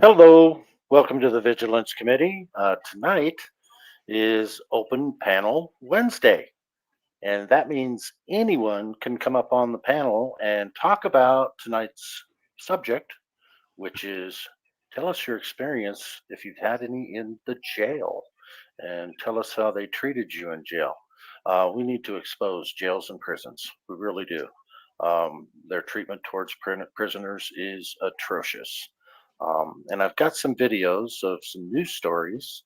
Hello, welcome to the Vigilance Committee. Tonight is Open Panel Wednesday, and that means anyone can come up on the panel and talk about tonight's subject, which is tell us your experience if you've had any in the jail, and tell us how they treated you in jail. We need to expose jails and prisons. We really do. Their treatment towards prisoners is atrocious. And I've got some videos of some news stories.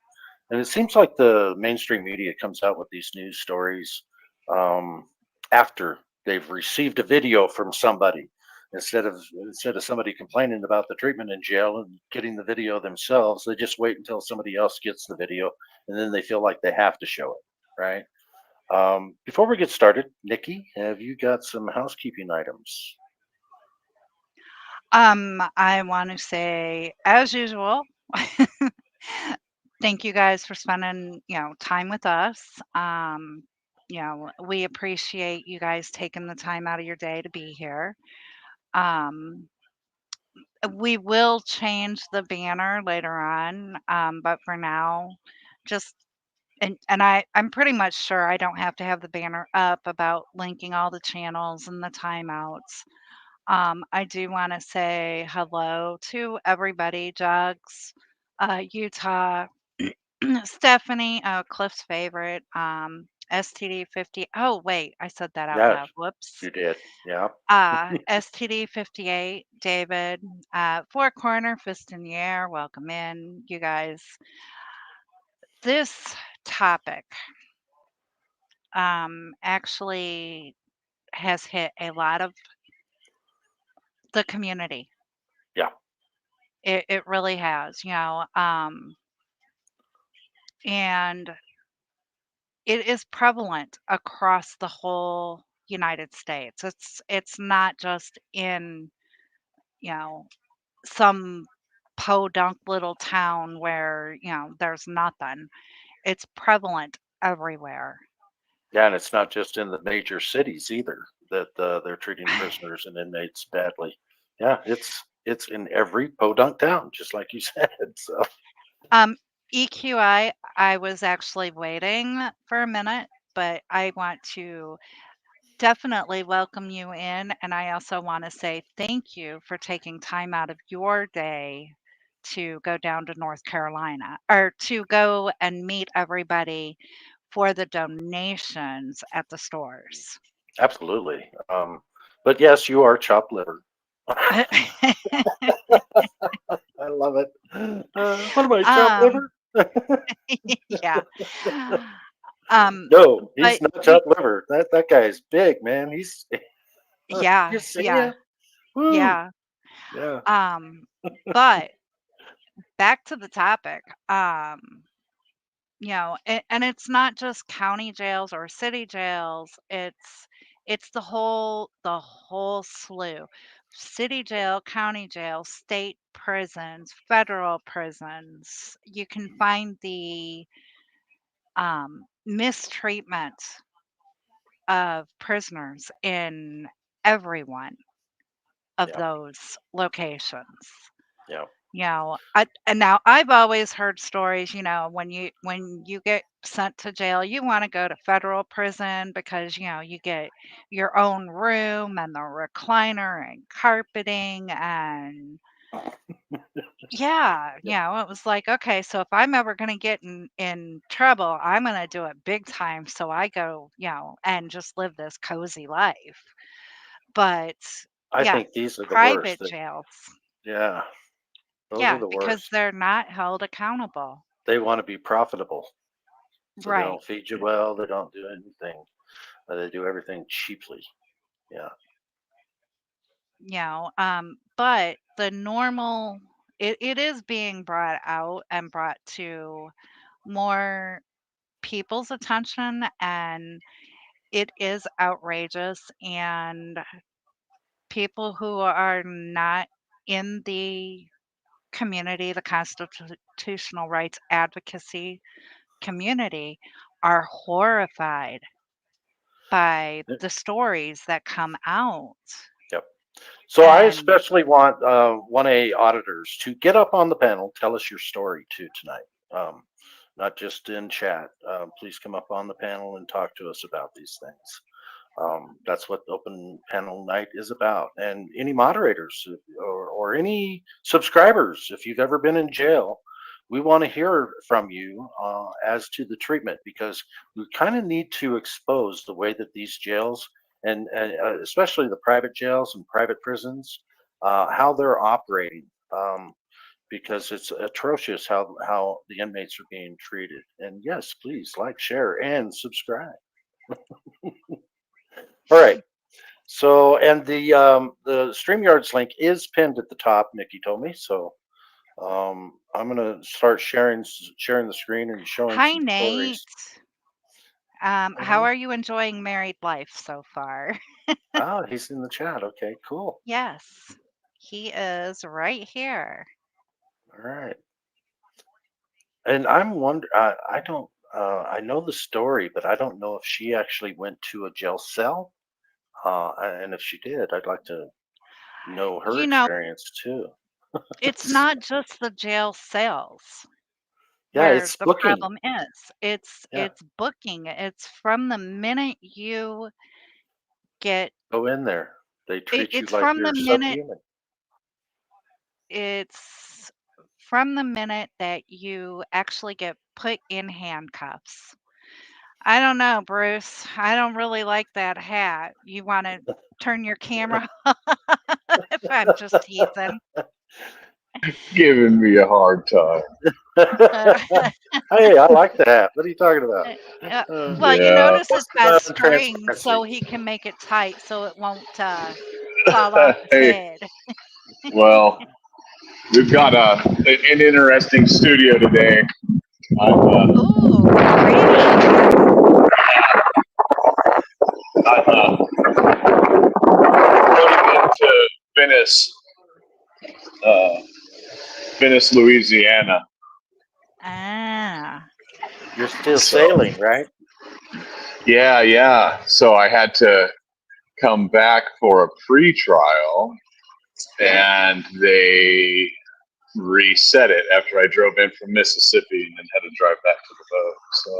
And it seems like the mainstream media comes out with these news stories um, after they've received a video from somebody instead of somebody complaining about the treatment in jail and getting the video themselves. They just wait until somebody else gets the video, and then they feel like they have to show it, right? Before we get started, Nikki, have you got some housekeeping items? I want to say, as usual, thank you guys for spending, time with us. We appreciate you guys taking the time out of your day to be here. Um, we will change the banner later on, but for now, just I'm pretty much sure I don't have to have the banner up about linking all the channels and the timeouts. I do want to say hello to everybody, Jugs, Utah, Stephanie, Cliff's favorite, STD 50. Oh, wait, I said that out Yes, loud. Whoops. you did. Yeah. STD 58, David, Four Corner, Fist in the Air. Welcome in, you guys. This topic actually has hit a lot of the community. Yeah. It really has, and it is prevalent across the whole United States. It's not just in, you know, some podunk little town where, there's nothing. It's prevalent everywhere. Yeah, and it's not just in the major cities either that they're treating prisoners and inmates badly. Yeah, it's in every podunk town, just like you said. So Um, EQI, I was actually waiting for a minute, but I want to definitely welcome you in. And I also want to say thank you for taking time out of your day to go down to North Carolina or to go and meet everybody for the donations at the stores. absolutely. But yes, you are chopped liver. I love it. What am I, chopped um, liver? yeah. Um, No, he's but not chopped liver. That guy is big, man. He's yeah, you see yeah, him? Woo! yeah. Yeah, Um, but back to the topic. And it's not just county jails or city jails. It's the whole slew. City jail, county jail, state prisons, federal prisons. You can find the mistreatment of prisoners in every one of yeah, those locations. yeah. And now I've always heard stories, when you get sent to jail, you want to go to federal prison because, you get your own room and the recliner and carpeting and yeah, it was like, okay, so if I'm ever going to get in trouble, I'm going to do it big time. So I go, and just live this cozy life. But I yeah, think these are the worst. private jails. Yeah, those are Yeah, the because worst. they're not held accountable. They want to be profitable, so they Right. don't feed you well. They don't do anything. They do everything cheaply. Yeah, But the normal it is being brought out and brought to more people's attention, and it is outrageous, and people who are not in the community, the constitutional rights advocacy community, are horrified by Yep. the stories that come out. So I And especially want 1A auditors to get up on the panel, tell us your story too tonight. Not just in chat. Please come up on the panel and talk to us about these things. That's what open panel night is about. And any moderators or any subscribers, if you've ever been in jail, we want to hear from you as to the treatment, because we kind of need to expose the way that these jails and especially the private jails and private prisons, how they're operating. Because it's atrocious how the inmates are being treated. And yes, please like, share, and subscribe. All right. So, and the StreamYards link is pinned at the top. Nikki told me so. I'm gonna start sharing the screen and showing hi, some Nate. stories. How Mhm. are you enjoying married life so far? Oh, he's in the chat. Okay, cool. Yes, he is right here. All right. And I'm wonder. I don't. I know the story, but I don't know if she actually went to a jail cell. And if she did, I'd like to know her You know, experience too. it's not just the jail cells Yeah, where it's the booking. problem is. It's Yeah, it's booking. It's from the minute you get go in there. They treat you it's like from the you're minute subhuman. it's from the minute that you actually get put in handcuffs. I don't know, Bruce. I don't really like that hat. You want to turn your camera off? I'm just teasing. Giving me a hard time. Hey, I like that. What are you talking about? Well, you Yeah. notice it What's has about strings transparency? so he can make it tight so it won't fall off his Hey, head. well, we've got an interesting studio today. Ooh, pretty. I'm going into uh, Venice, Louisiana. Ah. You're still So, sailing, right? yeah. So I had to come back for a pre-trial, and they reset it after I drove in from Mississippi and then had to drive back to the boat. So,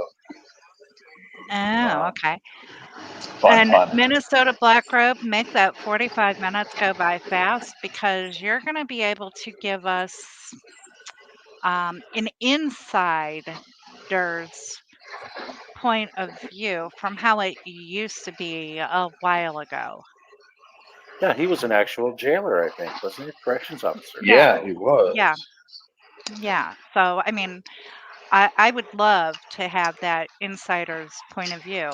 Oh, Wow. okay. And fun. Minnesota Black Robe, make that 45 minutes go by fast because you're going to be able to give us an insider's point of view from how it used to be a while ago. Yeah, he was an actual jailer, I think, wasn't he? Corrections officer. Yeah, Yeah, So, he was. yeah, yeah. So, I mean, I would love to have that insider's point of view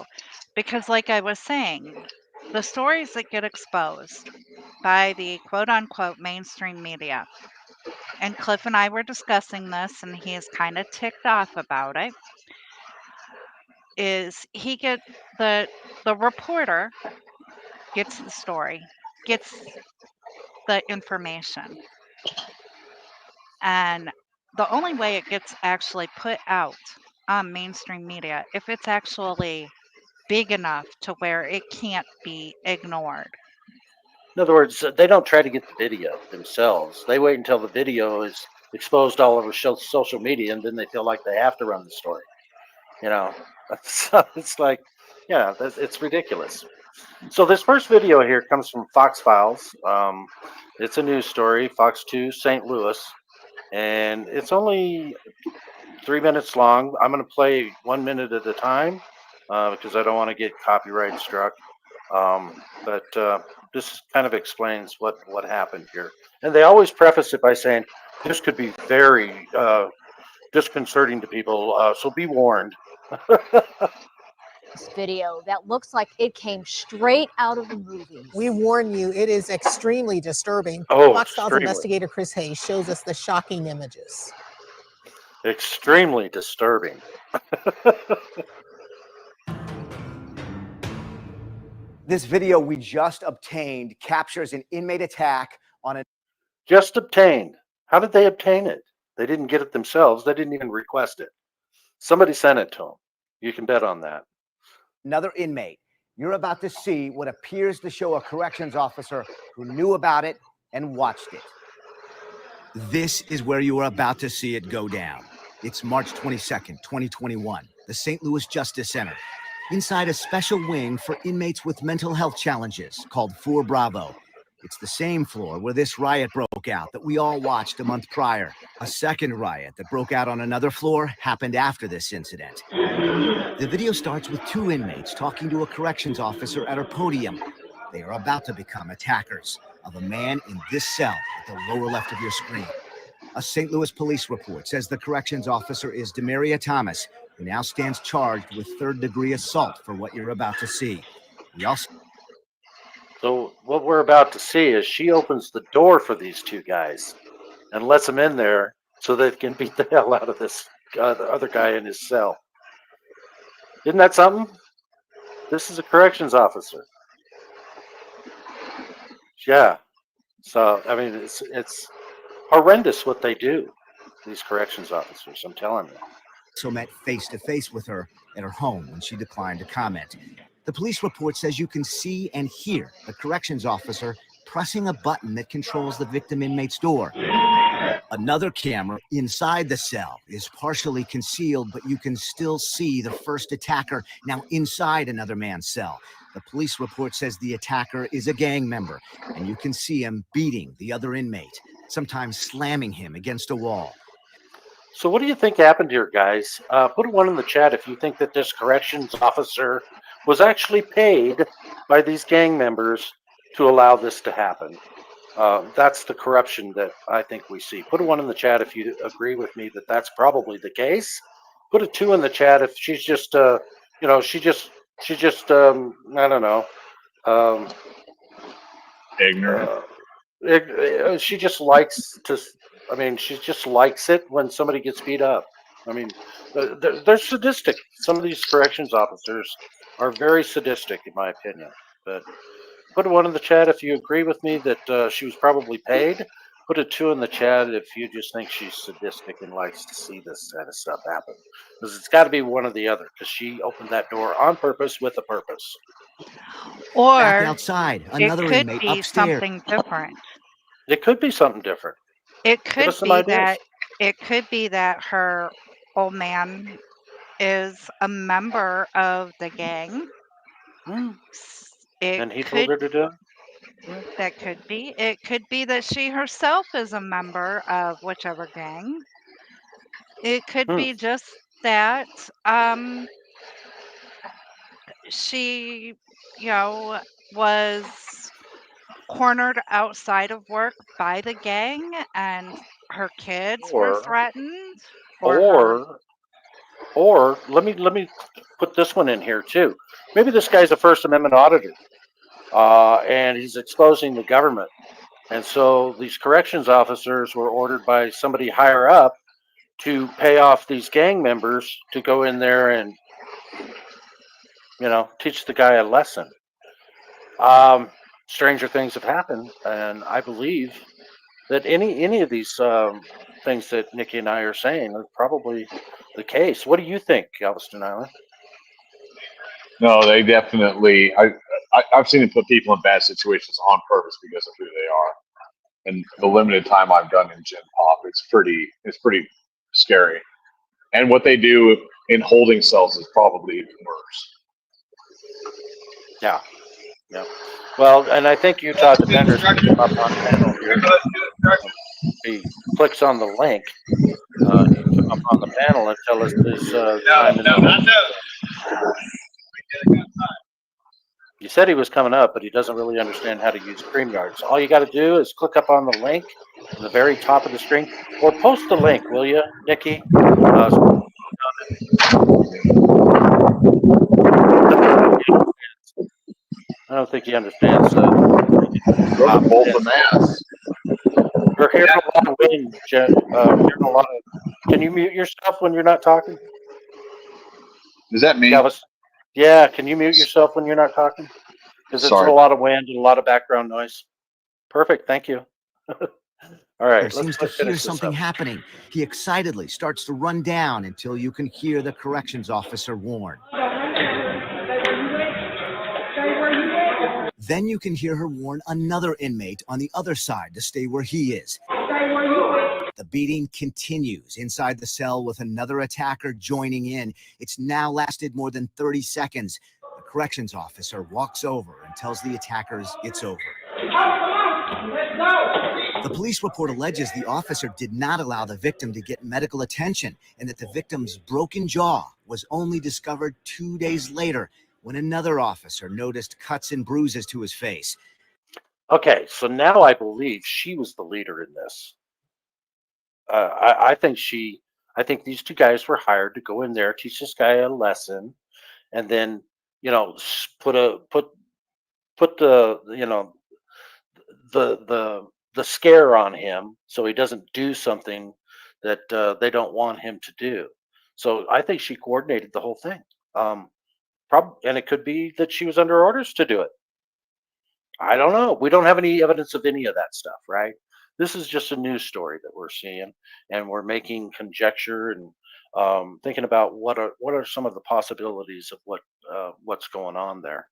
because, like I was saying, the stories that get exposed by the quote unquote mainstream media, and Cliff and I were discussing this, and he is kind of ticked off about it, is he get the reporter gets the story, gets the information, and the only way it gets actually put out on mainstream media if it's actually big enough to where it can't be ignored. in other words, they don't try to get the video themselves. They wait until the video is exposed all over social media, and then they feel like they have to run the story. You know, so it's like, yeah, it's ridiculous. So this first video here comes from Fox Files. It's a news story, Fox 2, St. Louis, and it's only 3 minutes long. I'm going to play 1 minute at a time because I don't want to get copyright struck. But this kind of explains what happened here. And they always preface it by saying this could be very disconcerting to people, so be warned. This video that looks like it came straight out of the movies. We warn you, it is extremely disturbing. Oh, Fox Files extremely. investigator Chris Hayes shows us the shocking images. Extremely disturbing. This video we just obtained captures an inmate attack on a Just obtained. How did they obtain it? They didn't get it themselves. They didn't even request it. Somebody sent it to them. You can bet on that. another inmate You're about to see what appears to show a corrections officer who knew about it and watched it. This is where you are about to see it go down. It's March 22nd, 2021, the St. Louis Justice Center, inside a special wing for inmates with mental health challenges called 4 Bravo. It's the same floor where this riot broke out that we all watched a month prior. A second riot that broke out on another floor happened after this incident. The video starts with 2 inmates talking to a corrections officer at her podium. They are about to become attackers of a man in this cell at the lower left of your screen. A St. Louis police report says the corrections officer is Demaria Thomas, who now stands charged with third-degree assault for what you're about to see. We also... So what we're about to see is she opens the door for these 2 guys and lets them in there so they can beat the hell out of this the other guy in his cell. Isn't that something? This is a corrections officer. Yeah. So, I mean, it's horrendous what they do, these corrections officers, I'm telling you. also met face-to-face with her at her home when she declined to comment. The police report says you can see and hear the corrections officer pressing a button that controls the victim inmate's door. Another camera inside the cell is partially concealed, but you can still see the first attacker now inside another man's cell. The police report says the attacker is a gang member, and you can see him beating the other inmate, sometimes slamming him against a wall. So what do you think happened here, guys? Put a 1 in the chat if you think that this corrections officer was actually paid by these gang members to allow this to happen. That's the corruption that I think we see. Put a 1 in the chat if you agree with me that that's probably the case. Put a 2 in the chat if she's just, she just, I don't know. Ignorant. She just likes to, she just likes it when somebody gets beat up. I mean, they're sadistic. Some of these corrections officers are very sadistic, in my opinion. But put a 1 in the chat if you agree with me that she was probably paid. Put a 2 in the chat if you just think she's sadistic and likes to see this kind of stuff happen. Because it's got to be one or the other, because she opened that door on purpose with a purpose. Or Back outside, another it could inmate be upstairs. something different. It could be something different. It Give could us some be ideas. that her old man is a member of the gang. Hmm. It And he told could her to do it? that could be. It could be that she herself is a member of whichever gang. It could be just that she, was cornered outside of work by the gang and her kids were Or- threatened. Or let me put this one in here too. Maybe this guy's a First Amendment auditor, and he's exposing the government. And so these corrections officers were ordered by somebody higher up to pay off these gang members to go in there and, teach the guy a lesson. Stranger things have happened, and I believe that any of these things that Nikki and I are saying are probably the case. What do you think, Galveston Island? No, they definitely. I've seen them put people in bad situations on purpose because of who they are. And the limited time I've done in Gen Pop, it's pretty scary. And what they do in holding cells is probably even worse. Yeah. Well, and I think Utah Defenders can come up on panel here. He clicks on the link. He can come up on the panel and tell us his time in the You said he was coming up, but he doesn't really understand how to use StreamYard. So all you got to do is click up on the link at the very top of the screen, or post the link, will you, Nikki? I don't think he understands. Those are both the mass. We're hearing a lot of wind, Jen. Can you mute yourself when you're not talking? Is that me? Yeah, can you mute yourself when you're not talking? Because it's a lot of wind and a lot of background noise. Perfect, thank you. All right. There seems to hear something happening. He excitedly starts to run down until you can hear the corrections officer warn. Then you can hear her warn another inmate on the other side to stay where he is. The beating continues inside the cell with another attacker joining in. It's now lasted more than 30 seconds. The corrections officer walks over and tells the attackers it's over. The police report alleges the officer did not allow the victim to get medical attention and that the victim's broken jaw was only discovered 2 days later when another officer noticed cuts and bruises to his face. Okay, so now I believe she was the leader in this. I think these two guys were hired to go in there, teach this guy a lesson, and then put the the scare on him so he doesn't do something that they don't want him to do. So I think she coordinated the whole thing. And it could be that she was under orders to do it. I don't know. We don't have any evidence of any of that stuff, right? This is just a news story that we're seeing, and we're making conjecture and thinking about what are some of the possibilities of what's going on there.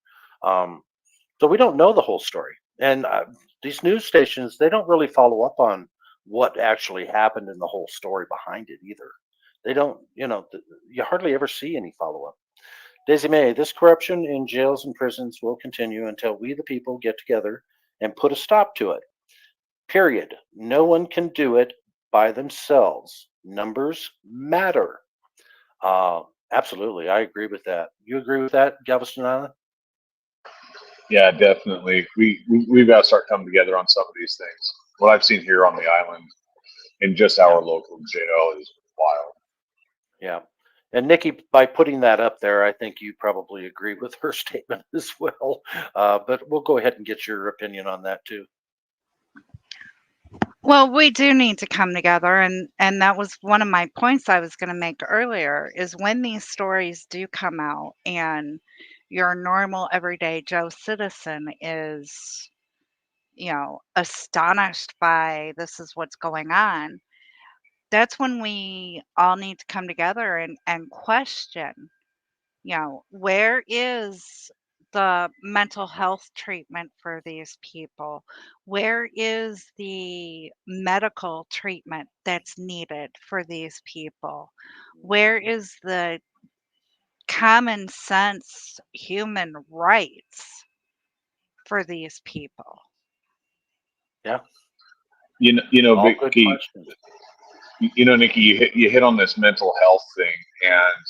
So we don't know the whole story, and these news stations, they don't really follow up on what actually happened in the whole story behind it either. They don't, you hardly ever see any follow up. Daisy May, this corruption in jails and prisons will continue until we, the people, get together and put a stop to it. Period. No one can do it by themselves. Numbers matter. Absolutely. I agree with that. You agree with that, Galveston Island? Yeah, definitely. We've got to start coming together on some of these things. What I've seen here on the island in just our local jail is wild. Yeah. And Nikki, by putting that up there, I think you probably agree with her statement as well. But we'll go ahead and get your opinion on that too. Well, we do need to come together, and that was one of my points I was going to make earlier, is when these stories do come out and your normal everyday Joe citizen is, astonished by this is what's going on, that's when we all need to come together and question, where is the mental health treatment for these people? Where is the medical treatment that's needed for these people? Where is the common sense human rights for these people? Yeah. All good Vicky, questions. Nikki, you hit on this mental health thing, and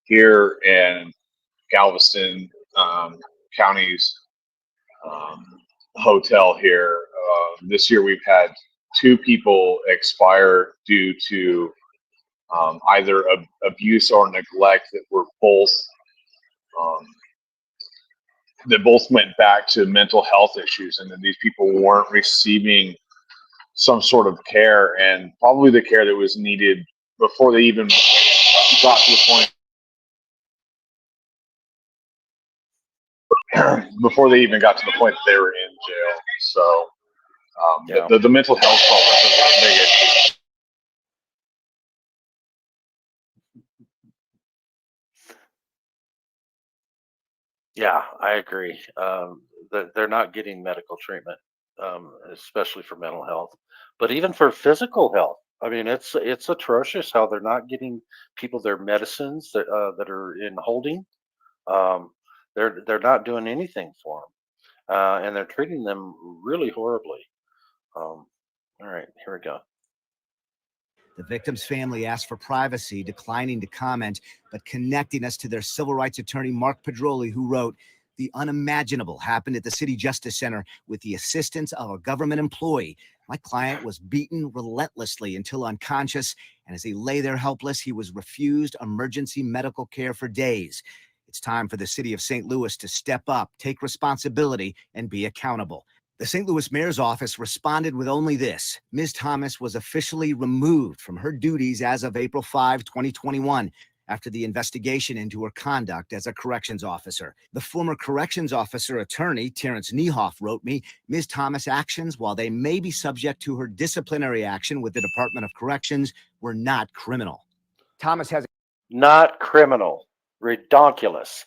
here in Galveston County's hotel here, this year we've had 2 people expire due to either abuse or neglect that were both went back to mental health issues, and that these people weren't receiving some sort of care, and probably the care that was needed before they even got to the point that they were in jail. So the mental health problem is a big issue. Yeah, I agree. They're not getting medical treatment, especially for mental health, but even for physical health. I mean, it's atrocious how they're not getting people their medicines that are in holding. Um, they're not doing anything for them, and they're treating them really horribly. All right, here we go. The victim's family asked for privacy, declining to comment, but connecting us to their civil rights attorney, Mark Pedroli, who wrote, "The unimaginable happened at the City Justice Center with the assistance of a government employee. My client was beaten relentlessly until unconscious, and as he lay there helpless, he was refused emergency medical care for days. It's time for the city of St. Louis to step up, take responsibility, and be accountable." The St. Louis mayor's office responded with only this: Ms. Thomas was officially removed from her duties as of April 5, 2021, after the investigation into her conduct as a corrections officer. The former corrections officer attorney, Terrence Niehoff, wrote me, "Ms. Thomas' actions, while they may be subject to her disciplinary action with the Department of Corrections, were not criminal." Thomas has Not criminal. Redonkulous.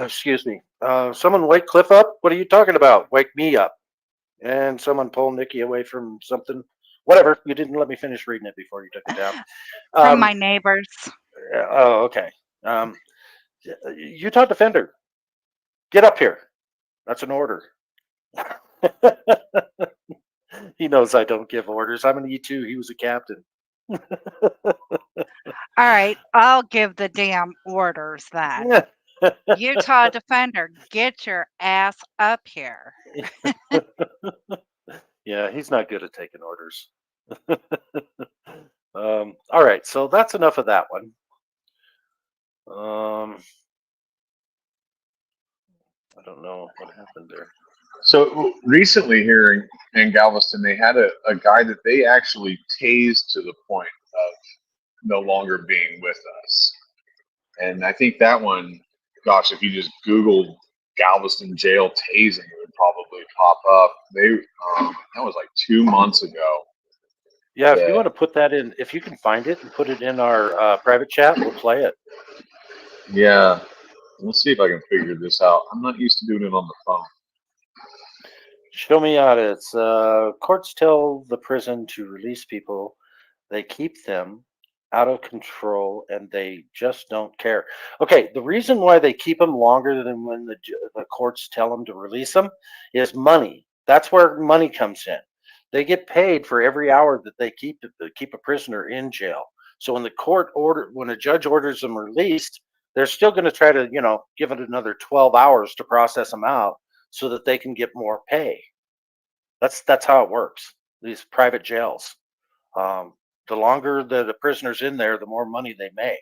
Excuse me. Someone wake Cliff up. What are you talking about? Wake me up. And someone pull Nikki away from something. Whatever. You didn't let me finish reading it before you took it down. From my neighbors. Oh, okay. Utah Defender, get up here. That's an order. He knows I don't give orders. I'm an E2. He was a captain. All right, I'll give the damn orders then. Utah Defender, get your ass up here. Yeah, he's not good at taking orders. All right, so that's enough of that one. I don't know what happened there. So recently here in Galveston, they had a guy that they actually tased to the point of no longer being with us. And I think that one, gosh, if you just Googled Galveston jail tasing, it would probably pop up. That was like 2 months ago. Yeah, if you want to put that in, if you can find it and put it in our private chat, we'll play it. Yeah. Let's see if I can figure this out. I'm not used to doing it on the phone. Show me out. It's courts tell the prison to release people. They keep them out of control and they just don't care. Okay, the reason why they keep them longer than when the courts tell them to release them is money. That's where money comes in. They get paid for every hour that they keep a prisoner in jail. So when a judge orders them released, they're still going to try to, give it another 12 hours to process them out so that they can get more pay. That's how it works. These private jails. The longer the prisoner's in there, the more money they make.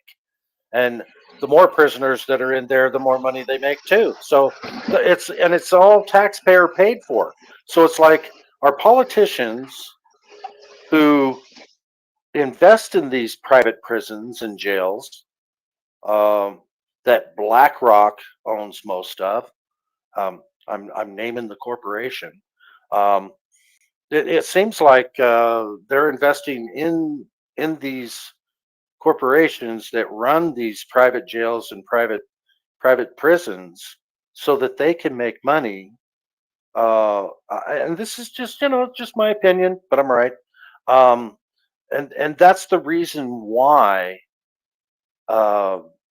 And the more prisoners that are in there, the more money they make too. So it's all taxpayer paid for. So it's like our politicians who invest in these private prisons and jails that BlackRock owns most of. I'm naming the corporation. It seems like they're investing in these corporations that run these private jails and private prisons so that they can make money. And this is just just my opinion, but I'm right. And that's the reason why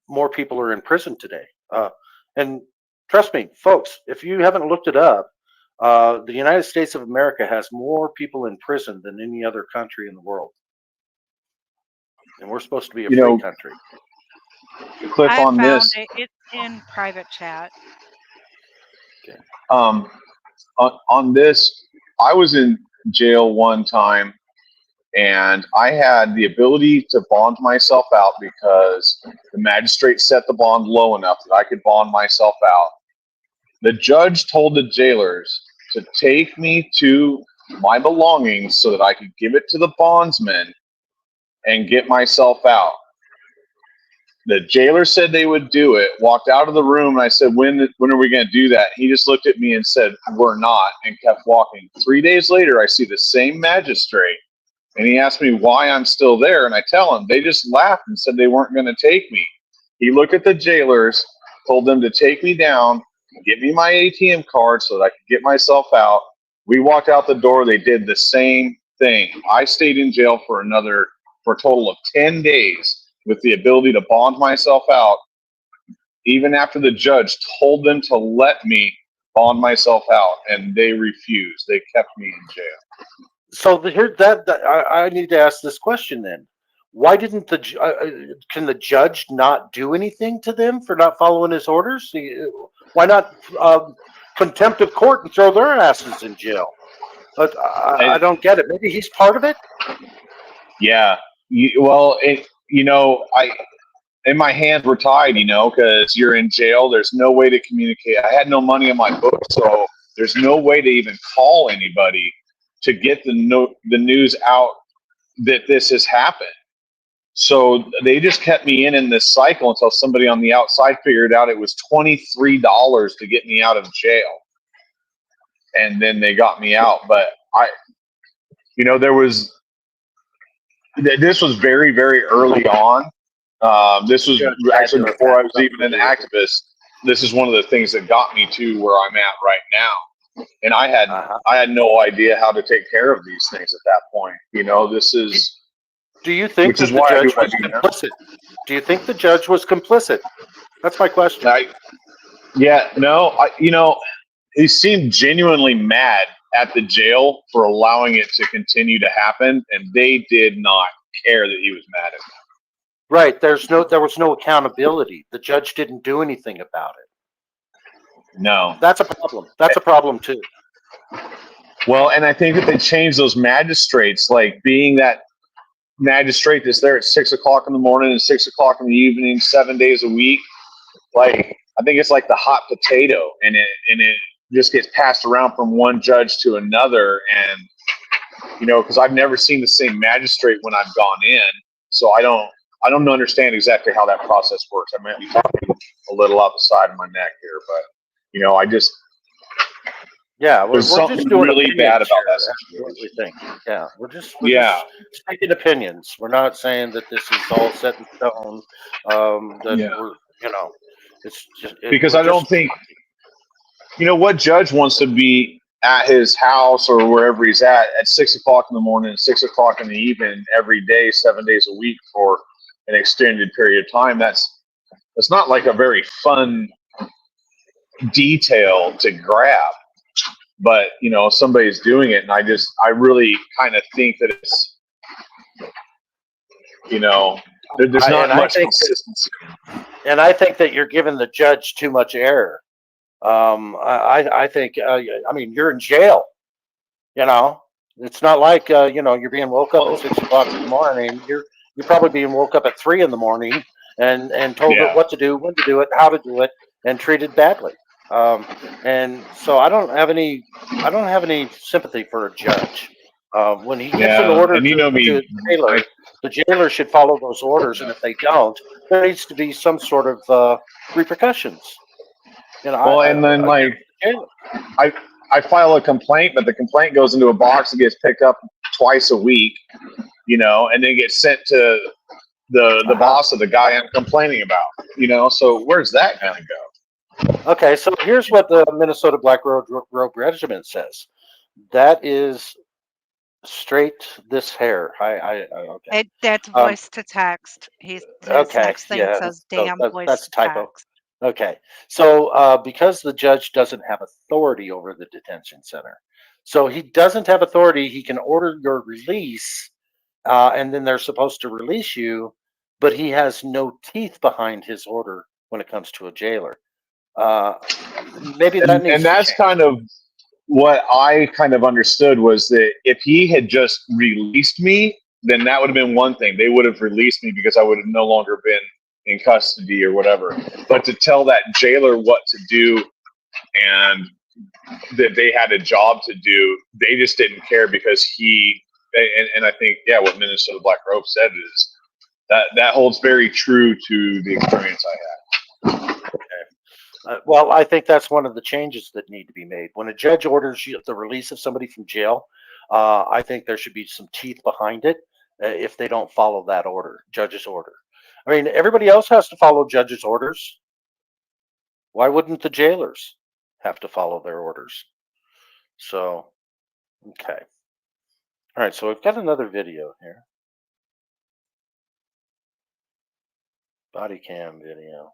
more people are in prison today. And trust me, folks, if you haven't looked it up, the United States of America has more people in prison than any other country in the world. And we're supposed to be a free country. Cliff, I on found this. it's in private chat. Okay. On this, I was in jail one time and I had the ability to bond myself out because the magistrate set the bond low enough that I could bond myself out. The judge told the jailers to take me to my belongings so that I could give it to the bondsman and get myself out. The jailer said they would do it, walked out of the room, and I said, when are we going to do that? He just looked at me and said, we're not, and kept walking. 3 days later, I see the same magistrate, and he asked me why I'm still there, and I tell him. They just laughed and said they weren't going to take me. He looked at the jailers, told them to take me down, get me my ATM card so that I could get myself out. We walked out the door. They did the same thing. I stayed in jail for a total of 10 days with the ability to bond myself out, even after the judge told them to let me bond myself out, and they refused. They kept me in jail. So I need to ask this question then. Why didn't can the judge not do anything to them for not following his orders? Why not contempt of court and throw their asses in jail? But I don't get it. Maybe he's part of it. Yeah. And my hands were tied, because you're in jail. There's no way to communicate. I had no money in my book, so there's no way to even call anybody to get the news out that this has happened. So they just kept me in this cycle until somebody on the outside figured out it was $23 to get me out of jail. And then they got me out. But this was very, very early on. This was actually before I was even an activist. this is one of the things that got me to where I'm at right now. And I Uh-huh. had no idea how to take care of these things at that point. You know, this is, Do you think which is that the why I do judge what was I do now. complicit? Do you think the judge was complicit? That's my question. You know, he seemed genuinely mad at the jail for allowing it to continue to happen, and they did not care that he was mad at them. Right. There was no accountability. The judge didn't do anything about it. No. That's a problem. That's a problem too. Well, and I think that they changed those magistrates, like being that magistrate that's there at 6 o'clock in the morning and 6 o'clock in the evening, 7 days a week. Like, I think it's like the hot potato, and it just gets passed around from one judge to another. And, you know, because I've never seen the same magistrate when I've gone in. So I don't understand exactly how that process works. I might be talking a little off the side of my neck here, but, you know, Yeah, we're there's just something doing really opinions bad about here. that That's what we situation. think. Yeah, we're just Yeah. speaking opinions. We're not saying that this is all set in stone. That Yeah. we're, you know, it's just Because I don't think, you know, what judge wants to be at his house or wherever he's at 6 o'clock in the morning and 6 o'clock in the evening every day, 7 days a week for an extended period of time. That's not like a very fun detail to grab. But, you know, somebody's doing it, and I really kind of think that it's, you know, there's not much consistency. And I think that you're giving the judge too much air. I think, I mean, you're in jail. You know, it's not like you know, you're being woke up at 6 o'clock in the morning. You're probably being woke up at 3 in the morning and told what to do, when to do it, how to do it, and treated badly. And so I don't have any sympathy for a judge. When he gives an order and you know me, to a jailer, the jailer should follow those orders, and if they don't, there needs to be some sort of repercussions. You know, well, and then I file a complaint, but the complaint goes into a box and gets picked up twice a week, you know, and then gets sent to the boss of the guy I'm complaining about, you know. So where's that going to go? Okay, so here's what the Minnesota Black Robe Regiment says. That is straight this hair. Okay. That's voice to text. His next thing says so damn voice that's to typo. text. Okay, so because the judge doesn't have authority over the detention center, so he doesn't have authority, he can order your release, and then they're supposed to release you, but he has no teeth behind his order when it comes to a jailer. Maybe that needs and that's to change. kind of what I kind of understood, was that if he had just released me, then that would have been one thing. They would have released me because I would have no longer been in custody or whatever. But to tell that jailer what to do and that they had a job to do, they just didn't care because and I think, yeah, what Minnesota Black Robe said is that holds very true to the experience I had. Well, I think that's one of the changes that need to be made. When a judge orders the release of somebody from jail, I think there should be some teeth behind it if they don't follow that order, judge's order. I mean, everybody else has to follow judge's orders. Why wouldn't the jailers have to follow their orders? So, okay. All right, so we've got another video here. Body cam video.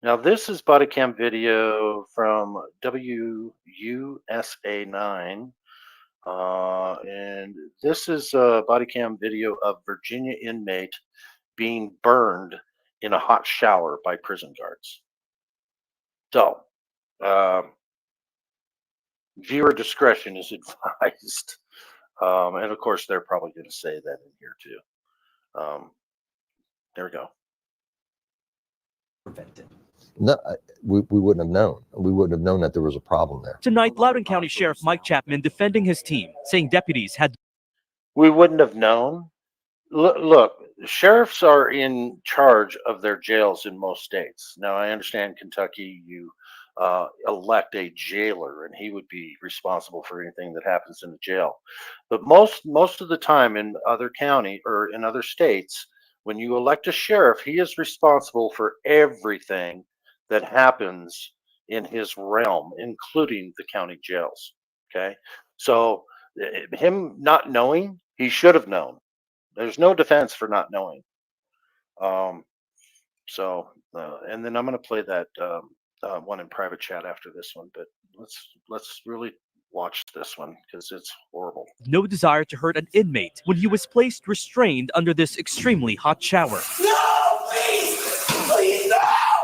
Now, this is body cam video from WUSA 9. And this is a body cam video of Virginia inmate being burned in a hot shower by prison guards. So, viewer discretion is advised. And of course, they're probably going to say that in here too. There we go. Prevented. No, we wouldn't have known. We wouldn't have known that there was a problem there. Tonight, Loudoun County Sheriff Mike Chapman defending his team, saying deputies had. We wouldn't have known. Look, sheriffs are in charge of their jails in most states. Now, I understand Kentucky, you elect a jailer, and he would be responsible for anything that happens in the jail. But most of the time in other county or in other states, when you elect a sheriff, he is responsible for everything that happens in his realm, including the county jails. Okay. So him not knowing, he should have known. There's no defense for not knowing. And then I'm going to play that one in private chat after this one, but let's really watch this one because it's horrible. No desire to hurt an inmate when he was placed restrained under this extremely hot shower. No, please! Please, no!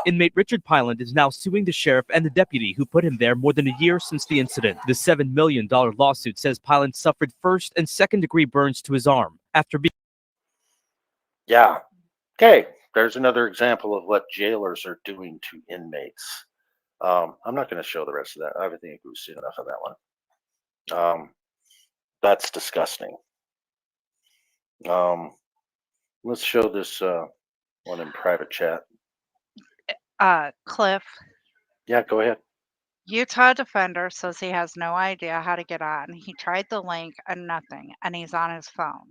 Inmate Richard Pyland is now suing the sheriff and the deputy who put him there more than a year since the incident. The $7 million lawsuit says Pyland suffered first and second-degree burns to his arm after being... Yeah. Okay. There's another example of what jailers are doing to inmates. I'm not going to show the rest of that. I think we've seen enough of that one. That's disgusting. Let's show this one in private chat. Cliff, Yeah, go ahead. Utah Defender says he has no idea how to get on. He tried the link and nothing, and he's on his phone.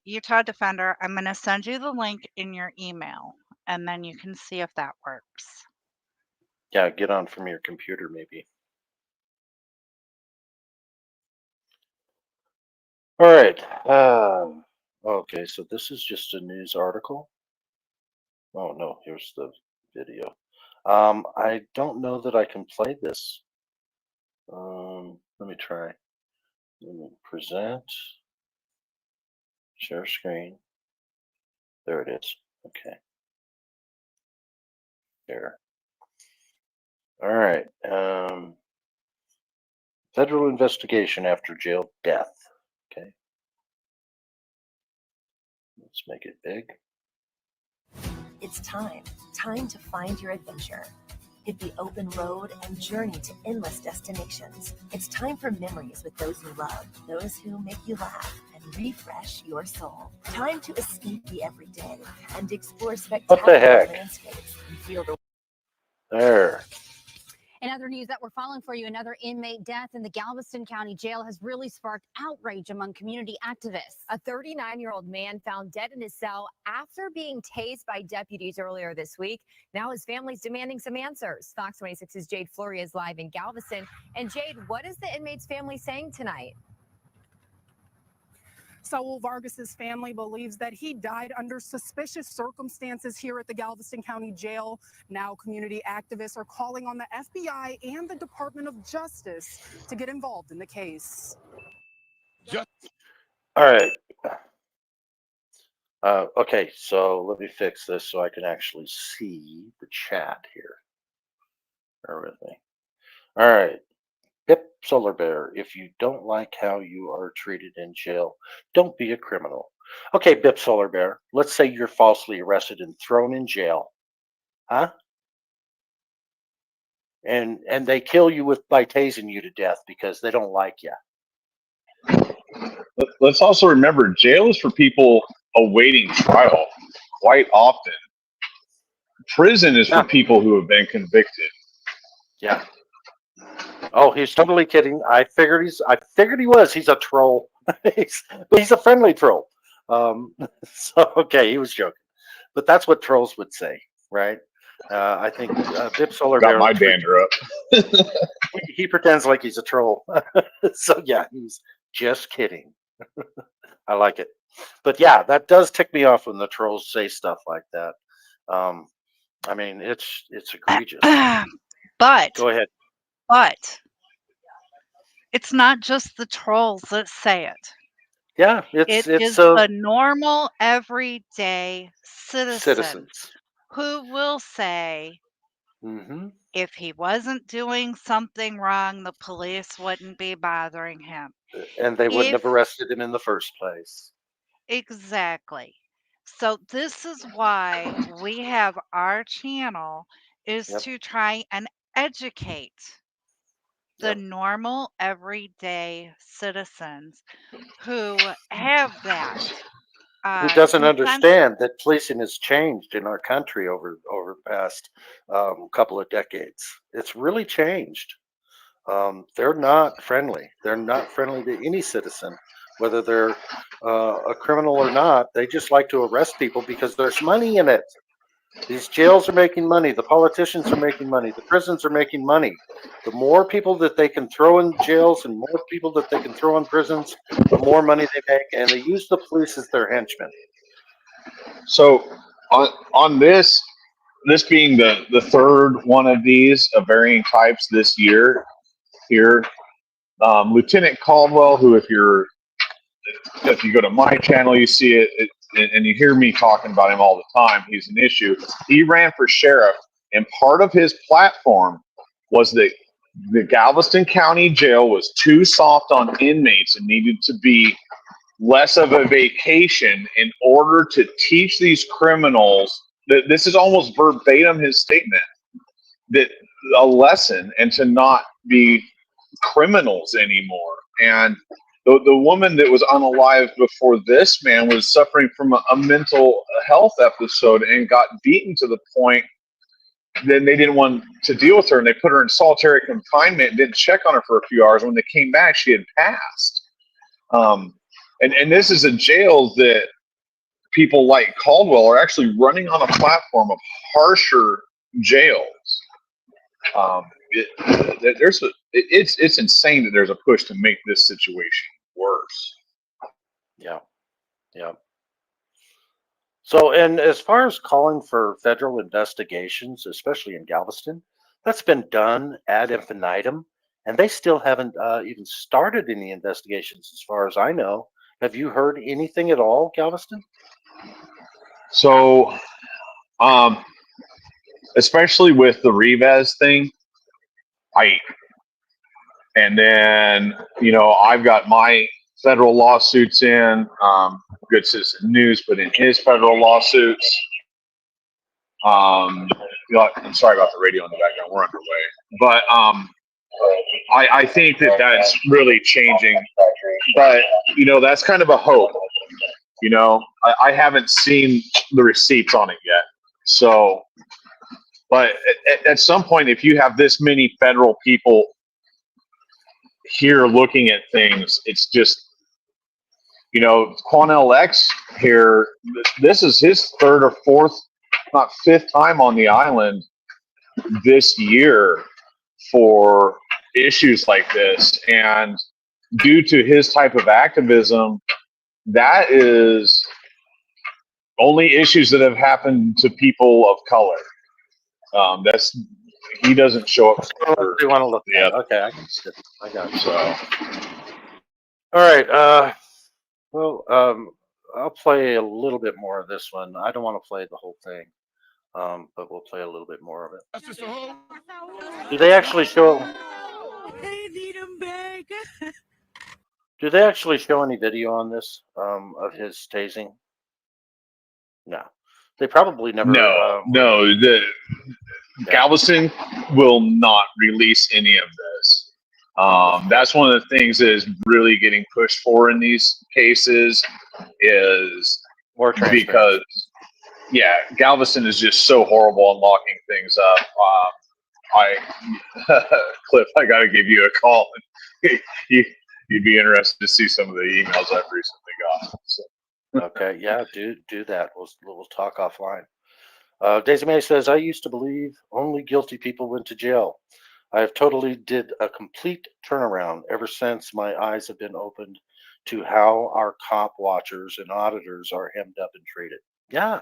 Utah Defender, I'm going to send you the link in your email, and then you can see if that works. Yeah, get on from your computer, maybe. All right. Okay, so this is just a news article. Oh, no, here's the video. I don't know that I can play this. Let me try. Let me present. Share screen. There it is. Okay. There. All right. Federal investigation after jail death. Okay. Let's make it big. It's time to find your adventure. Hit the open road and journey to endless destinations. It's time for memories with those you love, those who make you laugh and refresh your soul. Time to escape the everyday and explore spectacular heck? landscapes and feel the... There. In other news that we're following for you, another inmate death in the Galveston County Jail has really sparked outrage among community activists. A 39-year-old man found dead in his cell after being tased by deputies earlier this week. Now his family's demanding some answers. Fox 26's Jade Flory is live in Galveston. And Jade, what is the inmate's family saying tonight? Saul Vargas's family believes that he died under suspicious circumstances here at the Galveston County Jail. Now community activists are calling on the FBI and the Department of Justice to get involved in the case. All right. Okay, so let me fix this so I can actually see the chat here. Bear with me. All right. Pip Solar Bear, if you don't like how you are treated in jail, don't be a criminal. Okay, Bip Solar Bear, let's say you're falsely arrested and thrown in jail. Huh? And they kill you by tasing you to death because they don't like you. Let's also remember, jail is for people awaiting trial quite often. Prison is for people who have been convicted. Yeah. Oh, he's totally kidding. I figured he was. He's a troll. But he's a friendly troll. So okay, he was joking. But that's what trolls would say, right? I think Bip Solar Got Bear my dander up. he pretends like he's a troll. So yeah, he's just kidding. I like it. But yeah, that does tick me off when the trolls say stuff like that. I mean, it's egregious. But Go ahead. But it's not just the trolls that say it. Yeah, It it's is the normal, everyday citizens who will say, if he wasn't doing something wrong, the police wouldn't be bothering him. And they wouldn't have arrested him in the first place. Exactly. So this is why we have our channel is to try and educate the normal, everyday citizens who have that. Who doesn't understand that policing has changed in our country over the past couple of decades. It's really changed. They're not friendly. They're not friendly to any citizen. whether they're a criminal or not. They just like to arrest people because there's money in it. These jails are making money. The politicians are making money. The prisons are making money. The more people that they can throw in jails and more people that they can throw in prisons, the more money they make. And they use the police as their henchmen. So on this being the third one of these of varying types this year here, Lieutenant Caldwell, who if you go to my channel, you see it, and you hear me talking about him all the time. He's an issue. He ran for sheriff, and part of his platform was that the Galveston County Jail was too soft on inmates and needed to be less of a vacation in order to teach these criminals that this is almost verbatim his statement, that a lesson and to not be criminals anymore. And the woman that was unalived before this man was suffering from a mental health episode and got beaten to the point then they didn't want to deal with her, and they put her in solitary confinement and didn't check on her for a few hours. When they came back, she had passed. And this is a jail that people like Caldwell are actually running on a platform of harsher jails. It's insane that there's a push to make this situation worse. Yeah. So, and as far as calling for federal investigations, especially in Galveston, that's been done ad infinitum, and they still haven't even started any investigations, as far as I know. Have you heard anything at all, Galveston? So, especially with the Rivas thing, and then, I've got my federal lawsuits in, Good Citizen News put in his federal lawsuits. I'm sorry about the radio in the background. We're underway. But I think that's really changing. But, that's kind of a hope. I haven't seen the receipts on it yet. So, but at some point, if you have this many federal people here looking at things, it's just, Quanell X here, this is his third or fourth, not fifth time on the island this year for issues like this. And due to his type of activism, that is only issues that have happened to people of color. He doesn't show up. They want to look at. Okay, I got it. So, all right. Well, I'll play a little bit more of this one. I don't want to play the whole thing, but we'll play a little bit more of it. Do they actually show? They need him back. Do they actually show any video on this of his tasing? No, they probably never. No. Galveston will not release any of this. That's one of the things that is really getting pushed for in these cases is more because, Galveston is just so horrible on locking things up. Cliff, I got to give you a call. You'd be interested to see some of the emails I've recently got. So. Okay, yeah, do that. We'll talk offline. Daisy May says, I used to believe only guilty people went to jail. I have totally did a complete turnaround ever since my eyes have been opened to how our cop watchers and auditors are hemmed up and treated. Yeah.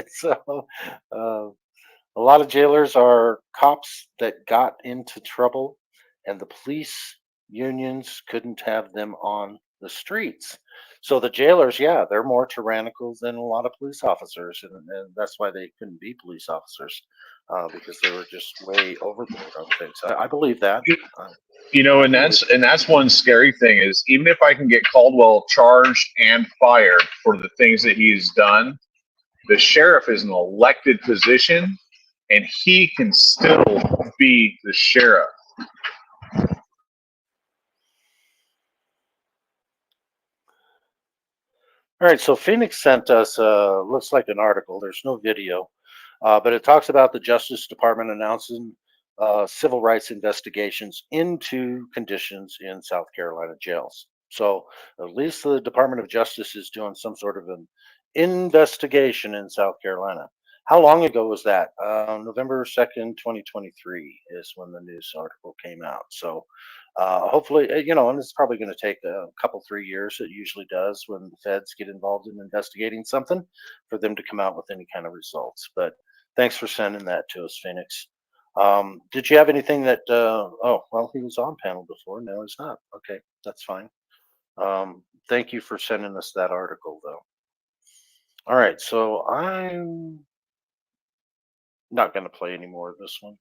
So a lot of jailers are cops that got into trouble, and the police unions couldn't have them on the streets. So the jailers, they're more tyrannical than a lot of police officers, and that's why they couldn't be police officers, because they were just way overboard on things. I believe that. And that's one scary thing is even if I can get Caldwell charged and fired for the things that he's done, the sheriff is an elected position, and he can still be the sheriff. All right, so Phoenix sent us, looks like an article. There's no video, but it talks about the Justice Department announcing civil rights investigations into conditions in South Carolina jails. So at least the Department of Justice is doing some sort of an investigation in South Carolina. How long ago was that? November 2nd, 2023 is when the news article came out. So hopefully, and it's probably going to take a couple, 3 years. It usually does when the feds get involved in investigating something for them to come out with any kind of results. But thanks for sending that to us, Phoenix. Did you have anything that, oh, well, he was on panel before. No, he's not. Okay, that's fine. Thank you for sending us that article, though. All right, so I'm not going to play any more of this one.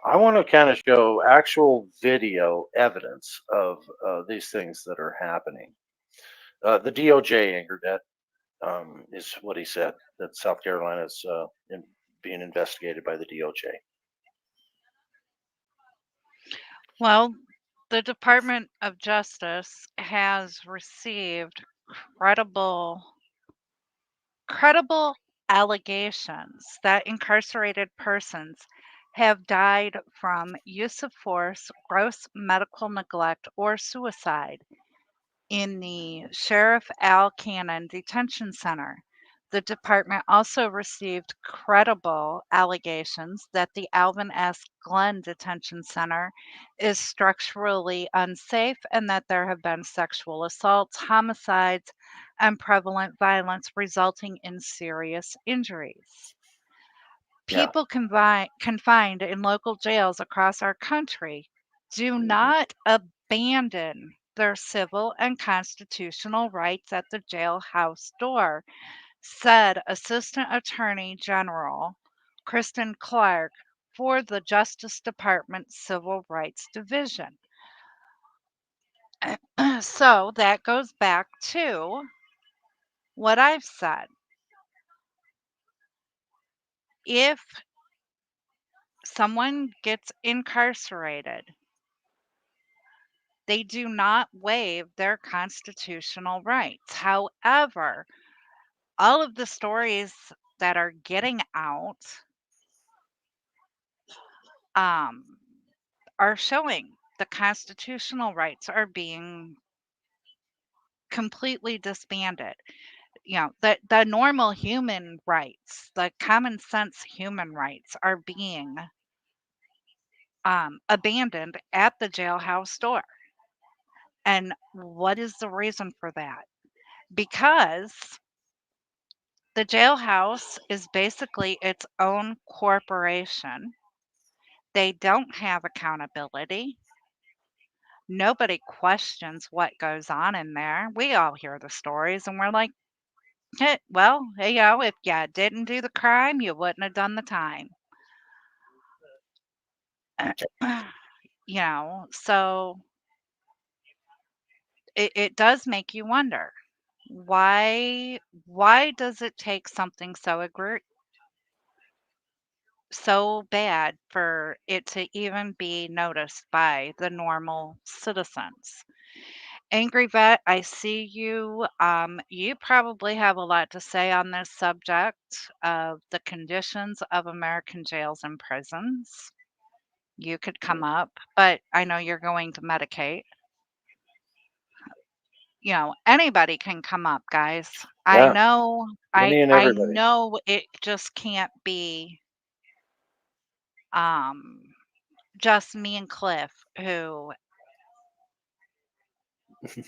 I want to kind of show actual video evidence of these things that are happening. The DOJ angered that is what he said, that South Carolina is being investigated by the DOJ. Well, the Department of Justice has received credible allegations that incarcerated persons have died from use of force, gross medical neglect, or suicide in the Sheriff Al Cannon Detention Center. The department also received credible allegations that the Alvin S. Glenn Detention Center is structurally unsafe and that there have been sexual assaults, homicides, and prevalent violence resulting in serious injuries. Yeah. People confined in local jails across our country do not abandon their civil and constitutional rights at the jailhouse door, said Assistant Attorney General Kristen Clark for the Justice Department Civil Rights Division. So that goes back to what I've said. If someone gets incarcerated, they do not waive their constitutional rights. However, all of the stories that are getting out are showing the constitutional rights are being completely disbanded. The normal human rights, the common sense human rights are being abandoned at the jailhouse door. And what is the reason for that? Because the jailhouse is basically its own corporation. They don't have accountability. Nobody questions what goes on in there. We all hear the stories and we're like, hey, well, if you didn't do the crime, you wouldn't have done the time. So it does make you wonder, why does it take something so bad for it to even be noticed by the normal citizens? Angry Vet, I see you. You probably have a lot to say on this subject of the conditions of American jails and prisons. You could come up, but I know you're going to medicate. Anybody can come up, guys. I Yeah. know, Any and I everybody. know it just can't be just me and Cliff, who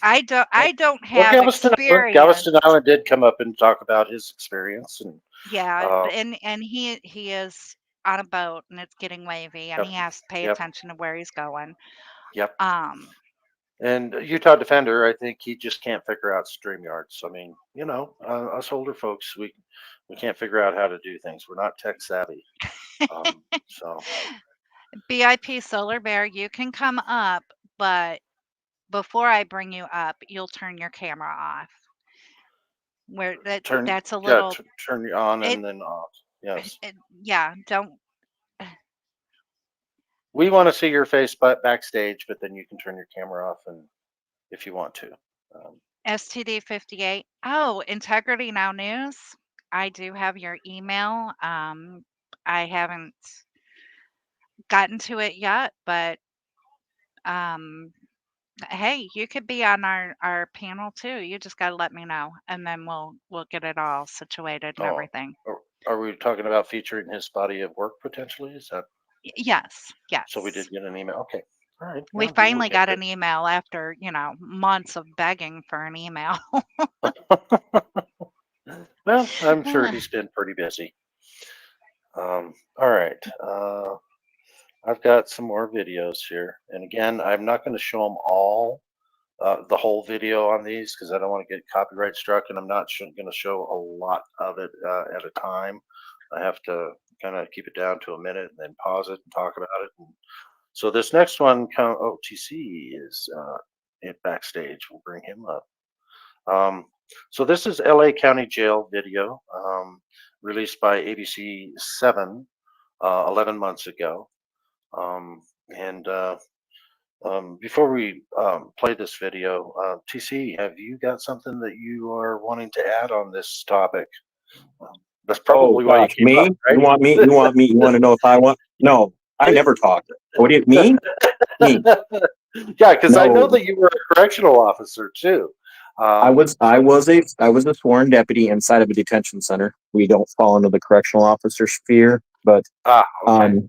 I don't Well, have experience. Galveston Island did come up and talk about his experience, and Yeah, and he is on a boat and it's getting wavy and Yep, he has to pay yep. attention to where he's going. Yep. Um, And Utah Defender, I think he just can't figure out StreamYards. I mean, us older folks, we can't figure out how to do things. We're not tech savvy. So BIP Solar Bear, you can come up, but before I bring you up, you'll turn your camera off. Where that's a little turn you on it, and then off. Yes. Yeah, don't. We want to see your face backstage, but then you can turn your camera off and if you want to. STD 58. Oh, Integrity Now News. I do have your email. I haven't gotten to it yet, but um, hey, you could be on our panel too. You just got to let me know, and then we'll get it all situated and Oh, everything. are we talking about featuring his body of work potentially? Is that Yes, so? We yes. did get an email. Okay, all right. We Yeah, we'll finally look got into an email after, months of begging for an email. it. Well, I'm sure he's been pretty busy. All right. I've got some more videos here, and again, I'm not going to show them all, the whole video on these because I don't want to get copyright struck, and I'm not going to show a lot of it at a time. I have to kind of keep it down to a minute and then pause it and talk about it. And so this next one, TC is in backstage. We'll bring him up. So this is LA County Jail video released by ABC 7 11 months ago. And before we play this video, TC, have you got something that you are wanting to add on this topic? That's probably why you gosh, came me? up, right? You want me? You want me? You want to know if I want? No, I never talk. What do you me? Me? Yeah, because I know No. that you were a correctional officer too. I was a sworn deputy inside of a detention center. We don't fall into the correctional officer sphere, but okay.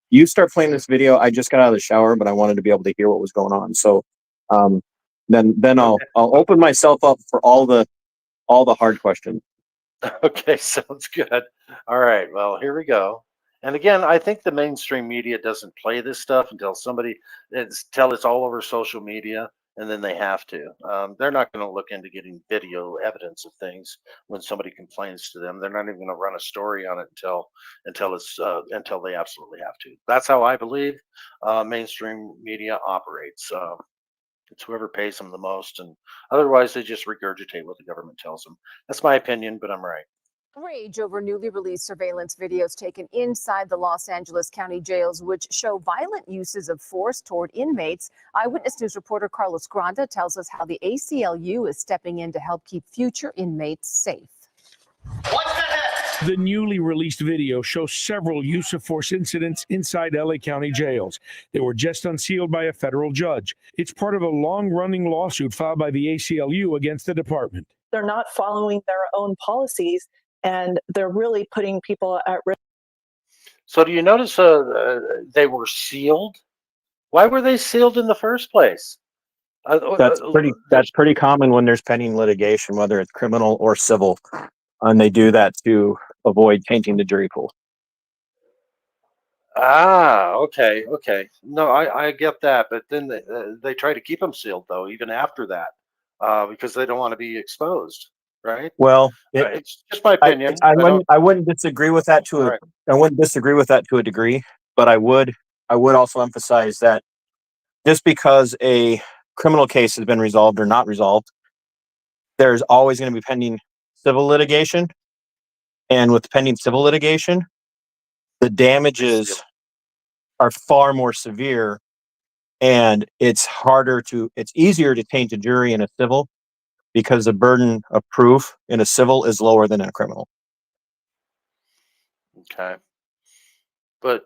You start playing this video. I just got out of the shower, but I wanted to be able to hear what was going on. So then I'll open myself up for all the hard questions. Okay, sounds good. All right, well, here we go. And again, I think the mainstream media doesn't play this stuff until it's all over social media, and then they have to. They're not going to look into getting video evidence of things when somebody complains to them. They're not even going to run a story on it until they absolutely have to. That's how I believe mainstream media operates. It's whoever pays them the most, and otherwise they just regurgitate what the government tells them. That's my opinion, but I'm right. Rage over newly released surveillance videos taken inside the Los Angeles County jails, which show violent uses of force toward inmates. Eyewitness News reporter Carlos Granda tells us how the ACLU is stepping in to help keep future inmates safe. The newly released video shows several use of force incidents inside LA County jails. They were just unsealed by a federal judge. It's part of a long-running lawsuit filed by the ACLU against the department. They're not following their own policies, and they're really putting people at risk. So do you notice they were sealed? Why were they sealed in the first place? That's pretty common when there's pending litigation, whether it's criminal or civil, and they do that to avoid tainting the jury pool. Okay. No, I get that, but then they try to keep them sealed though, even after that, because they don't want to be exposed, right? Well, it's just my opinion. I wouldn't disagree with that to a degree, but I would also emphasize that just because a criminal case has been resolved or not resolved, there's always going to be pending civil litigation, and with pending civil litigation, the damages are far more severe, and it's easier to taint a jury in a civil because the burden of proof in a civil is lower than in a criminal. Okay. But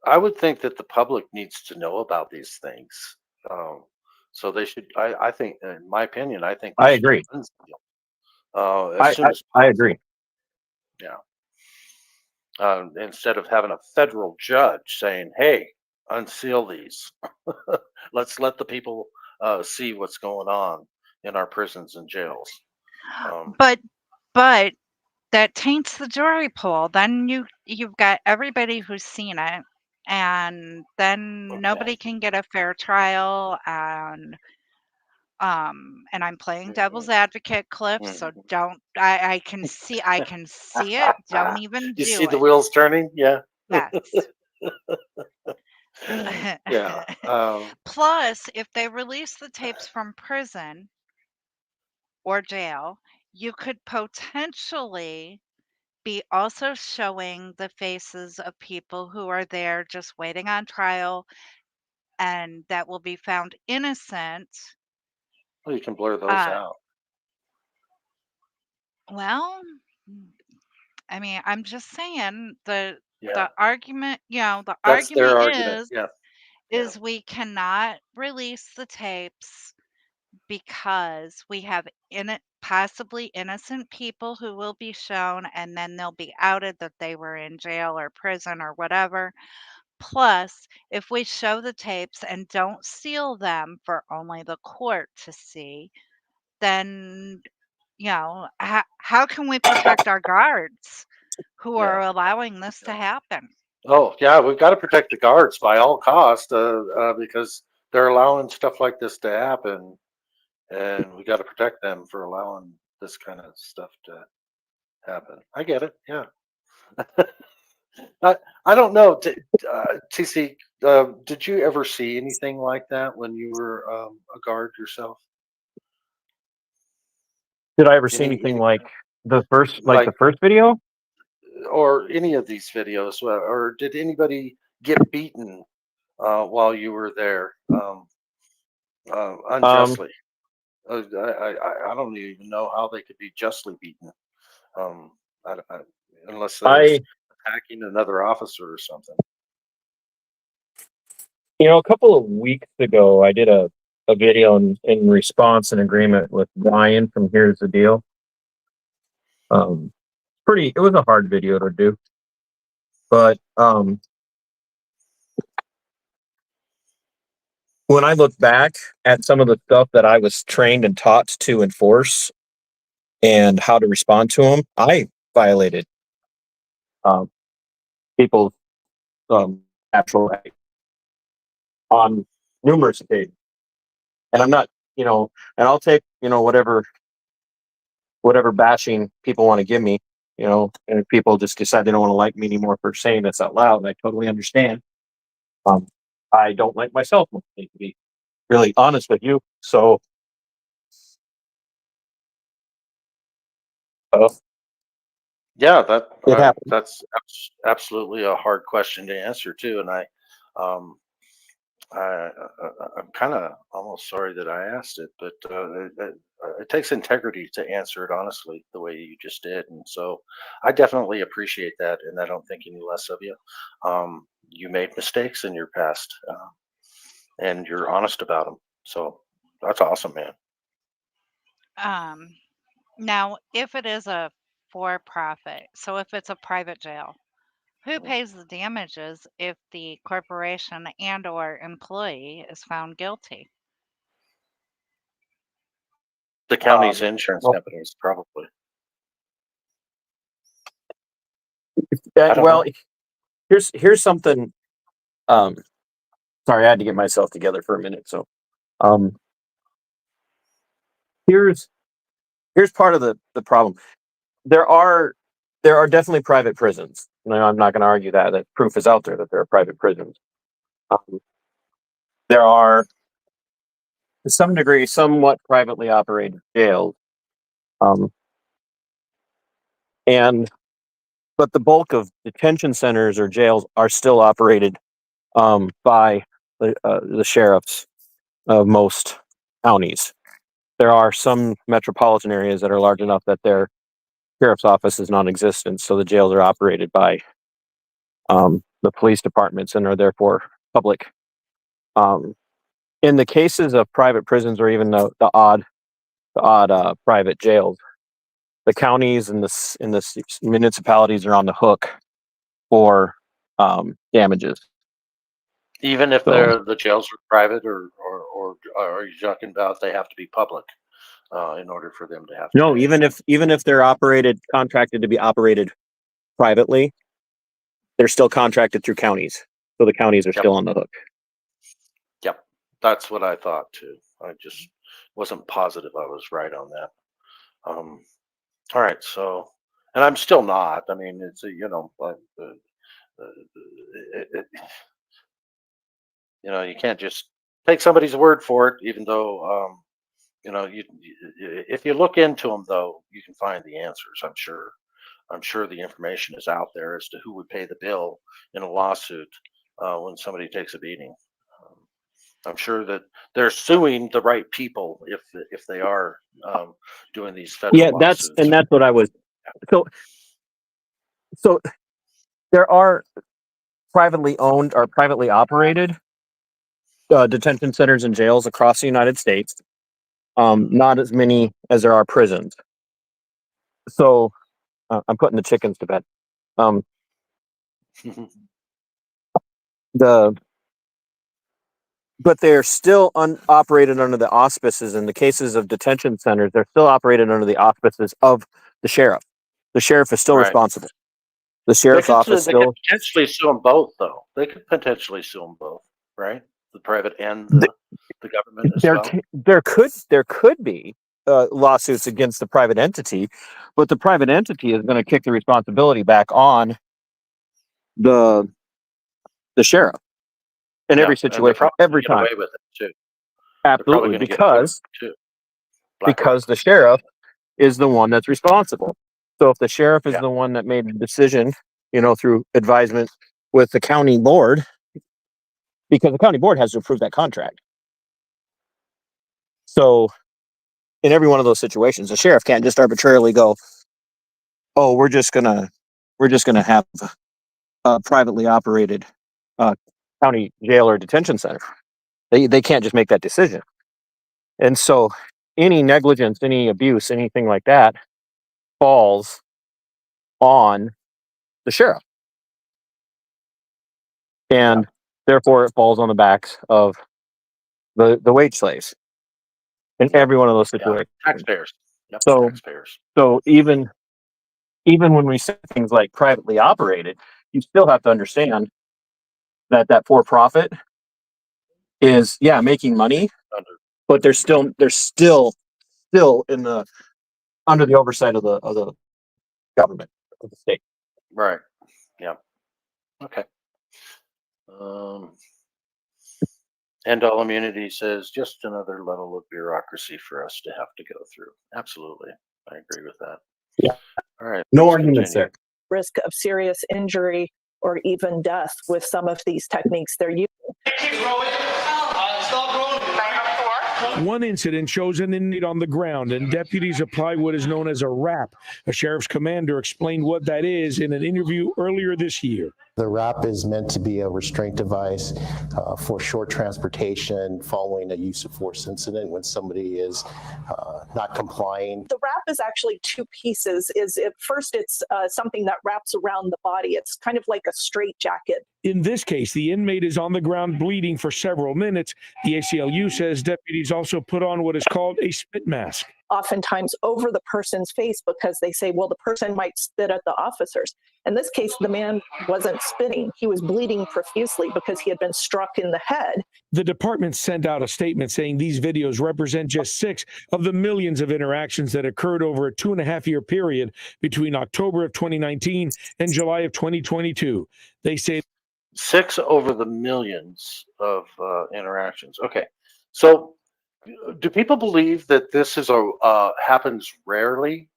I would think that the public needs to know about these things. So they should, I think, in my opinion, I think I agree. I agree. Yeah. Instead of having a federal judge saying, hey, unseal these. Let's let the people see what's going on in our prisons and jails. But that taints the jury pool. Then you've got everybody who's seen it, and then nobody can get a fair trial. And I'm playing devil's advocate, Cliff. So don't. I can see it. Don't even do You see it. the wheels turning? Yeah. Yes. Yeah. Plus, if they release the tapes from prison or jail, you could potentially be also showing the faces of people who are there just waiting on trial and that will be found innocent. Well, you can blur those out. Well, I mean, I'm just saying the Yeah. argument, the That's their argument argument. is Yeah. is we cannot release the tapes because we have possibly innocent people who will be shown, and then they'll be outed that they were in jail or prison or whatever. Plus, if we show the tapes and don't seal them for only the court to see, then, how can we protect our guards who are allowing this to happen? Oh yeah, we've got to protect the guards by all costs because they're allowing stuff like this to happen, and we got to protect them for allowing this kind of stuff to happen. I get it. Yeah. I don't know, TC. Did you ever see anything like that when you were a guard yourself? Did I ever see anything like the first video? Or any of these videos, or did anybody get beaten while you were there unjustly? I don't even know how they could be justly beaten, unless they were attacking another officer or something. A couple of weeks ago, I did a video in response and agreement with Ryan from Here's the Deal. It was a hard video to do, but when I look back at some of the stuff that I was trained and taught to enforce and how to respond to them, I violated people's natural rights on numerous occasions. And I'm not, and I'll take, whatever bashing people want to give me, and if people just decide they don't want to like me anymore for saying this out loud, I totally understand. I don't like myself, to be really honest with you. So, yeah, that's absolutely a hard question to answer too, and I'm kind of almost sorry that I asked it, but it takes integrity to answer it honestly, the way you just did, and so I definitely appreciate that, and I don't think any less of you. You made mistakes in your past, and you're honest about them, so that's awesome, man. Now, if it is a for-profit, so if it's a private jail, who pays the damages if the corporation and/or employee is found guilty? The county's insurance companies, probably. Well, here's something. Sorry, I had to get myself together for a minute. So, here's part of the problem. There are definitely private prisons. I'm not going to argue that proof is out there that there are private prisons. There are, to some degree, somewhat privately operated jails. But the bulk of detention centers or jails are still operated by the sheriffs of most counties. There are some metropolitan areas that are large enough that their sheriff's office is non-existent, so the jails are operated by the police departments and are therefore public. In the cases of private prisons or even the odd private jails, the counties and the municipalities are on the hook for damages. Even if the jails are private, or are you talking about they have to be public in order for them to have? No, even if they're contracted to be operated privately, they're still contracted through counties, so the counties are still on the hook. Yep, that's what I thought too. I just wasn't positive I was right on that. All right, so, and I'm still not. I mean, it's you can't just take somebody's word for it, even though if you look into them, though, you can find the answers. I'm sure the information is out there as to who would pay the bill in a lawsuit when somebody takes a beating. I'm sure that they're suing the right people if they are doing these federal lawsuits. that's what I was. So there are privately owned or privately operated detention centers and jails across the United States. Not as many as there are prisons. So I'm putting the chickens to bed. But they're still operated under the auspices. In the cases of detention centers, they're still operated under the auspices of the sheriff. The sheriff is still Right. responsible. The sheriff's office They still. could potentially sue them both, though. They could potentially sue them both, right? The private and the government as well. There could be lawsuits against the private entity, but the private entity is going to kick the responsibility back on the sheriff in every situation, every Get time. away with it too. They're probably Absolutely, gonna get away with because it, too. the sheriff is the one that's responsible. So if the sheriff is the one that made the decision, through advisement with the county board, because the county board has to approve that contract. So in every one of those situations, the sheriff can't just arbitrarily go, "Oh, we're just gonna have a privately operated county jail or detention center." They can't just make that decision. And so any negligence, any abuse, anything like that falls on the sheriff. And therefore it falls on the backs of the wage slaves in every one of those situations. Taxpayers. Yep, So, taxpayers. so even when we say things like privately operated, you still have to understand that for-profit is making money, but they're still in the under the oversight of the government of the state. Right. Yeah. Okay. End all immunity says just another level of bureaucracy for us to have to go through. Absolutely. I agree with that. Yeah. All right. No let's arguments continue. there. Risk of serious injury or even death with some of these techniques they're using. One incident shows an inmate on the ground, and deputies apply what is known as a wrap. A sheriff's commander explained what that is in an interview earlier this year. The wrap is meant to be a restraint device for short transportation following a use of force incident when somebody is not complying. The wrap is actually two pieces. First, it's something that wraps around the body. It's kind of like a straitjacket. In this case, the inmate is on the ground bleeding for several minutes. The ACLU says deputies also put on what is called a spit mask. Oftentimes over the person's face because they say, well, the person might spit at the officers. In this case, the man wasn't spitting. He was bleeding profusely because he had been struck in the head. The department sent out a statement saying these videos represent just 6 of the millions of interactions that occurred over a 2.5-year period between October of 2019 and July of 2022. They say 6 over the millions of interactions. Okay. So do people believe that this is happens rarely,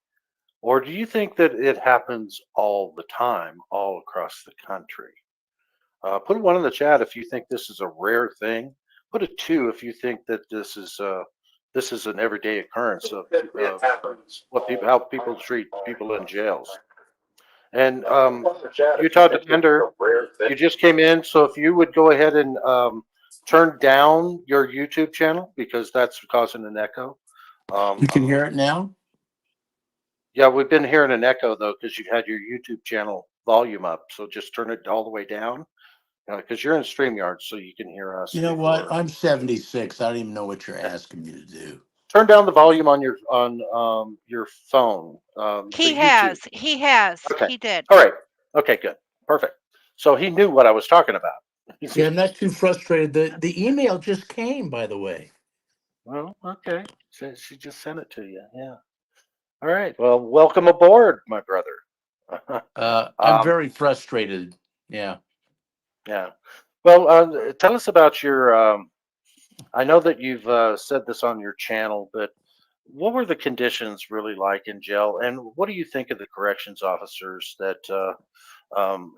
or do you think that it happens all the time, all across the country? Put a 1 in the chat if you think this is a rare thing. Put a 2 if you think that this is an everyday occurrence of how people treat people in jails. And Utah Defender, you just came in, so if you would go ahead and turn down your YouTube channel because that's causing an echo. You can hear it now? Yeah, we've been hearing an echo though because you had your YouTube channel volume up. So just turn it all the way down because you're in StreamYard, so you can hear us. You know what? I'm 76. I don't even know what you're asking me to do. Turn down the volume on your phone. He the has. YouTube. He has. Okay. He did. All right. Okay, good. Perfect. So he knew what I was talking about. Yeah, I'm not too frustrated. The email just came, by the way. Well, okay. She just sent it to you. Yeah. All right. Well, welcome aboard, my brother. I'm very frustrated. Yeah. Yeah. Well, tell us about your. I know that you've said this on your channel, but what were the conditions really like in jail, and what do you think of the corrections officers that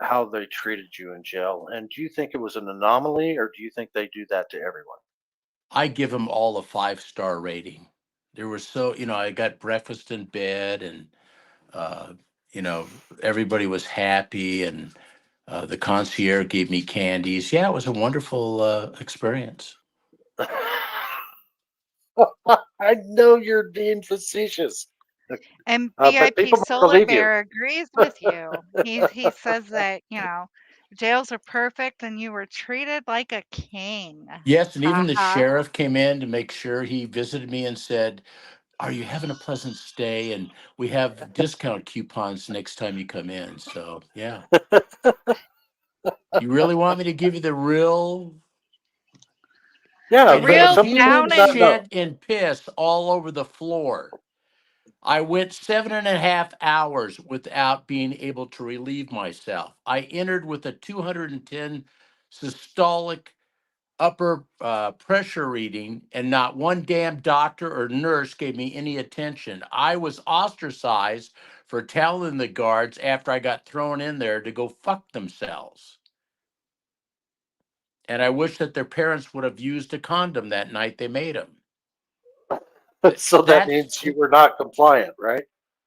how they treated you in jail? And do you think it was an anomaly, or do you think they do that to everyone? I give them all a 5-star rating. There were I got breakfast in bed, and everybody was happy, and the concierge gave me candies. Yeah, it was a wonderful experience. I know you're being facetious. And But VIP people might Solar believe you. Bear agrees with you. He says that, jails are perfect and you were treated like a king. Yes, and even the Ha sheriff came in to make sure. He visited me and said, "Are you having a pleasant stay? And we have discount coupons next time you come in." So, yeah. You really want me to give you the real? Yeah, And but real some he people would do not down know. shit and piss all over the floor. I went 7.5 hours without being able to relieve myself. I entered with a 210 systolic upper pressure reading, and not one damn doctor or nurse gave me any attention. I was ostracized for telling the guards after I got thrown in there to go fuck themselves. And I wish that their parents would have used a condom that night they made them. So that That's means you were not compliant, right?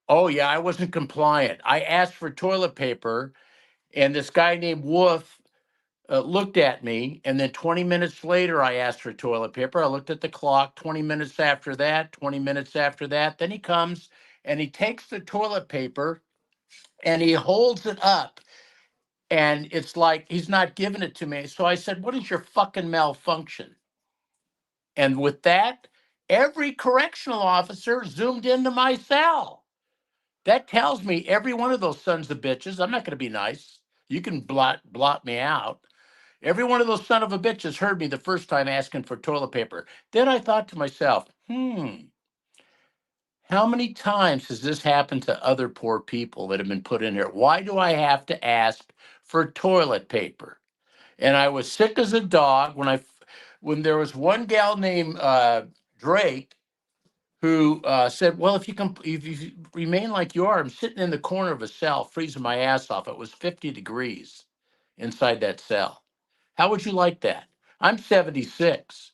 Oh yeah, I wasn't compliant. I asked for toilet paper, and this guy named Wolf looked at me. And then 20 minutes later, I asked for toilet paper. I looked at the clock. 20 minutes after that, 20 minutes after that. Then he comes and he takes the toilet paper and he holds it up. And it's like he's not giving it to me. So I said, "What is your fucking malfunction?" And with that, every correctional officer zoomed into my cell. That tells me every one of those sons of bitches, I'm not going to be nice. You can blot me out. Every one of those son of a bitches heard me the first time asking for toilet paper. Then I thought to myself, how many times has this happened to other poor people that have been put in here? Why do I have to ask for toilet paper? And I was sick as a dog when there was one gal named Drake who said, "Well, if you remain like you are," I'm sitting in the corner of a cell, freezing my ass off. It was 50 degrees inside that cell. How would you like that? I'm 76.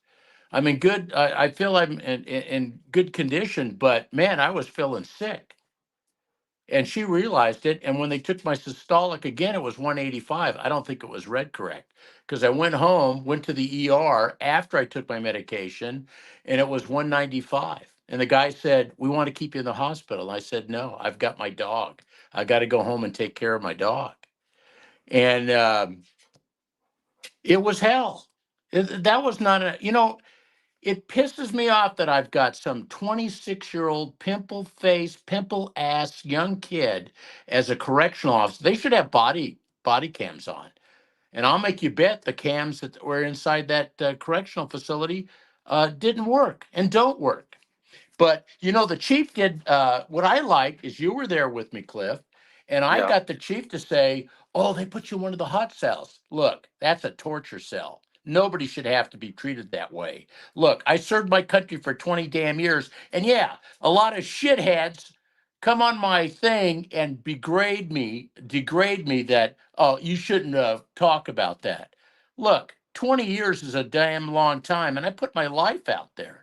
I'm in good. I feel I'm in good condition, but man, I was feeling sick. And she realized it. And when they took my systolic again, it was 185. I don't think it was read correct because I went home, went to the ER after I took my medication, and it was 195. And the guy said, "We want to keep you in the hospital." I said, "No, I've got my dog. I got to go home and take care of my dog." And it was hell. That was not it pisses me off that I've got some 26-year-old pimple face, pimple ass young kid as a correctional officer. They should have body cams on. And I'll make you bet the cams that were inside that correctional facility didn't work and don't work. But the chief did what I like is you were there with me, Cliff, and I Yeah. got the chief to say, "Oh, they put you in one of the hot cells." Look, that's a torture cell. Nobody should have to be treated that way. Look, I served my country for 20 damn years, and yeah, a lot of shitheads come on my thing and degrade me that, "Oh, you shouldn't talk about that." Look, 20 years is a damn long time, and I put my life out there.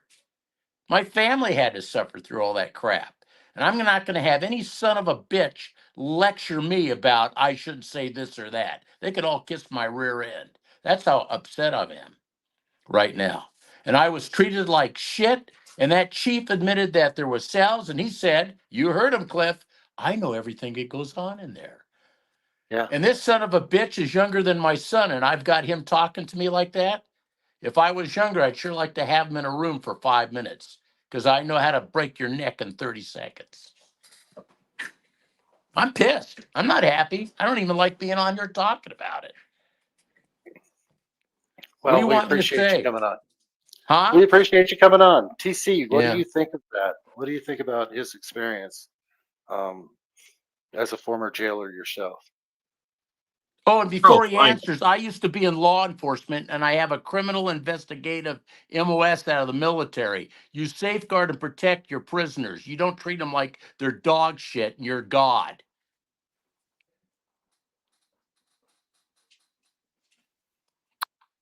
My family had to suffer through all that crap. And I'm not going to have any son of a bitch lecture me about I shouldn't say this or that. They could all kiss my rear end. That's how upset I am right now. And I was treated like shit. And that chief admitted that there was cells. And he said, "You heard him, Cliff. I know everything that goes on in there." Yeah. And this son of a bitch is younger than my son. And I've got him talking to me like that. If I was younger, I'd sure like to have him in a room for 5 minutes because I know how to break your neck in 30 seconds. I'm pissed. I'm not happy. I don't even like being on here talking about it. What do Well, you we want me to appreciate you say? coming on. Huh? We appreciate you coming on. TC, what Yeah. do you think of that? What do you think about his experience as a former jailer yourself? Oh, and before he fine. answers, I used to be in law enforcement and I have a criminal investigative MOS out of the military. You safeguard and protect your prisoners. You don't treat them like they're dog shit and you're God.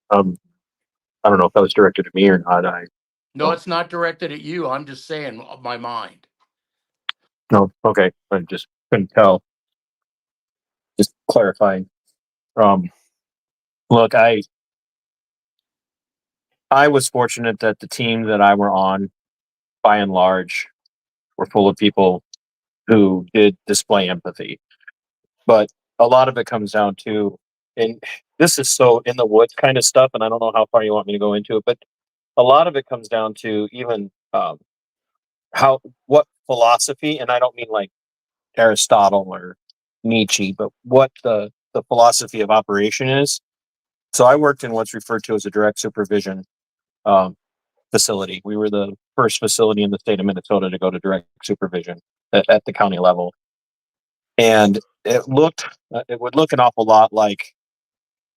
I don't know if that was directed at me or not. No, it's not directed at you. I'm just saying my mind. No, okay. I just couldn't tell. Just clarifying. Look, I I was fortunate that the team that I were on, by and large, were full of people who did display empathy. But a lot of it comes down to, and this is so in the woods kind of stuff, and I don't know how far you want me to go into it, but a lot of it comes down to even what philosophy, and I don't mean like Aristotle or Nietzsche, but what the philosophy of operation is. So I worked in what's referred to as a direct supervision facility. We were the first facility in the state of Minnesota to go to direct supervision at the county level. And it would look an awful lot like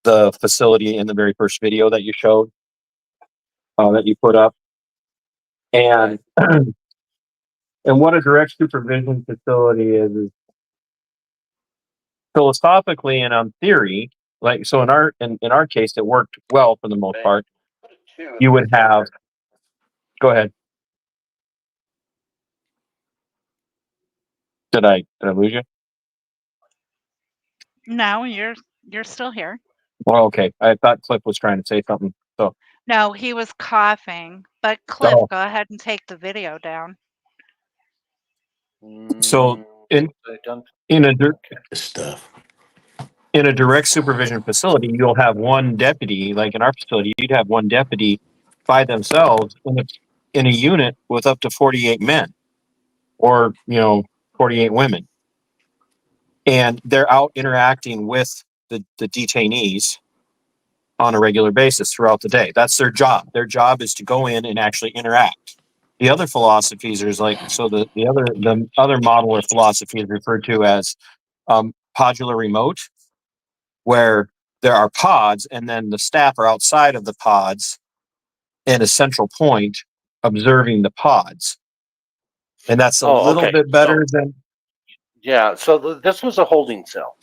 the facility in the very first video that you showed, that you put up. And and what a direct supervision facility is philosophically and on theory, like, so in our case, it worked well for the most part. You would have, go ahead. Did I lose you? No, you're still here. Well, okay. I thought Cliff was trying to say something. So No, he was coughing. But Cliff, Oh. go ahead and take the video down. So in a in a direct supervision facility, you'll have one deputy. Like in our facility, you'd have one deputy by themselves in a unit with up to 48 men, or 48 women, and they're out interacting with the detainees on a regular basis throughout the day. That's their job. Their job is to go in and actually interact. The other philosophies is like, so the other model or philosophy is referred to as podular remote, where there are pods and then the staff are outside of the pods in a central point observing the pods. And that's a little bit better than. Yeah. So this was a holding cell.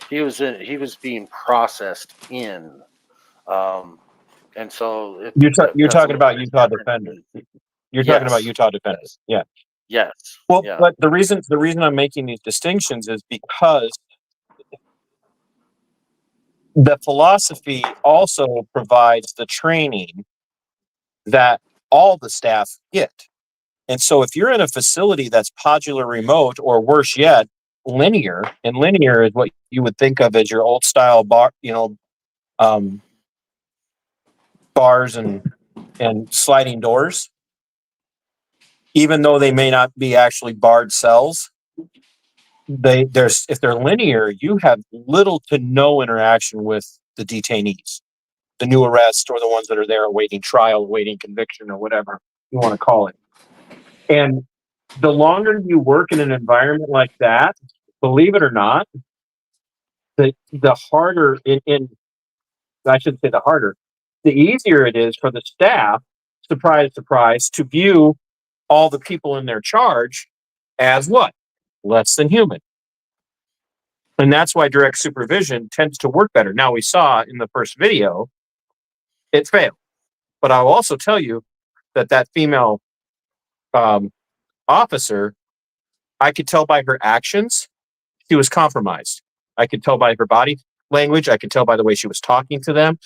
He was being processed in, and so You're talking about Utah Defenders. You're talking about Utah Defenders. Yeah. Yes. Well, yeah. but the reason I'm making these distinctions is because the philosophy also provides the training that all the staff get. And so if you're in a facility that's podular remote, or worse yet, linear, and linear is what you would think of as your old style bar, bars and sliding doors, even though they may not be actually barred cells, if they're linear, you have little to no interaction with the detainees, the new arrests, or the ones that are there awaiting trial, awaiting conviction, or whatever you want to call it. And the longer you work in an environment like that, believe it or not, the harder I shouldn't say the harder, the easier it is for the staff, surprise, surprise, to view all the people in their charge as what? Less than human. And that's why direct supervision tends to work better. Now, we saw in the first video, it failed. But I'll also tell you that female officer, I could tell by her actions, she was compromised. I could tell by her body language. I could tell by the way she was talking to them,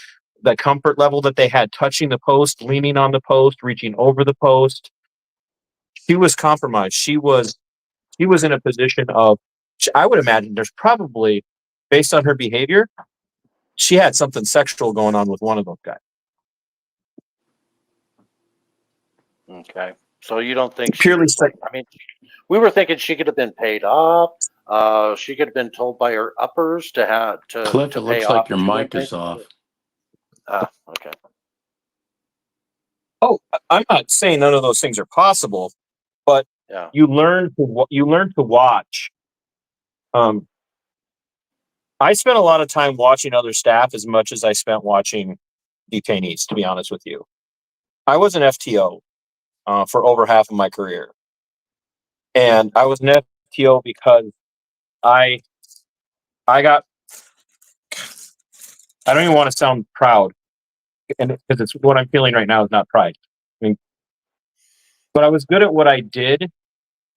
the comfort level that they had touching the post, leaning on the post, reaching over the post. She was compromised. She was in a position of, I would imagine there's probably, based on her behavior, she had something sexual going on with one of those guys. Okay. So you don't think purely? I mean, we were thinking she could have been paid off. She could have been told by her uppers to have to. Cliff, to it pay looks like off your to mic women. is off. Okay. Oh, I'm not saying none of those things are possible, but you learn to watch. I spent a lot of time watching other staff as much as I spent watching detainees, to be honest with you. I was an FTO for over half of my career. And I was an FTO because I don't even want to sound proud, and because it's what I'm feeling right now is not pride. I mean, but I was good at what I did,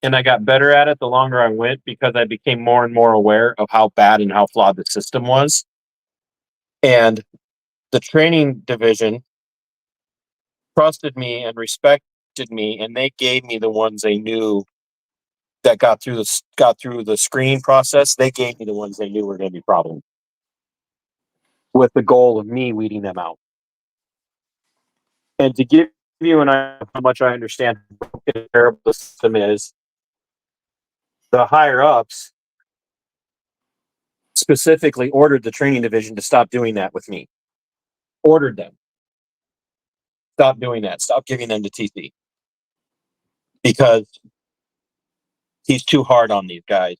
and I got better at it the longer I went, because I became more and more aware of how bad and how flawed the system was. And the training division trusted me and respected me, and they gave me the ones they knew that got through the screening process. They gave me the ones they knew were going to be problems, with the goal of me weeding them out. And to give you an idea of how much I understand how broken and terrible the system is, the higher ups specifically ordered the training division to stop doing that with me. Ordered them. Stop doing that. Stop giving them to TC. Because he's too hard on these guys,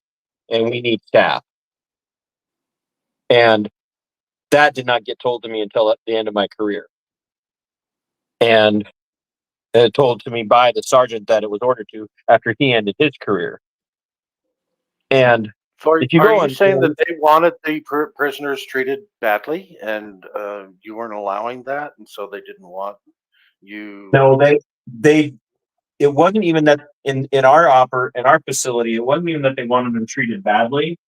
and we need staff. And that did not get told to me until at the end of my career. And it told to me by the sergeant that it was ordered to after he ended his career. And if you go Are on, you saying that they wanted the prisoners treated badly, and you weren't allowing that, and so they didn't want you? No, they. It wasn't even that in our facility. It wasn't even that they wanted them treated badly.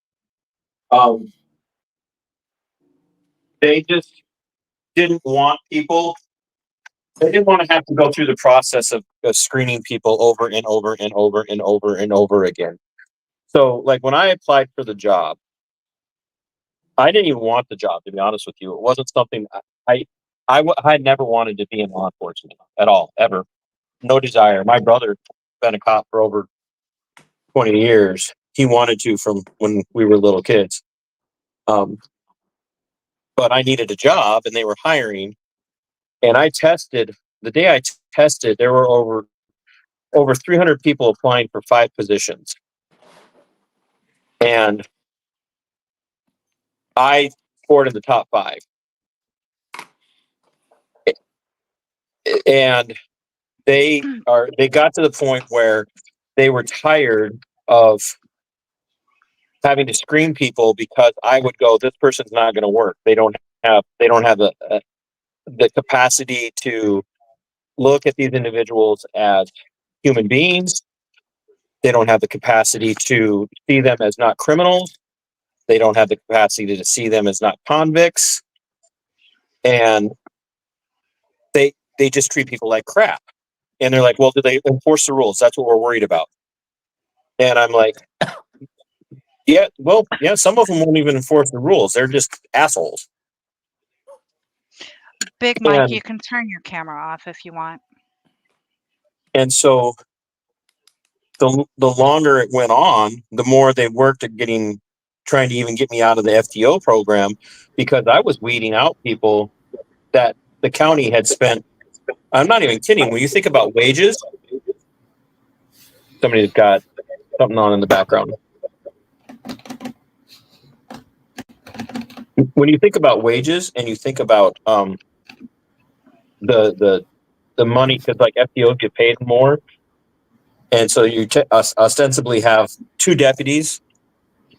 They just didn't want people. They didn't want to have to go through the process of screening people over and over and over and over and over again. So, like when I applied for the job, I didn't even want the job, to be honest with you. It wasn't something I never wanted to be in law enforcement at all, ever. No desire. My brother been a cop for over 20 years. He wanted to from when we were little kids. But I needed a job, and they were hiring. And I tested. The day I tested, there were over 300 people applying for 5 positions. And I scored in the top 5. And they got to the point where they were tired of having to screen people because I would go, this person's not going to work. They don't have the capacity to look at these individuals as human beings. They don't have the capacity to see them as not criminals. They don't have the capacity to see them as not convicts. And they just treat people like crap. And they're like, well, do they enforce the rules? That's what we're worried about. And I'm like, yeah, some of them won't even enforce the rules. They're just assholes. Big Mike, you can turn your camera off if you want. And so the longer it went on, the more they worked at trying to even get me out of the FTO program, because I was weeding out people that the county had spent. I'm not even kidding. When you think about wages, somebody's got something on in the background. When you think about wages and you think about the money, because like FTOs get paid more, and so you ostensibly have 2 deputies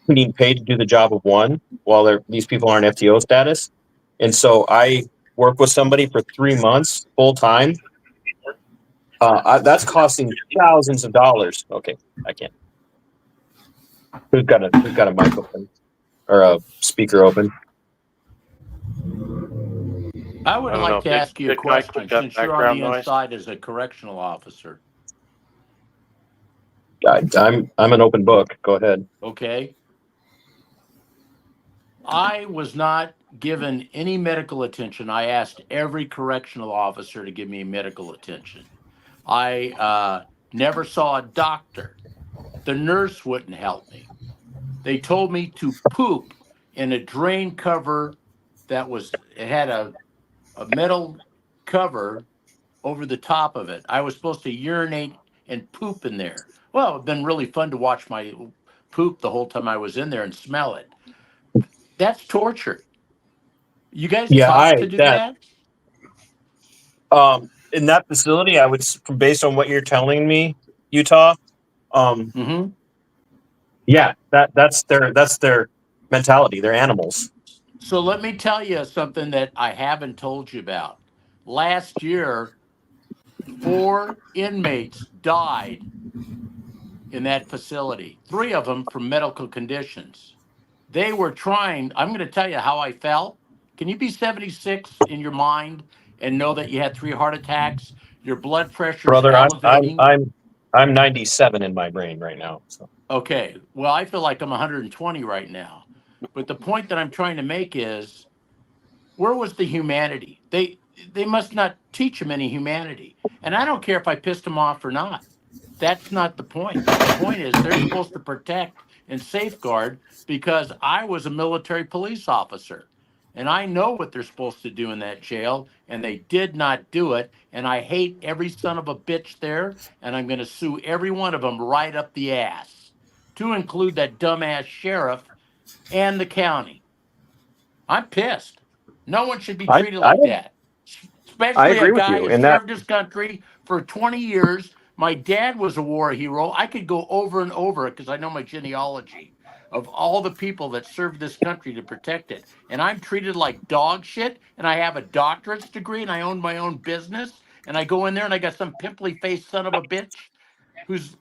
who need paid to do the job of 1 while these people aren't FTO status. And so I work with somebody for 3 months full time. That's costing thousands of dollars. Okay, I can't. Who's got a mic open or a speaker open? I would like to ask you a question since you're on the noise. inside as a correctional officer. I'm an open book. Go ahead. Okay. I was not given any medical attention. I asked every correctional officer to give me medical attention. I never saw a doctor. The nurse wouldn't help me. They told me to poop in a drain cover it had a metal cover over the top of it. I was supposed to urinate and poop in there. Well, it'd been really fun to watch my poop the whole time I was in there and smell it. That's torture. You guys taught to do that? In that facility, I would, based on what you're telling me, Utah. Yeah, that's their mentality. They're animals. So let me tell you something that I haven't told you about. Last year, 4 inmates died in that facility, 3 of them from medical conditions. They were trying, I'm going to tell you how I felt. Can you be 76 in your mind and know that you had 3 heart attacks, your blood pressure is Brother, elevating. I'm 97 in my brain right now. So. Okay, well, I feel like I'm 120 right now. But the point that I'm trying to make is, where was the humanity? They must not teach them any humanity. And I don't care if I pissed them off or not. That's not the point. The point is they're supposed to protect and safeguard, because I was a military police officer. And I know what they're supposed to do in that jail, and they did not do it. And I hate every son of a bitch there, and I'm going to sue every one of them right up the ass, to include that dumbass sheriff and the county. I'm pissed. No one should be treated like that. Especially agree a with guy you who in that- served his country for 20 years. My dad was a war hero. I could go over and over it because I know my genealogy of all the people that served this country to protect it. And I'm treated like dog shit, and I have a doctorate's degree, and I own my own business, and I go in there and I got some pimply-faced son of a bitch who's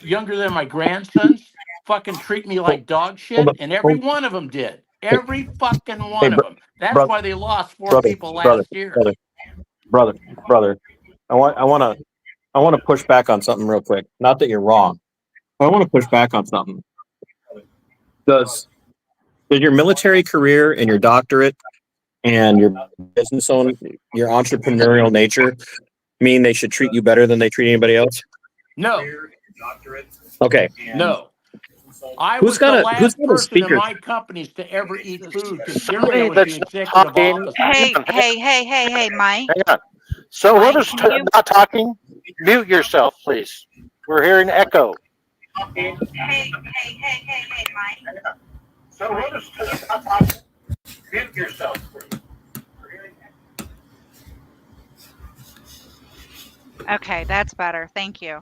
younger than my grandsons fucking treat me like dog shit, and every one of them did. Every fucking one of them. That's why they lost 4 people last year. Brother. I want to push back on something real quick. Not that you're wrong. I want to push back on something. Does your military career and your doctorate and your business own, your entrepreneurial nature mean they should treat you better than they treat anybody else? No. Okay. No. I Who's was got the a- last who's got a person in speaker? my companies to ever eat food, considering I was That's the not executive talking. officer. Hey, Mike. Hang on. So Mike, whoever's can you- not talking, mute yourself, please. We're hearing echo. Hey, Mike. So whoever's not talking, mute yourself, please. Okay, that's better. Thank you.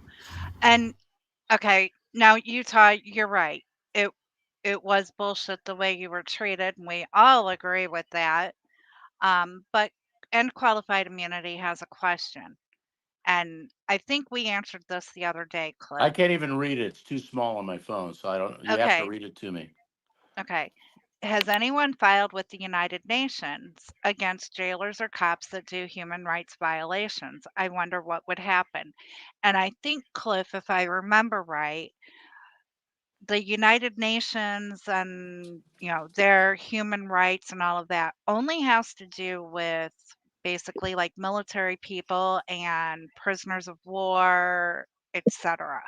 And okay, now Utah, you're right. It was bullshit the way you were treated, and we all agree with that. But qualified immunity has a question. And I think we answered this the other day, Cliff. I can't even read it. It's too small on my phone, so I don't. You have Okay. to read it to me. Okay. Has anyone filed with the United Nations against jailers or cops that do human rights violations? I wonder what would happen. And I think, Cliff, if I remember right, the United Nations and, their human rights and all of that only has to do with basically like military people and prisoners of war, etc.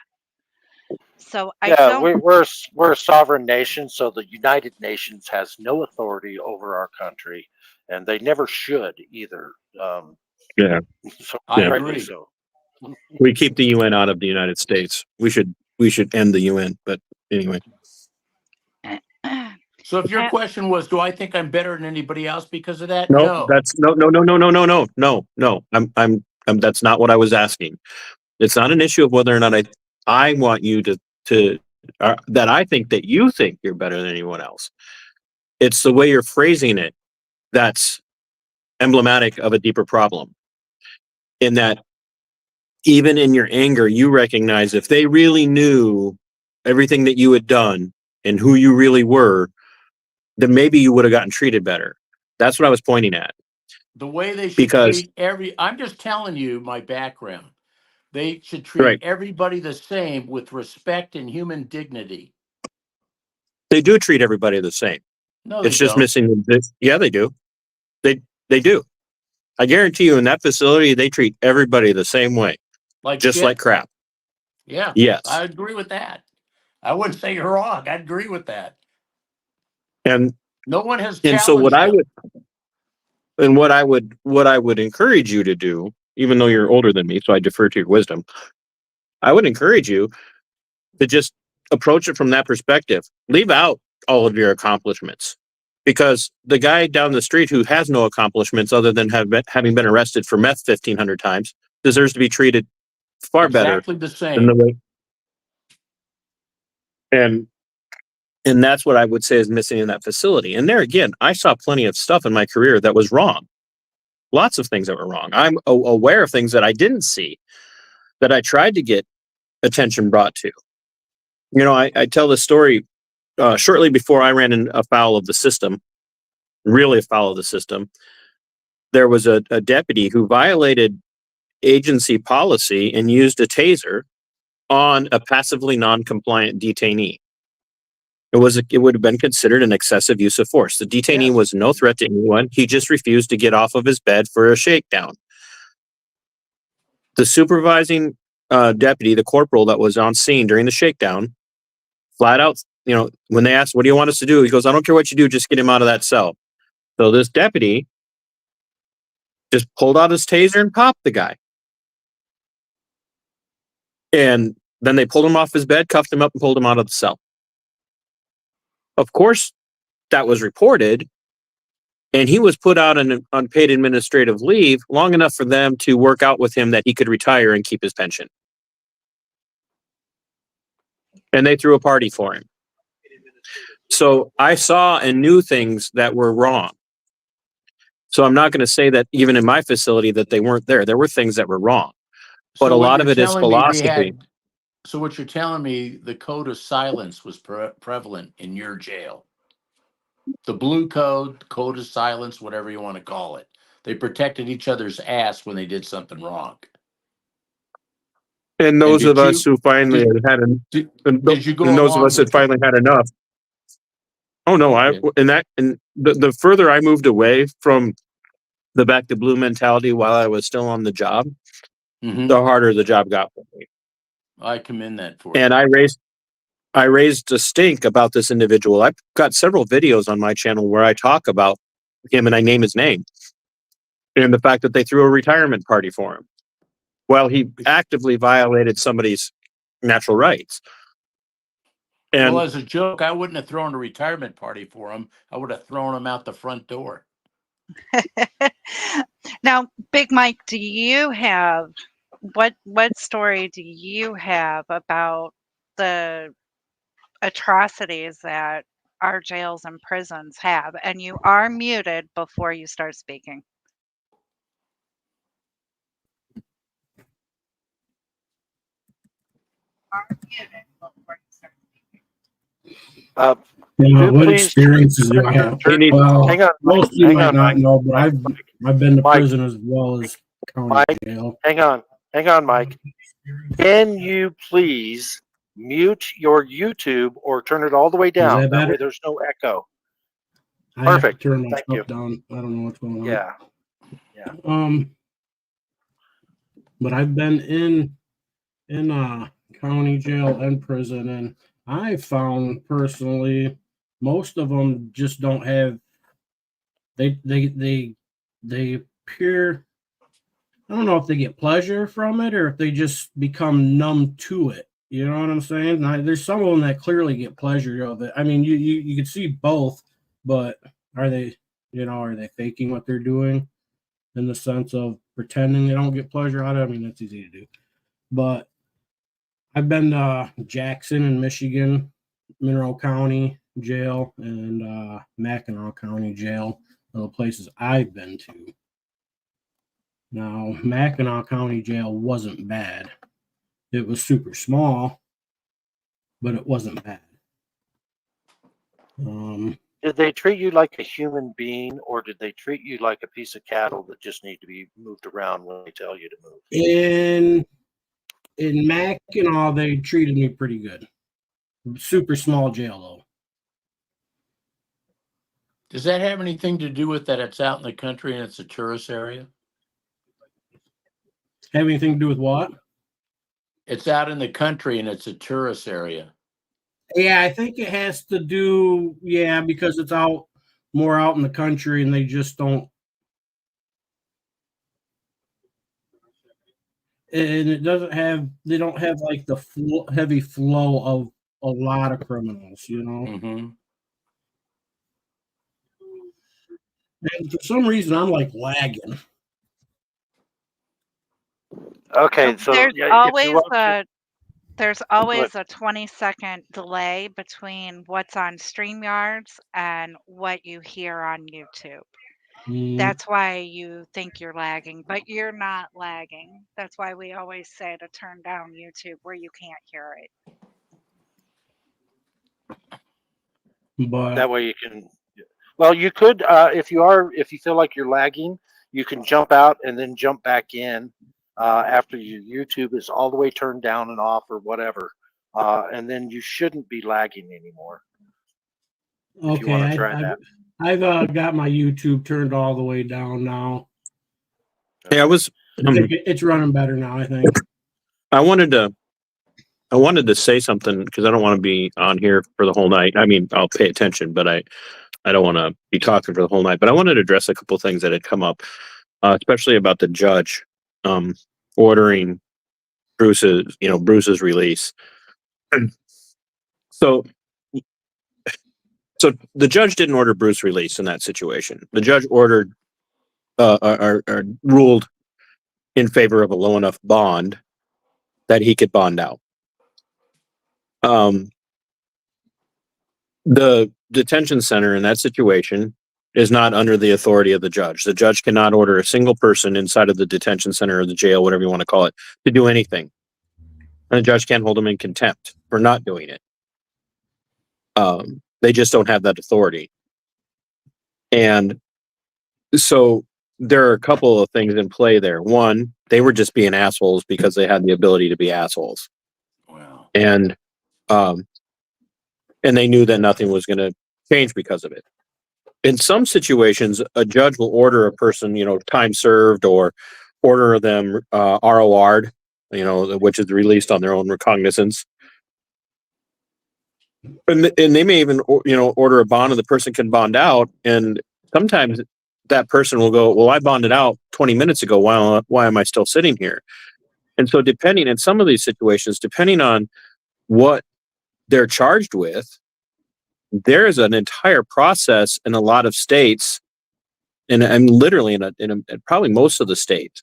So I Yeah, don't. we're a sovereign nation, so the United Nations has no authority over our country, and they never should either. Yeah. So I rightly agree. so. We keep the UN out of the United States. We should end the UN. But anyway. So if your question was, do I think I'm better than anybody else because of that? No, that's no. I'm that's not what I was asking. It's not an issue of whether or not I want you to that I think that you think you're better than anyone else. It's the way you're phrasing it that's emblematic of a deeper problem. In that, even in your anger, you recognize if they really knew everything that you had done and who you really were, then maybe you would have gotten treated better. That's what I was pointing at. The way they should Because- treat I'm just telling you my background. They should treat Right. everybody the same with respect and human dignity. They do treat everybody the same. No, they It's just don't. missing. Yeah, they do. They do. I guarantee you, in that facility, they treat everybody the same way, Like just shit? like crap. Yeah. Yes. I agree with that. I wouldn't say you're wrong. I agree with that. And No one has and so what challenged them. what I would encourage you to do, even though you're older than me, so I defer to your wisdom. I would encourage you to just approach it from that perspective. Leave out all of your accomplishments, because the guy down the street who has no accomplishments other than having been arrested for meth 1,500 times deserves to be treated far better Exactly the than same. the way. And that's what I would say is missing in that facility. And there again, I saw plenty of stuff in my career that was wrong. Lots of things that were wrong. I'm aware of things that I didn't see, that I tried to get attention brought to. I tell this story shortly before I ran afoul of the system, really afoul of the system. there was a deputy who violated agency policy and used a taser on a passively non-compliant detainee. It would have been considered an excessive use of force. The detainee was no threat to anyone. He just refused to get off of his bed for a shakedown. The supervising deputy, the corporal that was on scene during the shakedown, flat out, when they asked, "What do you want us to do?" He goes, "I don't care what you do, just get him out of that cell." So this deputy just pulled out his taser and popped the guy. And then they pulled him off his bed, cuffed him up, and pulled him out of the cell. Of course, that was reported, and he was put out on unpaid administrative leave long enough for them to work out with him that he could retire and keep his pension. And they threw a party for him. So I saw and knew things that were wrong. So I'm not going to say that even in my facility that they weren't there. There were things that were wrong. But a lot of it is philosophy. So what you're telling me, the code of silence was prevalent in your jail. The blue code, code of silence, whatever you want to call it. They protected each other's ass when they did something wrong. And those of us who finally had finally had enough. Oh no, the further I moved away from the back to blue mentality while I was still on the job, the harder the job got for me. I commend that for you. And I raised a stink about this individual. I've got several videos on my channel where I talk about him and I name his name. And the fact that they threw a retirement party for him. Well, he actively violated somebody's natural rights. And well, as a joke, I wouldn't have thrown a retirement party for him. I would have thrown him out the front door. Now, Big Mike, do you have what story do you have about the atrocities that our jails and prisons have? And you are muted before you start speaking. What experiences do I have? Well, hang on, most of you hang might on, not Mike. know, but I've been to Mike. prison as well as county jail. Hang on, Mike. Can you please mute your YouTube or turn it all the way down? that better? way there's no echo. I have to Perfect. turn my Thank stuff you. down. I don't know what's going on. Yeah. But I've been in county jail and prison, and I found personally most of them just don't have they appear, I don't know if they get pleasure from it or if they just become numb to it. You know what I'm saying? Now, there's some of them that clearly get pleasure of it. I mean, you can see both, but are they faking what they're doing in the sense of pretending they don't get pleasure out of it? I mean, that's easy to do. But I've been to Jackson in Michigan, Monroe County Jail, and Mackinac County Jail, the places I've been to. Now, Mackinac County Jail wasn't bad. It was super small, but it wasn't bad. Did they treat you like a human being, or did they treat you like a piece of cattle that just need to be moved around when they tell you to move? In Mackinac, they treated me pretty good. Super small jail, though. Does that have anything to do with that it's out in the country and it's a tourist area? Have anything to do with what? It's out in the country and it's a tourist area. Yeah, I think it has to do, because it's more out in the country and they just don't. And they don't have like the heavy flow of a lot of criminals, you know? Mm-hmm. And for some reason, I'm like lagging. Okay, so There's yeah, always a 20-second delay between what's on StreamYards and what you hear on YouTube. That's why you think you're lagging, but you're not lagging. That's why we always say to turn down YouTube where you can't hear it. But that way you can. Well, you could if you feel like you're lagging, you can jump out and then jump back in after your YouTube is all the way turned down and off or whatever. And then you shouldn't be lagging anymore. If you want to Okay, try that. I've got my YouTube turned all the way down now. Yeah, I was. I think it's running better now, I think. I wanted to say something because I don't want to be on here for the whole night. I mean, I'll pay attention, but I don't want to be talking for the whole night. But I wanted to address a couple things that had come up, especially about the judge ordering Bruce's release. So the judge didn't order Bruce release in that situation. The judge ordered or ruled in favor of a low enough bond that he could bond out. The detention center in that situation is not under the authority of the judge. The judge cannot order a single person inside of the detention center or the jail, whatever you want to call it, to do anything. And the judge can't hold them in contempt for not doing it. They just don't have that authority. And so there are a couple of things in play there. One, they were just being assholes because they had the ability to be assholes. Wow. And they knew that nothing was going to change because of it. In some situations, a judge will order a person, time served, or order them ROR'd, which is released on their own recognizance. And they may even, order a bond and the person can bond out. And sometimes that person will go, well, I bonded out 20 minutes ago. Why am I still sitting here? And so depending in some of these situations, depending on what they're charged with, there is an entire process in a lot of states, and literally in probably most of the states,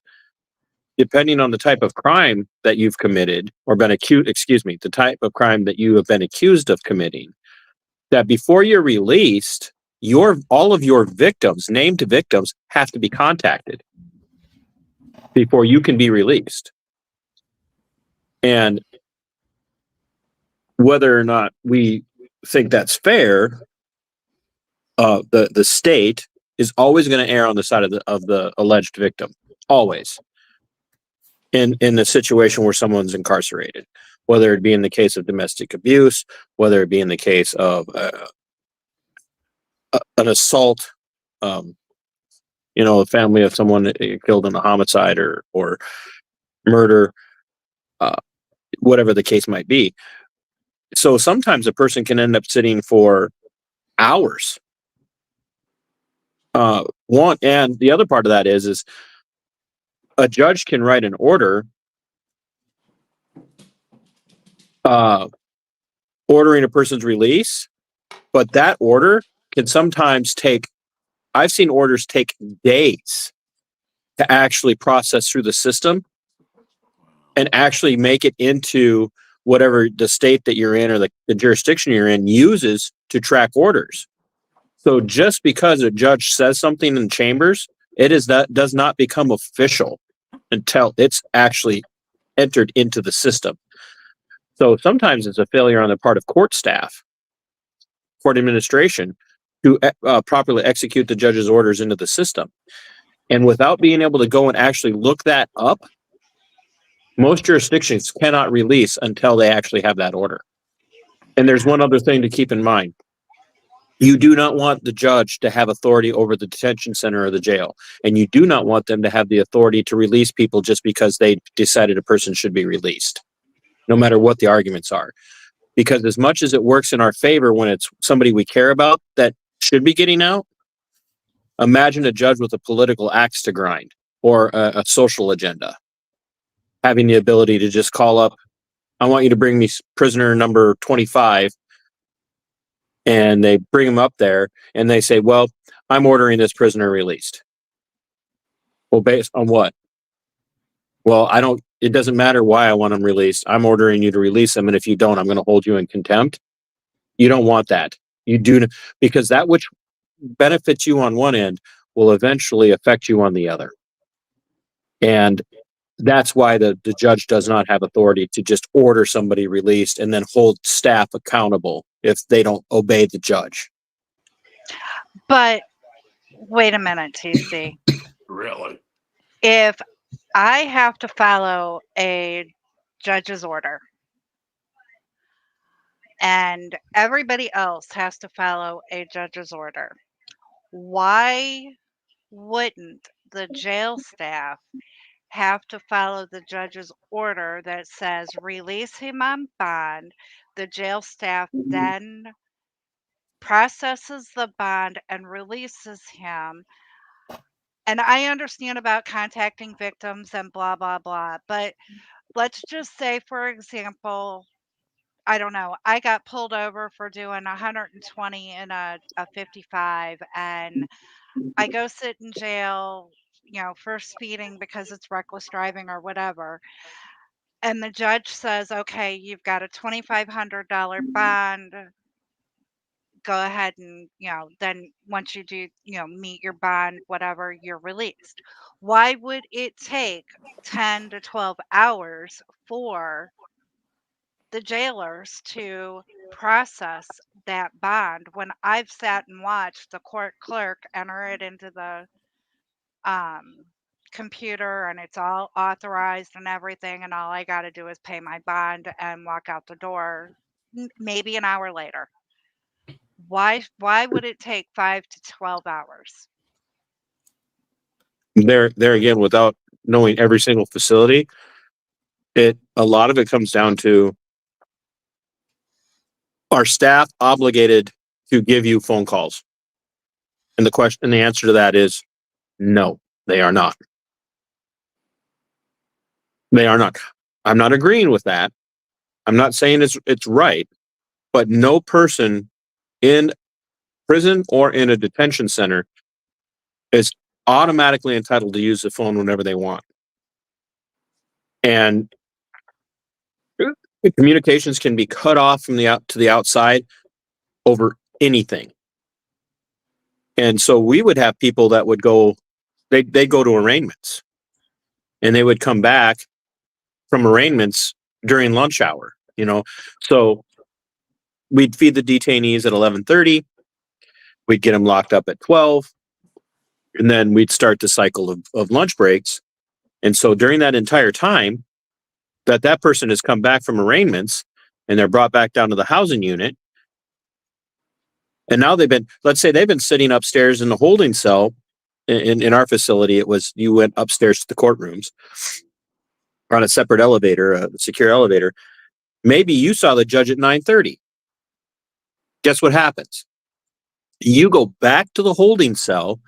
depending on the type of crime that you've committed or been accused, the type of crime that you have been accused of committing, that before you're released, all of your victims, named victims, have to be contacted before you can be released. And whether or not we think that's fair, the state is always going to err on the side of the alleged victim, always. In the situation where someone's incarcerated, whether it be in the case of domestic abuse, whether it be in the case of an assault, a family of someone killed in a homicide or murder, whatever the case might be. So sometimes a person can end up sitting for hours. And the other part of that is a judge can write an order ordering a person's release, but that order can sometimes I've seen orders take days to actually process through the system and actually make it into whatever the state that you're in or the jurisdiction you're in uses to track orders. So just because a judge says something in chambers, that does not become official until it's actually entered into the system. So sometimes it's a failure on the part of court staff, court administration, to properly execute the judge's orders into the system. And without being able to go and actually look that up, most jurisdictions cannot release until they actually have that order. And there's one other thing to keep in mind. You do not want the judge to have authority over the detention center or the jail. And you do not want them to have the authority to release people just because they decided a person should be released, no matter what the arguments are. Because as much as it works in our favor when it's somebody we care about that should be getting out, imagine a judge with a political axe to grind or a social agenda, having the ability to just call up, I want you to bring me prisoner number 25. And they bring him up there and they say, well, I'm ordering this prisoner released. Well, based on what? Well, it doesn't matter why I want him released. I'm ordering you to release him. And if you don't, I'm going to hold you in contempt. You don't want that. You do, because that which benefits you on one end will eventually affect you on the other. And that's why the judge does not have authority to just order somebody released and then hold staff accountable if they don't obey the judge. But wait a minute, TC. Really? If I have to follow a judge's order and everybody else has to follow a judge's order, why wouldn't the jail staff have to follow the judge's order that says release him on bond? The jail staff then processes the bond and releases him. And I understand about contacting victims and blah, blah, blah. But let's just say, for example, I don't know, I got pulled over for doing 120 in a 55, and I go sit in jail, for speeding because it's reckless driving or whatever. And the judge says, okay, you've got a $2,500 bond. Go ahead and, then once you do, meet your bond, whatever, you're released. Why would it take 10 to 12 hours for the jailers to process that bond when I've sat and watched the court clerk enter it into the computer and it's all authorized and everything, and all I got to do is pay my bond and walk out the door maybe an hour later? Why would it take 5 to 12 hours? There again, without knowing every single facility, a lot of it comes down to, are staff obligated to give you phone calls? And the answer to that is no, they are not. They are not. I'm not agreeing with that. I'm not saying it's right, but no person in prison or in a detention center is automatically entitled to use the phone whenever they want. And the communications can be cut off from to the outside over anything. And so we would have people that would go, they'd go to arraignments, and they would come back from arraignments during lunch hour, So we'd feed the detainees at 11:30. We'd get them locked up at 12. And then we'd start the cycle of lunch breaks. And so during that entire time that person has come back from arraignments and they're brought back down to the housing unit, and now let's say they've been sitting upstairs in the holding cell. In our facility, it was, you went upstairs to the courtrooms on a separate elevator, a secure elevator. Maybe you saw the judge at 9:30. Guess what happens? You go back to the holding cell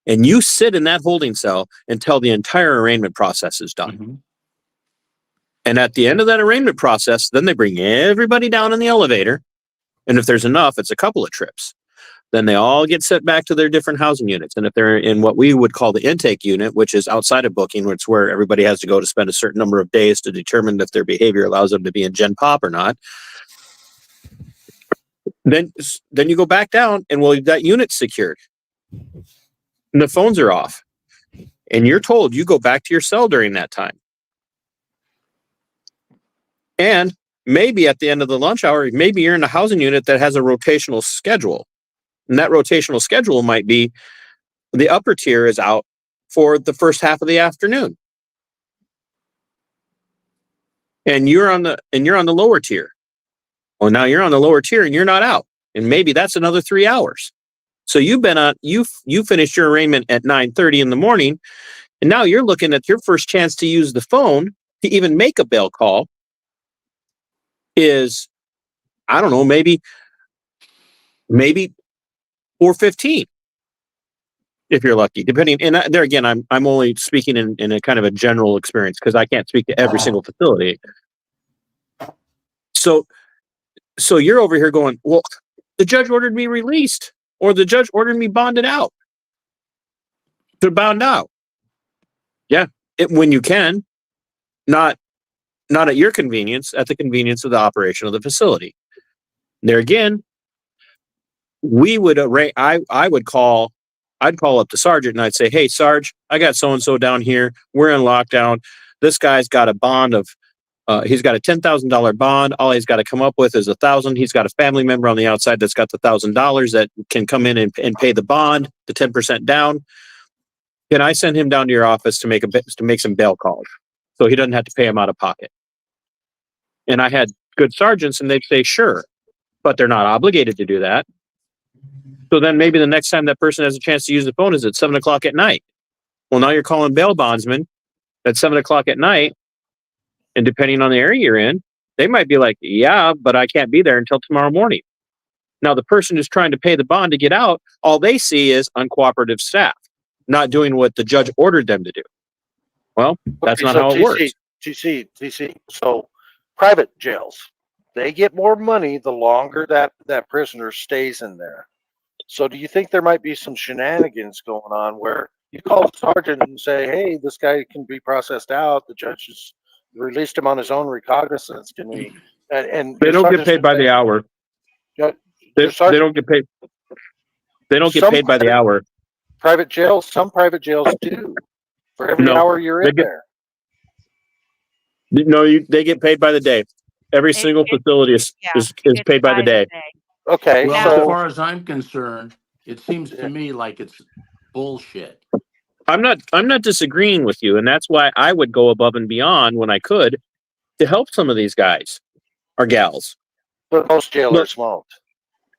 and you sit in that holding cell until the entire arraignment process is done. Mm-hmm. And at the end of that arraignment process, then they bring everybody down in the elevator. And if there's enough, it's a couple of trips. Then they all get sent back to their different housing units. And if they're in what we would call the intake unit, which is outside of booking, which is where everybody has to go to spend a certain number of days to determine if their behavior allows them to be in Gen Pop or not, then you go back down and, well, that unit's secured and the phones are off. And you're told you go back to your cell during that time. And maybe at the end of the lunch hour, maybe you're in a housing unit that has a rotational schedule. And that rotational schedule might be the upper tier is out for the first half of the afternoon. And you're on the lower tier. Well, now you're on the lower tier and you're not out. And maybe that's another 3 hours. So you finished your arraignment at 9:30 in the morning, and now you're looking at your first chance to use the phone to even make a bail call is, I don't know, maybe 4:15 if you're lucky, depending. And there again, I'm only speaking in a kind of a general experience because I can't speak to every single facility. So you're over here going, well, the judge ordered me released, or the judge ordered me bonded out. To bond out. Yeah, when you can, not at your convenience, at the convenience of the operation of the facility. There again, we would I'd call up the sergeant and I'd say, hey, Sarge, I got so-and-so down here. We're in lockdown. This guy's got a bond of, he's got a $10,000 bond. All he's got to come up with is $1,000. He's got a family member on the outside that's got the $1,000 that can come in and pay the bond, the 10% down. can I send him down to your office to make some bail calls so he doesn't have to pay him out of pocket? And I had good sergeants, and they'd say, sure, but they're not obligated to do that. So then maybe the next time that person has a chance to use the phone is at 7 o'clock at night. Well, now you're calling bail bondsman at 7 o'clock at night. And depending on the area you're in, they might be like, yeah, but I can't be there until tomorrow morning. Now, the person who's trying to pay the bond to get out, all they see is uncooperative staff not doing what the judge ordered them to do. Well, that's not how it works. TC. So private jails, they get more money the longer that prisoner stays in there. So do you think there might be some shenanigans going on where you call the sergeant and say, hey, this guy can be processed out. The judge has released him on his own recognizance. Can we? And they don't get paid by the hour. They don't get paid. They don't get paid by the hour. Private jails, some private jails do. For every hour you're in there. No, they get paid by the day. Every single facility is paid by the day. Okay. Well, so as far as I'm concerned, it seems to me like it's bullshit. I'm not disagreeing with you, and that's why I would go above and beyond when I could to help some of these guys or gals. But most jailers won't.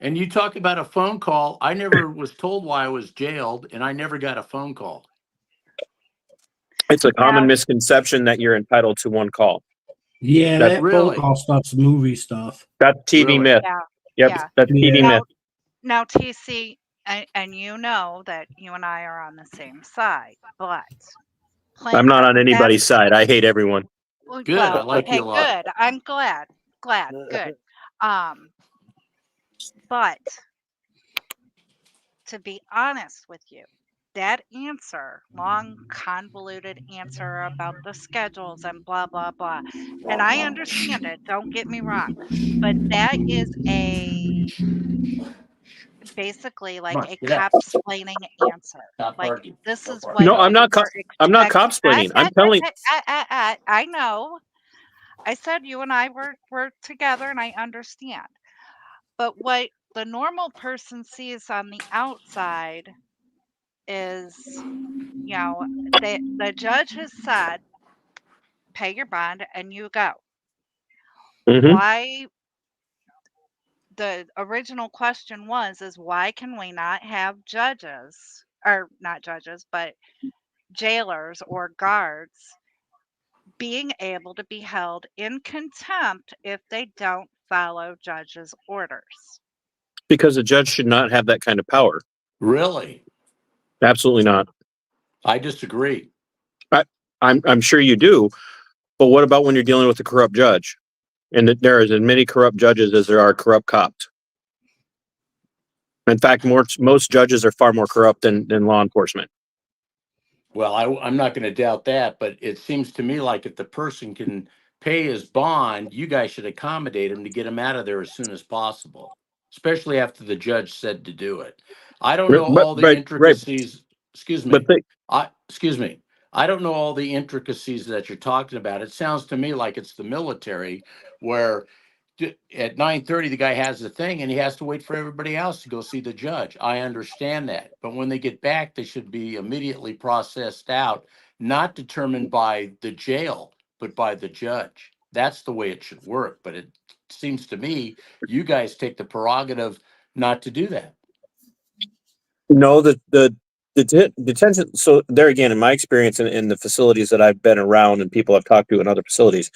And you talk about a phone call. I never was told why I was jailed, and I never got a phone call. It's a common misconception that you're entitled to one call. Yeah, That's that phone call stuff's movie stuff. That's TV myth. Yeah. Yep, that's TV myth. Now, TC, and you know that you and I are on the same side, but I'm not on anybody's side. I hate everyone. Good. I like you a lot. Good. I'm glad. Good. But to be honest with you, that answer, long convoluted answer about the schedules and blah blah blah, and I understand it, don't get me wrong, but that is basically like a cop-splaining answer. Like, this is what No, I'm not expecting. cop-splaining. I'm telling. I know. I said you and I were together, and I understand. But what the normal person sees on the outside is, the judge has said, pay your bond and you go. Why? The original question is why can we not have judges, or not judges, but jailers or guards being able to be held in contempt if they don't follow judges' orders? Because a judge should not have that kind of power. Really? Absolutely not. I disagree. I'm sure you do, but what about when you're dealing with a corrupt judge? And that there is as many corrupt judges as there are corrupt cops. In fact, most judges are far more corrupt than law enforcement. Well, I'm not going to doubt that, but it seems to me like if the person can pay his bond, you guys should accommodate him to get him out of there as soon as possible, especially after the judge said to do it. I don't know all the intricacies. Excuse me. Excuse me. I don't know all the intricacies that you're talking about. It sounds to me like it's the military where at 9:30 the guy has the thing and he has to wait for everybody else to go see the judge. I understand that. But when they get back, they should be immediately processed out, not determined by the jail, but by the judge. That's the way it should work. But it seems to me you guys take the prerogative not to do that. No, the detention. So there again, in my experience in the facilities that I've been around and people I've talked to in other facilities,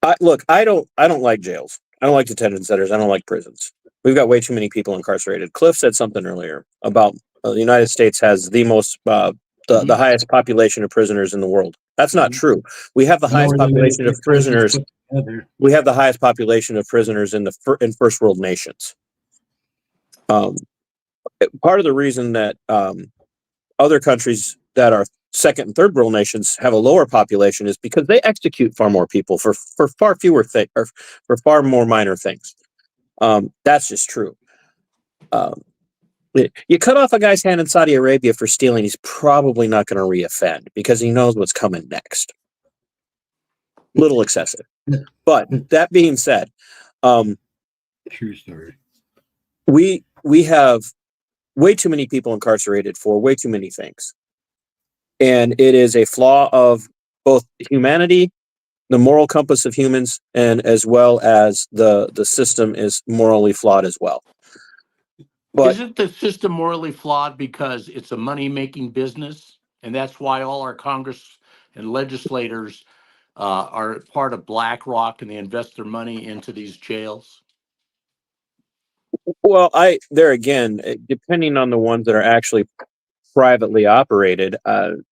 I don't like jails. I don't like detention centers. I don't like prisons. We've got way too many people incarcerated. Cliff said something earlier about the United States has the most the highest population of prisoners in the world. That's not true. We have the highest population of prisoners. We have the highest population of prisoners in first world nations. Part of the reason that other countries that are second and third world nations have a lower population is because they execute far more people for far fewer things, or for far more minor things. That's just true. You cut off a guy's hand in Saudi Arabia for stealing, he's probably not going to reoffend because he knows what's coming next. Little excessive. But that being said, true story. We have way too many people incarcerated for way too many things. And it is a flaw of both humanity, the moral compass of humans, and as well as the system is morally flawed as well. But isn't the system morally flawed because it's a money-making business, and that's why all our Congress and legislators are part of BlackRock, and they invest their money into these jails? well, there again, depending on the ones that are actually privately operated,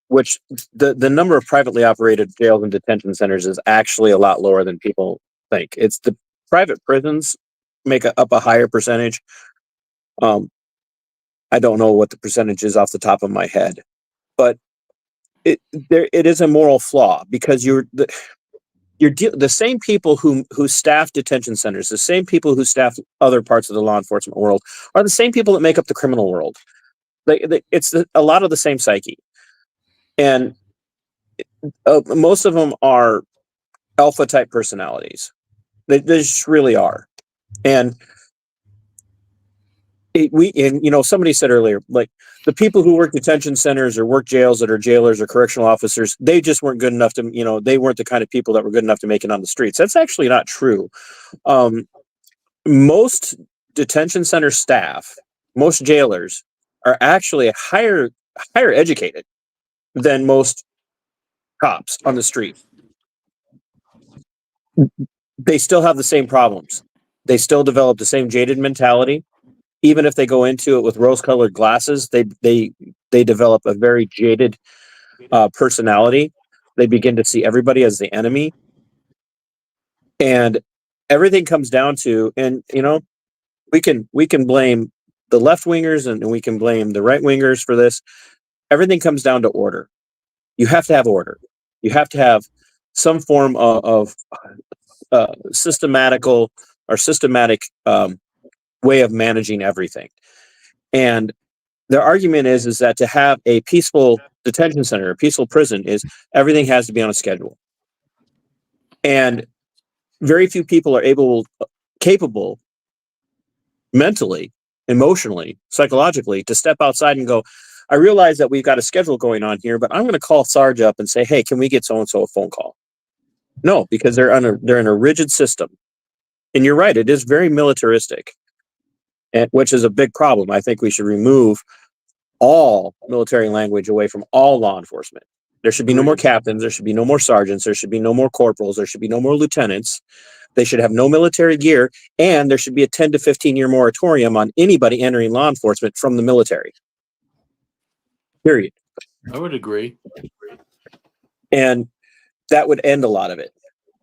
which the number of privately operated jails and detention centers is actually a lot lower than people think. It's the private prisons make up a higher percentage. I don't know what the percentage is off the top of my head, but it is a moral flaw, because the same people who staff detention centers, the same people who staff other parts of the law enforcement world, are the same people that make up the criminal world. It's a lot of the same psyche, and most of them are alpha type personalities. They just really are. And somebody said earlier, like, the people who work detention centers or work jails, that are jailers or correctional officers, they just weren't good enough to, they weren't the kind of people that were good enough to make it on the streets. That's actually not true. Most detention center staff, most jailers, are actually higher educated than most cops on the street. They still have the same problems. They still develop the same jaded mentality. Even if they go into it with rose-colored glasses, they develop a very jaded personality. They begin to see everybody as the enemy, and everything comes down to, and we can blame the left wingers and we can blame the right wingers for this. Everything comes down to order. You have to have order. You have to have some form of systematic way of managing everything. And their argument is that to have a peaceful detention center, a peaceful prison, is everything has to be on a schedule. And very few people are capable mentally, emotionally, psychologically, to step outside and go, I realize that we've got a schedule going on here, but I'm going to call Sarge up and say, hey, can we get so-and-so a phone call? No, because they're in a rigid system. And you're right, it is very militaristic, which is a big problem. I think we should remove all military language away from all law enforcement. There should be no more captains. There should be no more sergeants. There should be no more corporals. There should be no more lieutenants. They should have no military gear. And there should be a 10 to 15 year moratorium on anybody entering law enforcement from the military. Period. I would agree. And that would end a lot of it.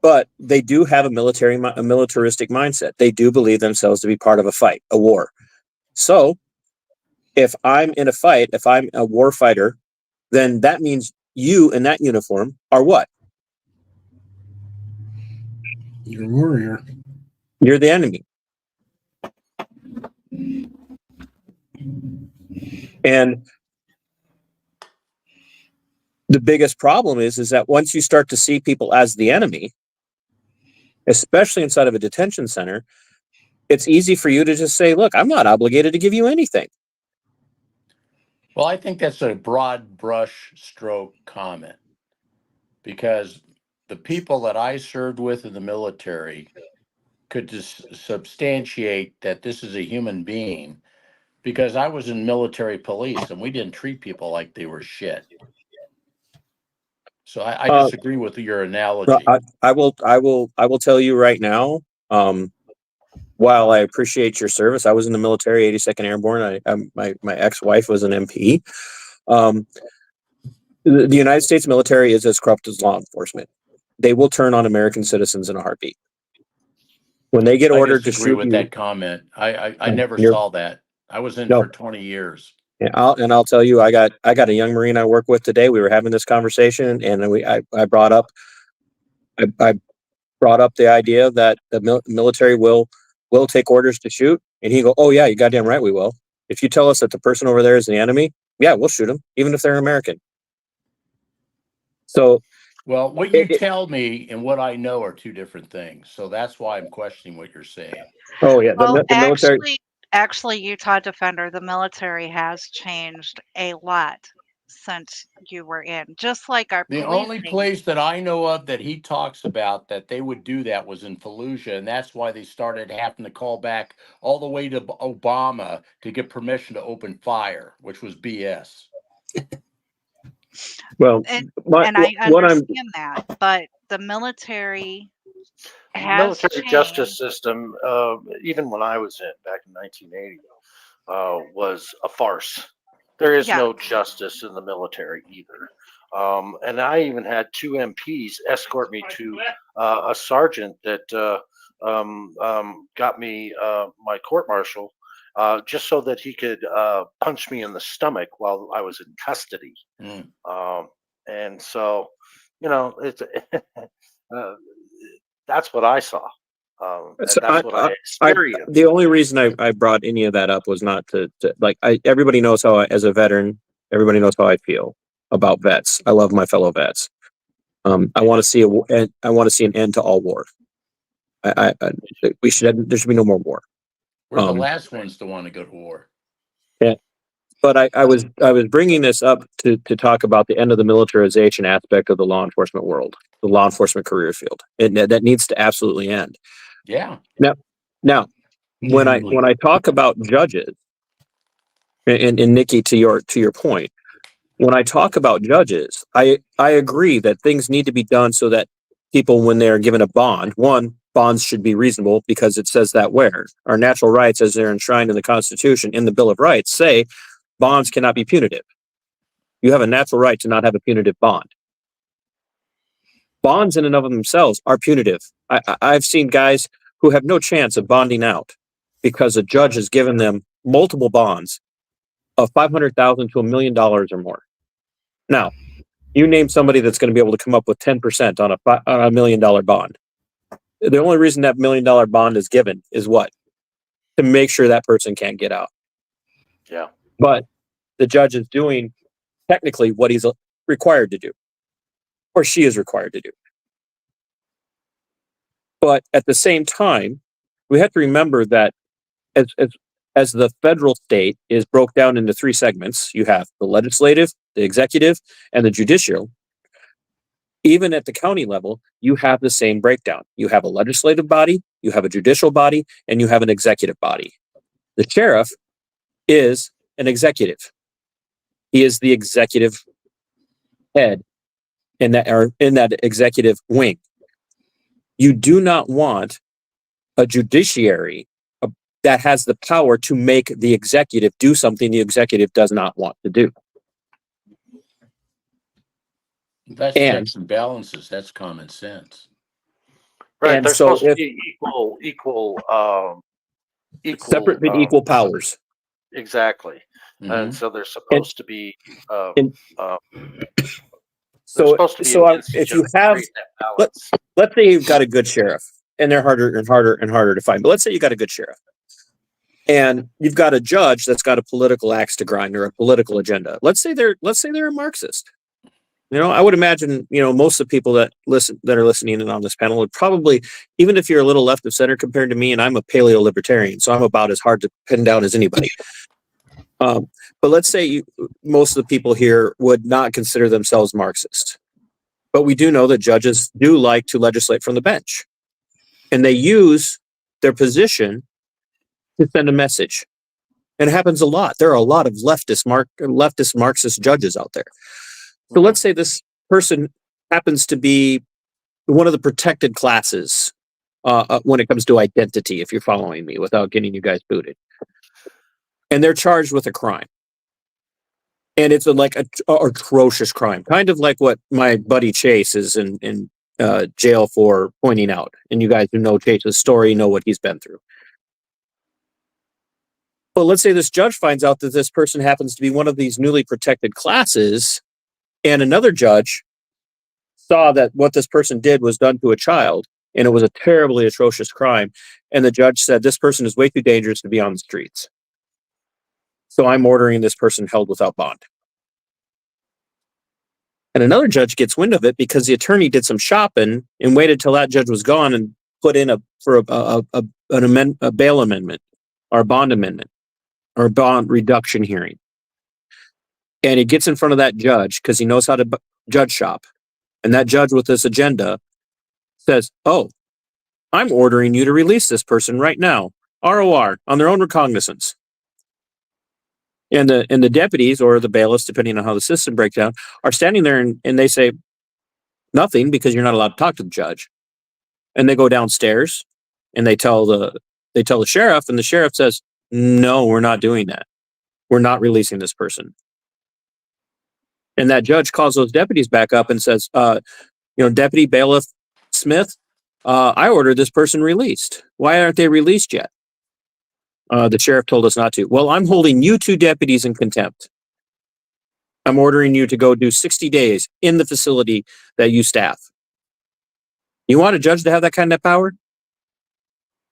But they do have a militaristic mindset. They do believe themselves to be part of a fight, a war. So if I'm in a fight, if I'm a war fighter, then that means you in that uniform are what? You're a warrior. You're the enemy. And the biggest problem is that once you start to see people as the enemy, especially inside of a detention center, it's easy for you to just say, look, I'm not obligated to give you anything. Well, I think that's a broad brush stroke comment, because the people that I served with in the military could just substantiate that this is a human being, because I was in military police and we didn't treat people like they were shit. So I disagree with your analogy. I will tell you right now, while I appreciate your service, I was in the military, 82nd Airborne. My ex-wife was an MP. The United States military is as corrupt as law enforcement. They will turn on American citizens in a heartbeat. When they get ordered to shoot with you, that comment. I never saw that. I was in for 20 years. And I'll tell you, I got a young Marine I work with today. We were having this conversation, and I brought up the idea that the military will take orders to shoot, and he go, "Oh yeah, you goddamn right we will. If you tell us that the person over there is the enemy, yeah, we'll shoot them, even if they're American." So, well, what you tell me and what I know are two different things. So that's why I'm questioning what you're saying. Oh yeah, Well, the military. actually, Actually, Utah Defender, the military has changed a lot since you were in, just like our The only policing. place that I know of that he talks about that they would do that was in Fallujah, and that's why they started having to call back all the way to Obama to get permission to open fire, which was BS. Well, And, my, and I what I'm understand that, but the military has Military changed. justice system, even when I was in back in 1980, was a farce. There is Yeah. no justice in the military either. And I even had 2 MPs escort me to a sergeant that got me my court martial just so that he could punch me in the stomach while I was in custody. And so, it's that's what I saw. And So that's what I experienced. the only reason I brought any of that up was not to like, everybody knows how as a veteran, everybody knows how I feel about vets. I love my fellow vets. I want to see I want to see an end to all war. There should be no more war. We're the last ones to want to go to war. Yeah. But I was bringing this up to talk about the end of the militarization aspect of the law enforcement world, the law enforcement career field, and that needs to absolutely end. Yeah. Now, when I talk about judges, and Nikki, to your point, when I talk about judges, I agree that things need to be done so that people, when they're given a bond, bonds should be reasonable because it says that where our natural rights, as they're enshrined in the Constitution, in the Bill of Rights, say bonds cannot be punitive. You have a natural right to not have a punitive bond. Bonds in and of themselves are punitive. I've seen guys who have no chance of bonding out because a judge has given them multiple bonds of $500,000 to $1 million or more. Now, you name somebody that's going to be able to come up with 10% on a $1 million bond. The only reason that $1 million bond is given is what? To make sure that person can't get out. Yeah. But the judge is doing technically what he's required to do, or she is required to do. But at the same time, we have to remember that as the federal state is broke down into 3 segments, you have the legislative, the executive, and the judicial. Even at the county level, you have the same breakdown. You have a legislative body, you have a judicial body, and you have an executive body. The sheriff is an executive. He is the executive head in that executive wing. You do not want a judiciary that has the power to make the executive do something the executive does not want to do. That's checks and balances. That's common sense. Right. And They're so supposed to be equal separate but equal powers. Exactly. Mm-hmm. And so they're supposed to be if you have, let's say you've got a good sheriff, and they're harder and harder and harder to find, but let's say you got a good sheriff and you've got a judge that's got a political axe to grind or a political agenda. Let's say they're a Marxist. I would imagine, most of the people that are listening in on this panel would probably, even if you're a little left of center compared to me, and I'm a paleo libertarian, so I'm about as hard to pin down as anybody. But let's say most of the people here would not consider themselves Marxist. But we do know that judges do like to legislate from the bench. And they use their position to send a message. And it happens a lot. There are a lot of leftist Marxist judges out there. So let's say this person happens to be one of the protected classes when it comes to identity, if you're following me, without getting you guys booted. And they're charged with a crime. And it's an atrocious crime, kind of like what my buddy Chase is in jail for pointing out. And you guys who know Chase's story know what he's been through. But let's say this judge finds out that this person happens to be one of these newly protected classes, and another judge saw that what this person did was done to a child, and it was a terribly atrocious crime. And the judge said, this person is way too dangerous to be on the streets. So I'm ordering this person held without bond. And another judge gets wind of it because the attorney did some shopping and waited till that judge was gone and put in a bail amendment or a bond amendment or a bond reduction hearing. And he gets in front of that judge because he knows how to judge shop. And that judge with this agenda says, oh, I'm ordering you to release this person right now. ROR on their own recognizance. And the deputies or the bailiffs, depending on how the system breaks down, are standing there and they say nothing because you're not allowed to talk to the judge. And they go downstairs and they tell the sheriff, and the sheriff says, no, we're not doing that. We're not releasing this person. And that judge calls those deputies back up and says, Deputy Bailiff Smith, I ordered this person released. Why aren't they released yet? The sheriff told us not to. Well, I'm holding you 2 deputies in contempt. I'm ordering you to go do 60 days in the facility that you staff. You want a judge to have that kind of power?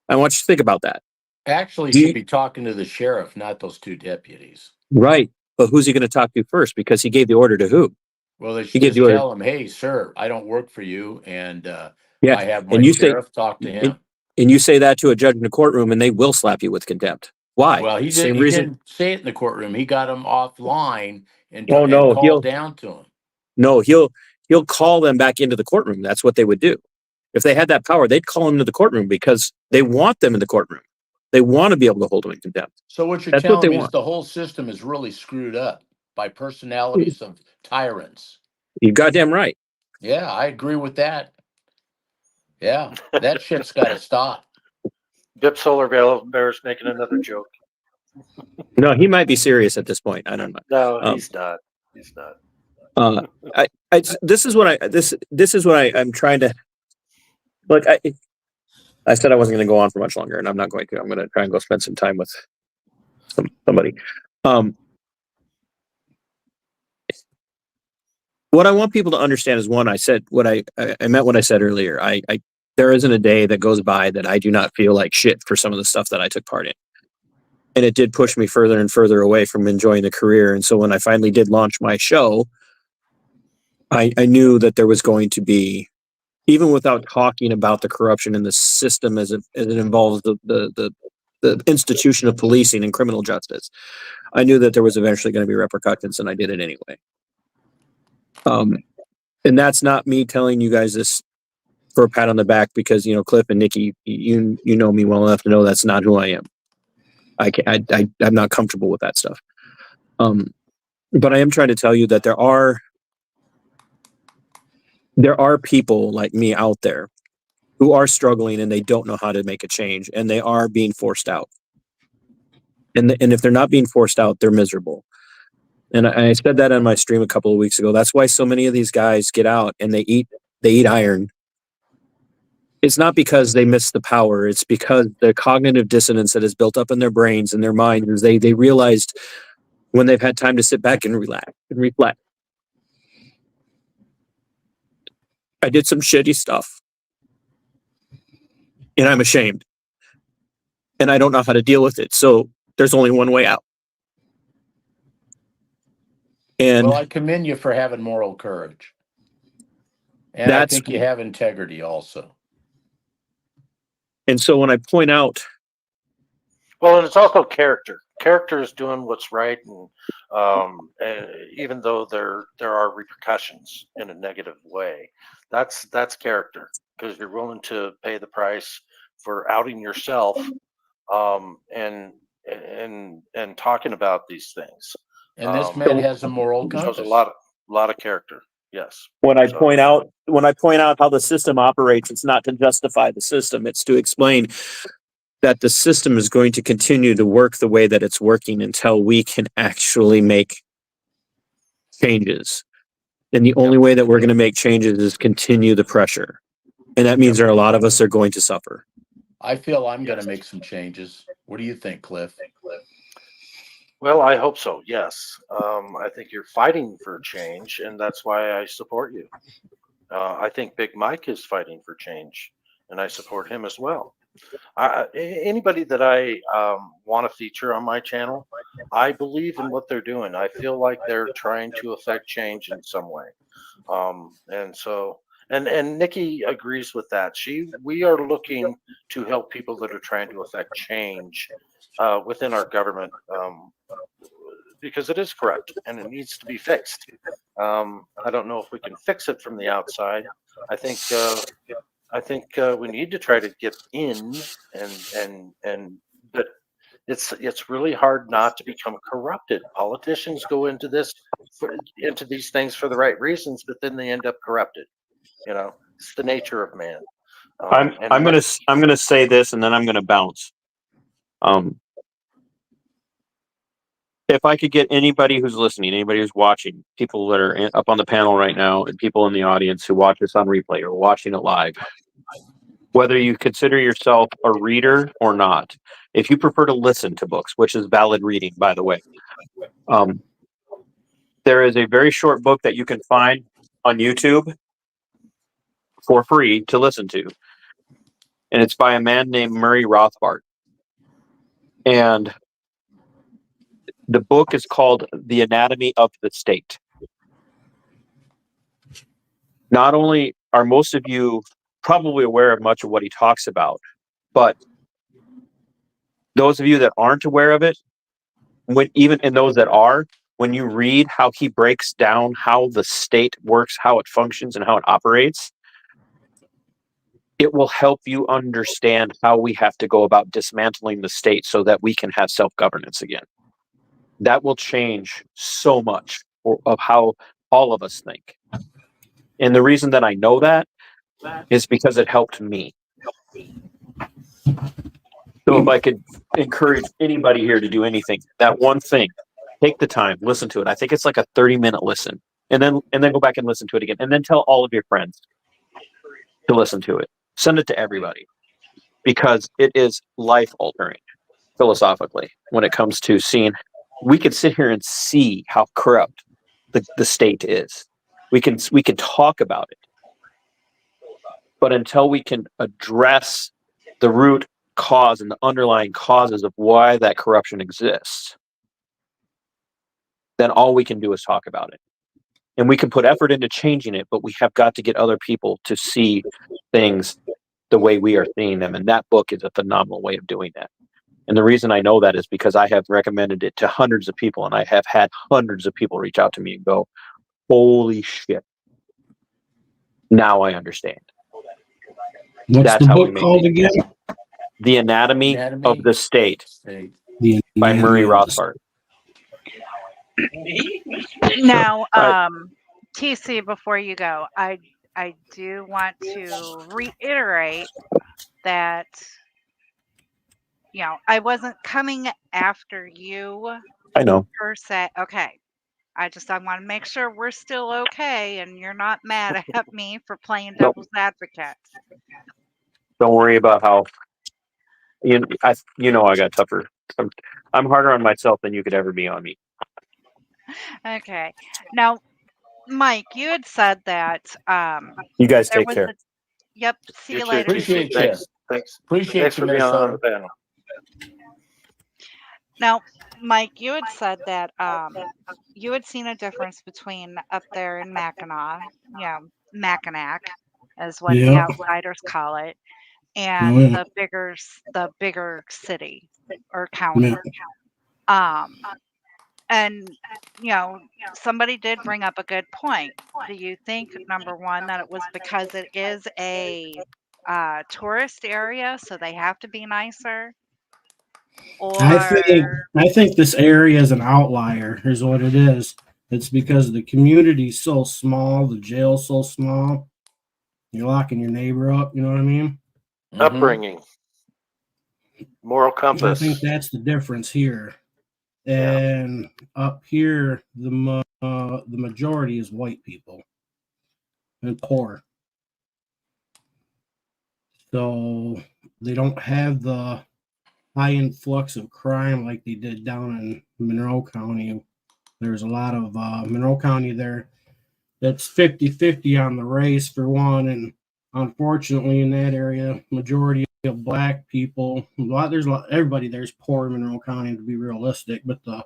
I want you to think about that. Actually, you should be talking to the sheriff, not those 2 deputies. Right. But who's he going to talk to first? Because he gave the order to who? Well, they should just tell him, hey, sir, I don't work for you. And I have my sheriff talk to him. And you say that to a judge in the courtroom and they will slap you with contempt. Why? Well, he didn't say it in the courtroom. He got him offline and he'll called down to him. No, he'll call them back into the courtroom. That's what they would do. If they had that power, they'd call them to the courtroom because they want them in the courtroom. They want to be able to hold them in contempt. So what you're telling me is the whole system is really screwed up by personalities of tyrants. You're goddamn right. Yeah, I agree with that. Yeah, that shit's got to stop. Dip Solar Bear's making another joke. No, he might be serious at this point. I don't know. No, he's not. He's not. This is what I'm trying to look. I said I wasn't going to go on for much longer, and I'm not going to. I'm going to try and go spend some time with somebody. What I want people to understand is, one, I said what I meant what I said earlier. There isn't a day that goes by that I do not feel like shit for some of the stuff that I took part in. And it did push me further and further away from enjoying the career. And so when I finally did launch my show, I knew that there was going to be, even without talking about the corruption in the system as it involves the institution of policing and criminal justice, I knew that there was eventually going to be repercussions, and I did it anyway. And that's not me telling you guys this for a pat on the back because, Cliff and Nikki, you know me well enough to know that's not who I am. I'm not comfortable with that stuff. But I am trying to tell you that there are people like me out there who are struggling and they don't know how to make a change, and they are being forced out. And if they're not being forced out, they're miserable. And I said that on my stream a couple of weeks ago. That's why so many of these guys get out and they eat iron. It's not because they miss the power. It's because the cognitive dissonance that is built up in their brains and their minds is they realized when they've had time to sit back and relax and reflect. I did some shitty stuff. And I'm ashamed. And I don't know how to deal with it. So there's only one way out. And well, I commend you for having moral courage. And I think you have integrity also. And so when I point out, well, and it's also character. Character is doing what's right, and even though there are repercussions in a negative way, that's character, because you're willing to pay the price for outing yourself, and talking about these things. And this man has a moral compass. Shows a lot of character. Yes. When I point out how the system operates, it's not to justify the system. It's to explain that the system is going to continue to work the way that it's working until we can actually make changes. And the only way that we're going to make changes is continue the pressure. And that means there are a lot of us that are going to suffer. I feel I'm going to make some changes. What do you think, Cliff? Well, I hope so. Yes. I think you're fighting for change, and that's why I support you. I think Big Mike is fighting for change, and I support him as well. Anybody that I want to feature on my channel, I believe in what they're doing. I feel like they're trying to affect change in some way. And so And Nikki agrees with that. We are looking to help people that are trying to affect change within our government, because it is corrupt and it needs to be fixed. I don't know if we can fix it from the outside. I think we need to try to get in, but it's really hard not to become corrupted. Politicians go into these things for the right reasons, but then they end up corrupted. It's the nature of man. I'm gonna say this, and then I'm gonna bounce. If I could get anybody who's listening, anybody who's watching, people that are up on the panel right now, and people in the audience who watch this on replay or watching it live, whether you consider yourself a reader or not, if you prefer to listen to books, which is valid reading, by the way, there is a very short book that you can find on YouTube for free to listen to, and it's by a man named Murray Rothbard. And the book is called The Anatomy of the State. Not only are most of you probably aware of much of what he talks about, but those of you that aren't aware of it, and those that are, when you read how he breaks down how the state works, how it functions, and how it operates, it will help you understand how we have to go about dismantling the state so that we can have self-governance again. That will change so much of how all of us think. And the reason that I know that is because it helped me. So if I could encourage anybody here to do anything, that one thing, take the time, listen to it. I think it's like a 30-minute listen, and then go back and listen to it again, and then tell all of your friends to listen to it. Send it to everybody, because it is life-altering philosophically when it comes to seeing. We could sit here and see how corrupt the state is. We can talk about it, but until we can address the root cause and the underlying causes of why that corruption exists, then all we can do is talk about it. And we can put effort into changing it, but we have got to get other people to see things the way we are seeing them. And that book is a phenomenal way of doing that. And the reason I know that is because I have recommended it to hundreds of people, and I have had hundreds of people reach out to me and go, "Holy shit. Now I understand." What's the book called again? The Anatomy of the State by Murray Rothbard. Now, TC, before you go, I do want to reiterate that, I wasn't coming after you. I know. Per se. Okay. I want to make sure we're still okay and you're not mad at me for playing devil's advocate. Don't worry about how I got tougher. I'm harder on myself than you could ever be on me. Okay. Now, Mike, you had said that you guys take care. Yep. See you later. Appreciate you. Thanks. Appreciate Thanks you, for being on the Minnesota. panel. Now, Mike, you had said that you had seen a difference between up there in Mackinac, Mackinac, is what the outsiders call it, and the bigger city or county. And somebody did bring up a good point. Do you think, number one, that it was because it is a tourist area, so they have to be nicer? Or I think this area is an outlier. Here's what it is. It's because the community's so small, the jail's so small. You're locking your neighbor up. You know what I mean? Upbringing, moral compass. I think that's the difference here. And up here, the majority is white people and poor. So they don't have the high influx of crime like they did down in Monroe County. There's a lot of Monroe County there that's 50-50 on the race for one, and unfortunately in that area, majority of black people, everybody there's poor in Monroe County, to be realistic, but the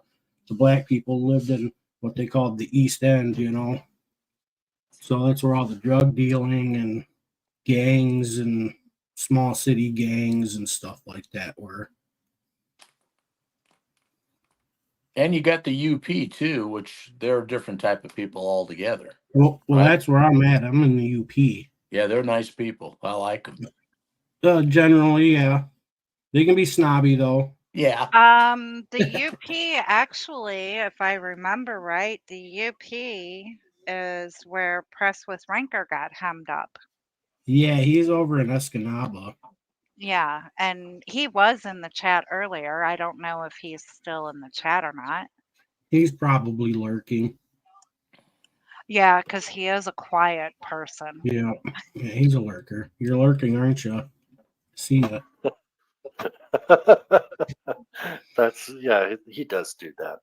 black people lived in what they called the East End, So that's where all the drug dealing and gangs and small city gangs and stuff like that were. And you got the UP too, which they're a different type of people altogether. Well, Right. that's where I'm at. I'm in the UP. Yeah, they're nice people. I like them. Generally, yeah. They can be snobby though. Yeah. The UP actually, if I remember right, the UP is where Press with Ranker got hemmed up. Yeah, he's over in Escanaba. Yeah, and he was in the chat earlier. I don't know if he's still in the chat or not. He's probably lurking. Yeah, because he is a quiet person. Yeah, he's a lurker. You're lurking, aren't you? See it. That's yeah, he does do that.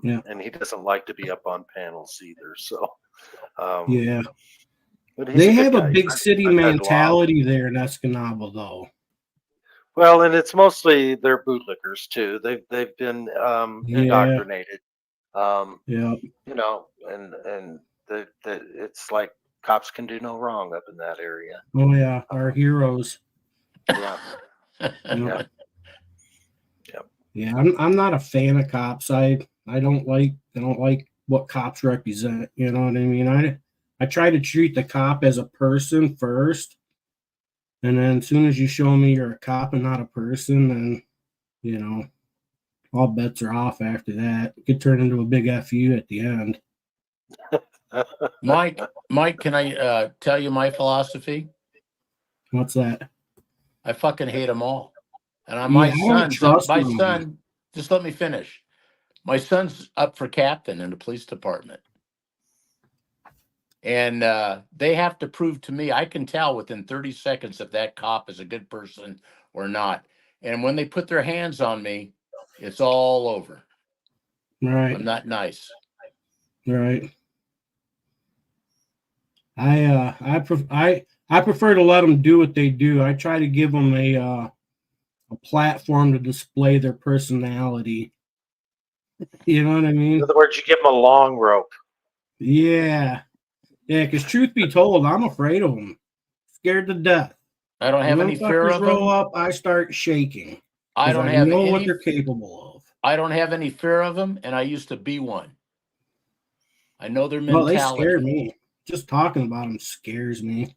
Yeah. And he doesn't like to be up on panels either. So Yeah. but he's They a good have a guy. big I've- city I've had a lot. mentality there in Escanaba, though. Well, and it's mostly they're bootlickers too. They've been Yeah. indoctrinated. Yeah. You know, and it's like cops can do no wrong up in that area. Oh yeah, our heroes. Yeah. Yeah. Yeah. Yeah, I'm not a fan of cops. I don't like what cops represent. You know what I mean? I try to treat the cop as a person first, and then as soon as you show me you're a cop and not a person, then you know all bets are off after that. It could turn into a big FU at the end. Mike, can I tell you my philosophy? What's that? I fucking hate them all. And Yeah, my I don't trust my them. son, just let me finish. My son's up for captain in the police department. And they have to prove to me, I can tell within 30 seconds if that cop is a good person or not. And when they put their hands on me, it's all over. Right. I'm not nice. Right. I prefer to let them do what they do. I try to give them a platform to display their personality. You know what I mean? In other words, you give them a long rope. Yeah. Yeah, because truth be told, I'm afraid of them. Scared to death. I don't have When any them fear fuckers of roll them. up, I start shaking. I 'cause don't have know what any. they're capable of. I don't have any fear of them, and I used to be one. I know their Well, mentality. they scare me. Just talking about them scares me.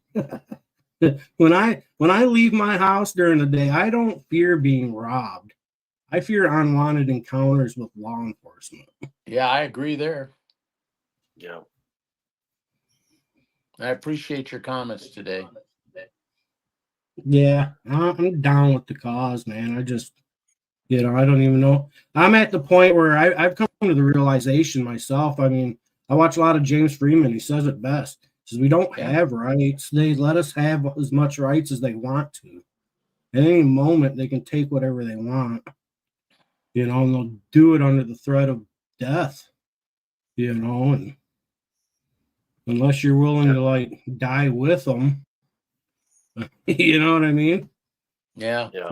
When I leave my house during the day, I don't fear being robbed. I fear unwanted encounters with law enforcement. Yeah, I agree there. Yeah. I appreciate your comments today. Yeah, I'm down with the cause, man. I just, I don't even know. I'm at the point where I've come to the realization myself. I mean, I watch a lot of James Freeman. He says it best. He says, we don't have rights. They let us have as much rights as they want to. At any moment, they can take whatever they want, and they'll do it under the threat of death, and unless you're willing to, die with them, you know what I mean? Yeah. Yeah.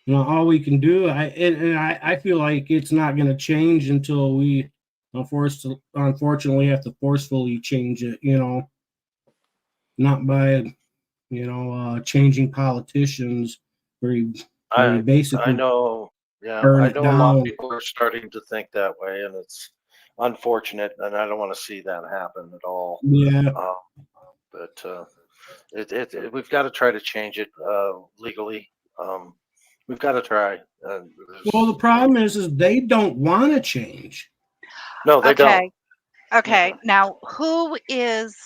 So, all we can do, I feel like it's not going to change until we unfortunately have to forcefully change it, not by, changing politicians where you basically I know. Yeah, burn I it know a lot of down. people are starting to think that way, and it's unfortunate, and I don't want to see that happen at all. Yeah. But we've got to try to change it legally. We've got to try. Well, the problem is they don't want to change. No, they don't. Okay. Okay. Now, who is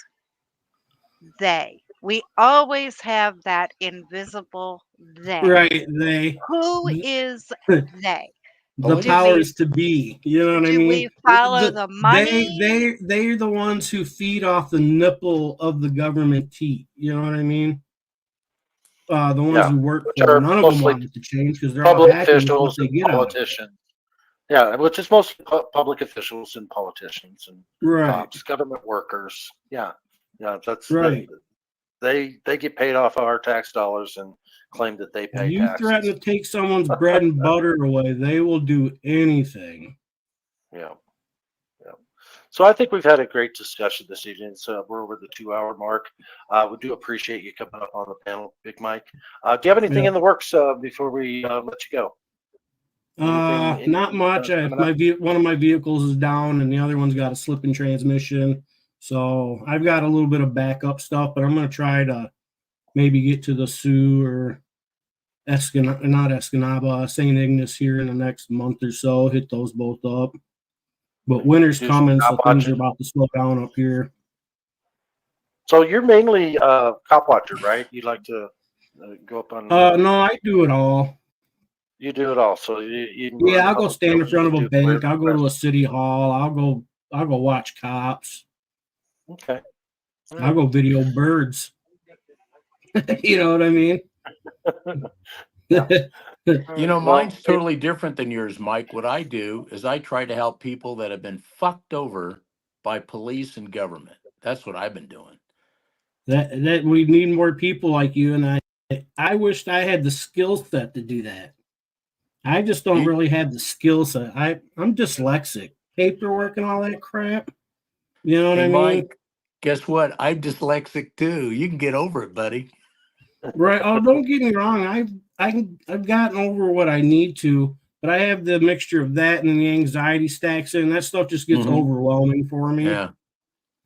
they? We always have that invisible they. Right, they. Who is they? The Do powers to be, you know what I do mean? we follow the money? They're the ones who feed off the nipple of the government teat. You know what I mean? The ones who work Which for are them. None of them mostly want it to change because they're all public happy with what officials they and get out of it. politicians. Yeah, which is mostly public officials and politicians and Right. cops, government workers. Yeah, that's Right. They get paid off our tax dollars and claim that they pay You taxes. threaten to take someone's bread and butter away, they will do anything. Yeah. So I think we've had a great discussion this evening. So we're over the 2-hour mark. We do appreciate you coming up on the panel, Big Mike. Do you have anything Yeah. in the works before we let you go? Not much. coming up? One of my vehicles is down, and the other one's got a slipping transmission. So I've got a little bit of backup stuff, but I'm going to try to maybe get to the Sioux or Escanaba, St. Ignace here in the next month or so. Hit those both up. But winter's Do some coming, so cop things are watching. about to slow down up here. So you're mainly cop watcher, right? You like to go up on. No, I do it all. You do it all. So you Yeah, I'll go public stand in buildings, front of you a do bank. press. I'll go to a city hall. I'll go watch cops. Okay. I'll go video birds. You know what I mean? You know, Well, mine's totally different than yours, Mike. What I do is I try to help people that have been fucked over by police and government. That's what I've been doing. that we need more people like you, and I wished I had the skill set to do that. I just don't really have the skill set. I'm dyslexic. Paperwork and all that crap. You know what Hey, I mean? Mike, guess what? I'm dyslexic too. You can get over it, buddy. Right. Oh, don't get me wrong. I've gotten over what I need to, but I have the mixture of that and the anxiety stacks in. That stuff just gets Mhm. overwhelming for me. Yeah.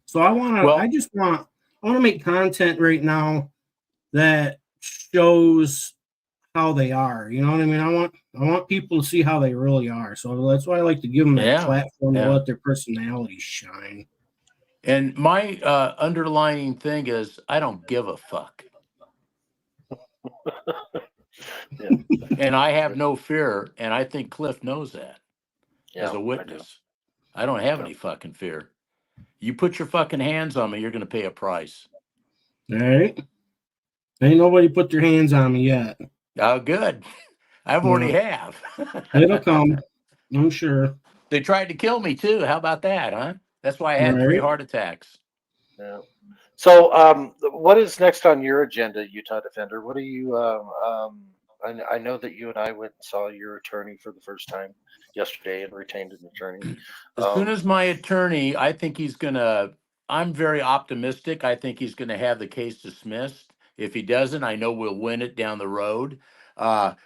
So I want Well- to make content right now that shows how they are. You know what I mean? I want people to see how they really are. So that's why I like to give them that Yeah, platform yeah. to let their personalities shine. And my underlying thing is I don't give a fuck. And I have no fear, and I think Cliff knows that as a witness. I don't have any fucking fear. You put your fucking hands on me, you're going to pay a price. All right. Ain't nobody put their hands on me yet. Oh, good. I've already No. have. It'll come. I'm sure. They tried to kill me too. How about that, huh? That's why I had 3 Right. heart attacks. Yeah. So, what is next on your agenda, Utah Defender? What are you? I know that you and I went and saw your attorney for the first time yesterday and retained an attorney. As soon as my attorney, I think he's going to, I'm very optimistic. I think he's going to have the case dismissed. If he doesn't, I know we'll win it down the road.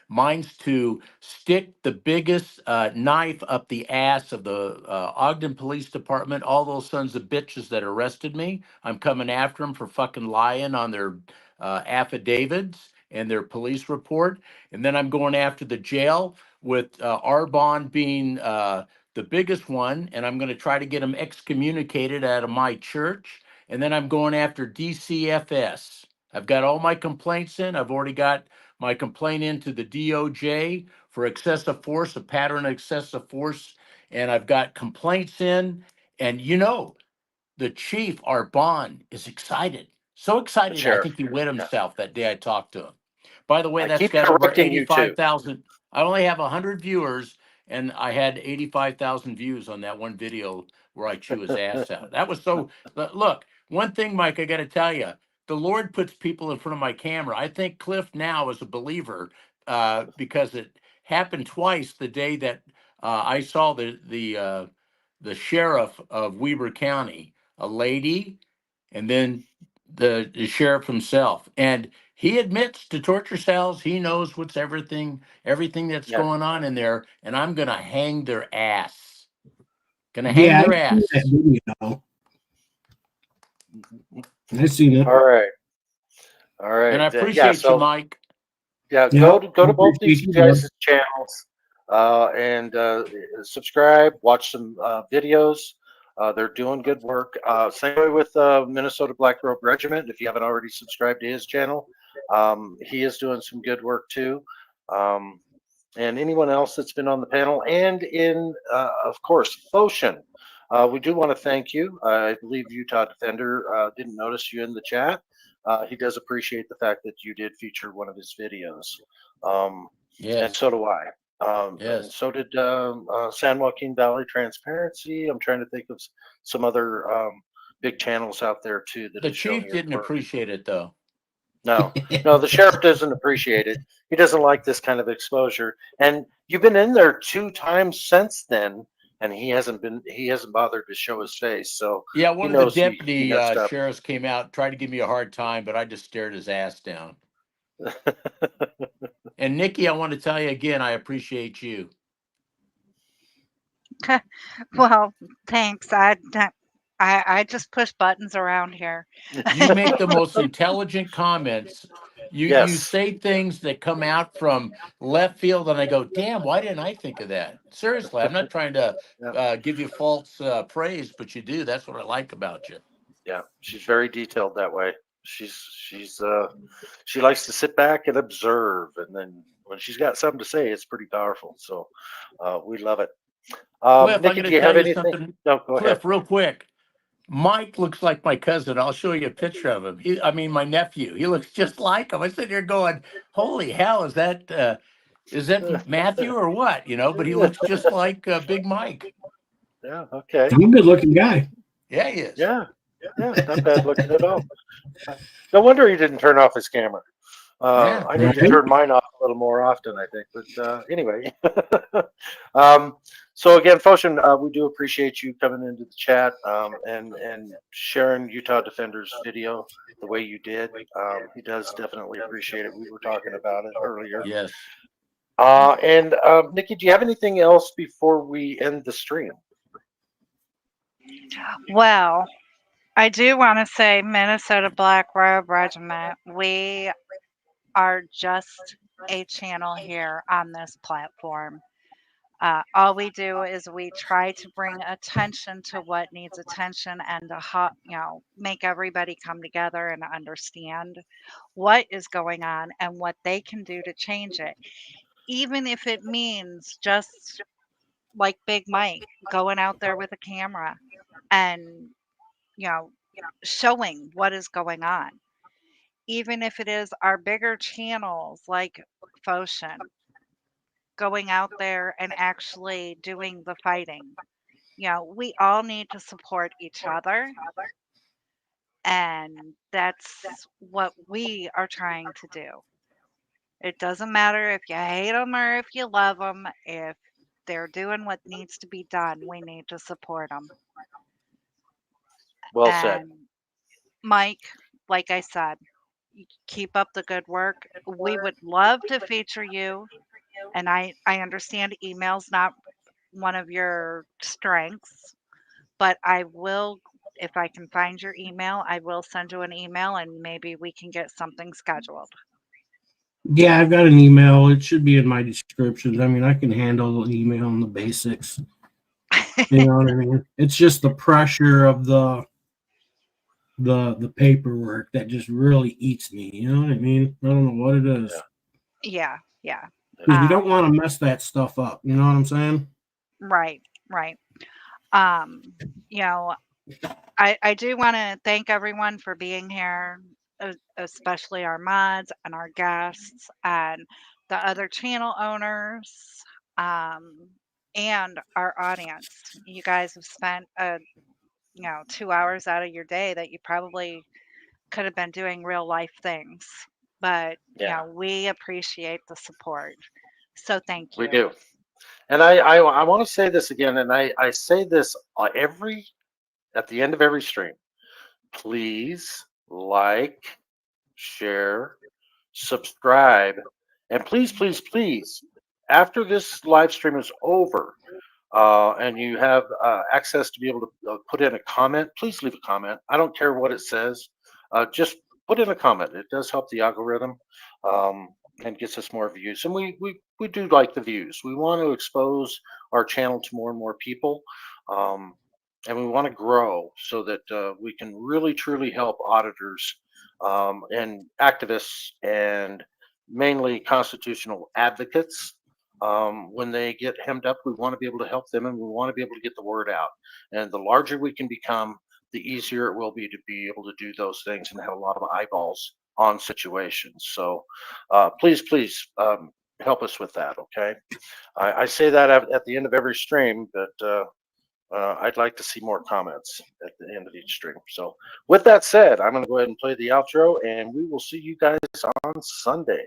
Mine's to stick the biggest knife up the ass of the Ogden Police Department, all those sons of bitches that arrested me. I'm coming after them for fucking lying on their affidavits and their police report. And then I'm going after the jail with Arbonne being the biggest one, and I'm going to try to get him excommunicated out of my church. And then I'm going after DCFS. I've got all my complaints in. I've already got my complaint into the DOJ for excessive force, a pattern of excessive force, and I've got complaints in. And you know, the chief, Arbonne, is excited. So excited, I sheriff, think he wet himself that day I talked to him. By the way, I that's keep got over correcting you, too. 85,000. I only have 100 viewers, and I had 85,000 views on that one video where I chew his ass out. That was so. Look, one thing, Mike, I got to tell you, the Lord puts people in front of my camera. I think Cliff now is a believer because it happened twice the day that I saw the sheriff of Weber County, a lady, and then the sheriff himself. And he admits to torture cells. He knows what's everything that's going on in there. And I'm going to hang their ass. Gonna hang Yeah, their I ass. seen that video. I seen it. All right. All right. And I Yeah, appreciate so- you, Mike. Yeah, Yeah, go to I both these appreciate you, guys' channels and subscribe. Watch some videos. They're doing good work. Same way with Minnesota Black Robe Regiment. If you haven't already subscribed to his channel, he is doing some good work too. And anyone else that's been on the panel, and in of course Foshin. We do want to thank you. I believe Utah Defender didn't notice you in the chat. He does appreciate the fact that you did feature one of his videos. And Yes. so do I. And Yes. so did San Joaquin Valley Transparency. I'm trying to think of some other big channels out there too. That The have shown chief your didn't work. appreciate it though. No, the sheriff doesn't appreciate it. He doesn't like this kind of exposure. And you've been in there 2 times since then, and he hasn't bothered to show his face. So Yeah, he one of the knows he deputy messed up. sheriffs came out, tried to give me a hard time, but I just stared his ass down. And Nikki, I want to tell you again, I appreciate you. Well, thanks. I just push buttons around here. You make the most intelligent comments. You Yes. say things that come out from left field, and I go, damn, why didn't I think of that? Seriously, I'm not trying to give you false praise, but you do. That's what I like about you. Yeah, she's very detailed that way. She likes to sit back and observe, and then when she's got something to say, it's pretty powerful. So we love it. Cliff, I'm Nikki, going do to you tell have you anything? something. No, go Cliff, ahead. real quick. Mike looks like my cousin. I'll show you a picture of him. My nephew. He looks just like him. I sit here going, "Holy hell, is that Matthew or what?" But he looks just like Big Mike. Yeah. Okay. I'm a good looking guy. Yeah, he is. Yeah. Not bad looking at all. No wonder he didn't turn off his camera. I need to turn mine off a little more often, I think. But anyway, so again, Foshin, we do appreciate you coming into the chat and sharing Utah Defenders video the way you did. He does definitely appreciate it. We were talking about it earlier. Yes. And Nikki, do you have anything else before we end the stream? Well, I do want to say Minnesota Black Robe Regiment, we are just a channel here on this platform. All we do is we try to bring attention to what needs attention and to make everybody come together and understand what is going on and what they can do to change it. Even if it means just like Big Mike going out there with a camera and showing what is going on. Even if it is our bigger channels like Foshin going out there and actually doing the fighting. We all need to support each other. And that's what we are trying to do. It doesn't matter if you hate them or if you love them. If they're doing what needs to be done, we need to support them. Well said. Mike, like I said, keep up the good work. We would love to feature you. And I understand email's not one of your strengths, but I will, if I can find your email, I will send you an email and maybe we can get something scheduled. Yeah, I've got an email. It should be in my descriptions. I mean, I can handle the email and the basics. You know what I mean? It's just the pressure of the paperwork that just really eats me. You know what I mean? I don't know what it is. Yeah. Because you don't want to mess that stuff up. You know what I'm saying? Right. I do want to thank everyone for being here, especially our mods and our guests and the other channel owners, and our audience. You guys have spent 2 hours out of your day that you probably could have been doing real life things, but we appreciate the support. So thank you. We do. And I want to say this again, and I say this at the end of every stream. Please like, share, subscribe, and please, after this live stream is over, and you have access to be able to put in a comment, please leave a comment. I don't care what it says. Just put in a comment. It does help the algorithm and gets us more views. And we do like the views. We want to expose our channel to more and more people. And we want to grow so that we can really, truly help auditors and activists and mainly constitutional advocates. When they get hemmed up, we want to be able to help them and we want to be able to get the word out. And the larger we can become, the easier it will be to be able to do those things and have a lot of eyeballs on situations. So please help us with that, okay? I say that at the end of every stream, but I'd like to see more comments at the end of each stream. So with that said, I'm going to go ahead and play the outro, and we will see you guys on Sunday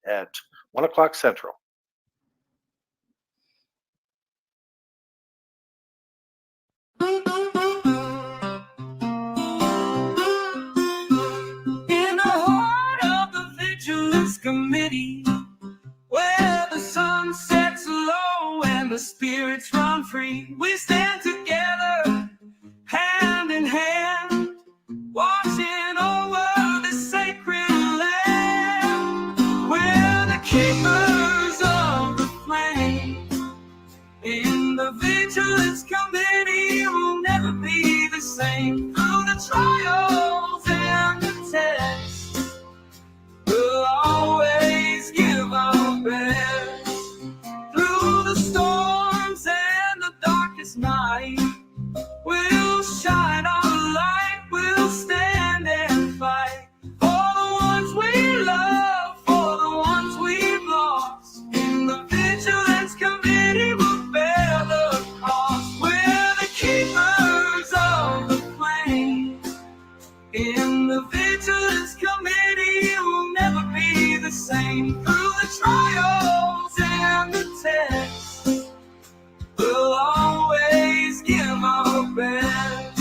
at 1 o'clock Central. the spirits run free. We stand together, hand in hand, watching over the sacred land. We're the keepers of the flame. In the Vigilance Committee, we'll never be the same. Through the trials and the tests, we'll always give our best. Through the storms and the darkest night, we'll shine our light. We'll stand and fight for the ones we love, for the ones we've lost. In the Vigilance Committee, we'll bear the cost. We're the keepers of the flame. In the Vigilance Committee, we'll never be the same. Through the trials and the tests, we'll always give our best.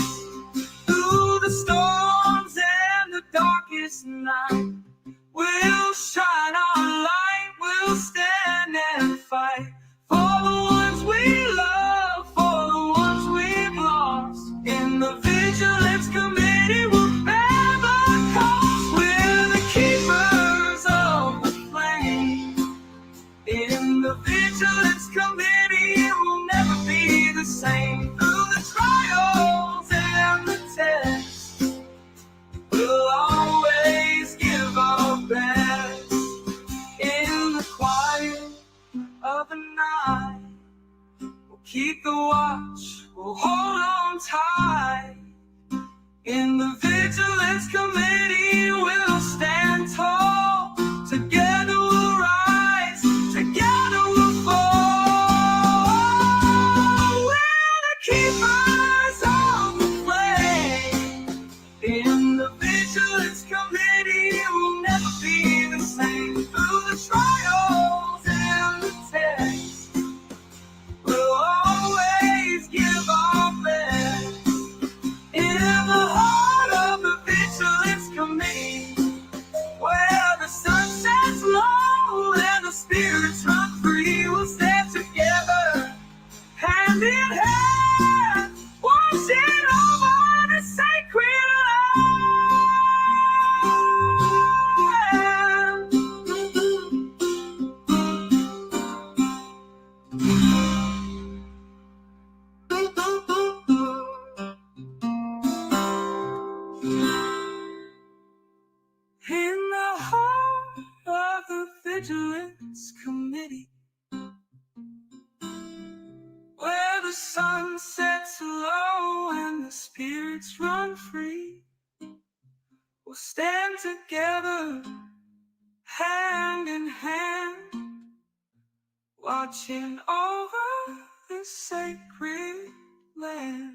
Through the storms and the darkest night, we'll shine our light. We'll stand and fight for the ones we love, for the ones we've lost. In the Vigilance Committee, we'll bear the cost. We're the keepers of the flame. In the Vigilance Committee, we'll never be the same. Through the trials and the tests, we'll always give our best. In the quiet of the night, we'll keep the watch, we'll hold on tight. In the Vigilance Committee, we'll stand tall. Together we'll rise, together we'll fall. We're the keepers of the flame. In the Vigilance Committee, we'll never be the same. Through the trials and the tests, we'll always give our best. In the heart of the Vigilance Committee, where the sun sets low and the spirits run free, we'll stand together, hand in hand, watching over the sacred in the heart of the Vigilance Committee, where the sun sets low and the spirits run free, we'll stand together, hand in hand, watching over the sacred land.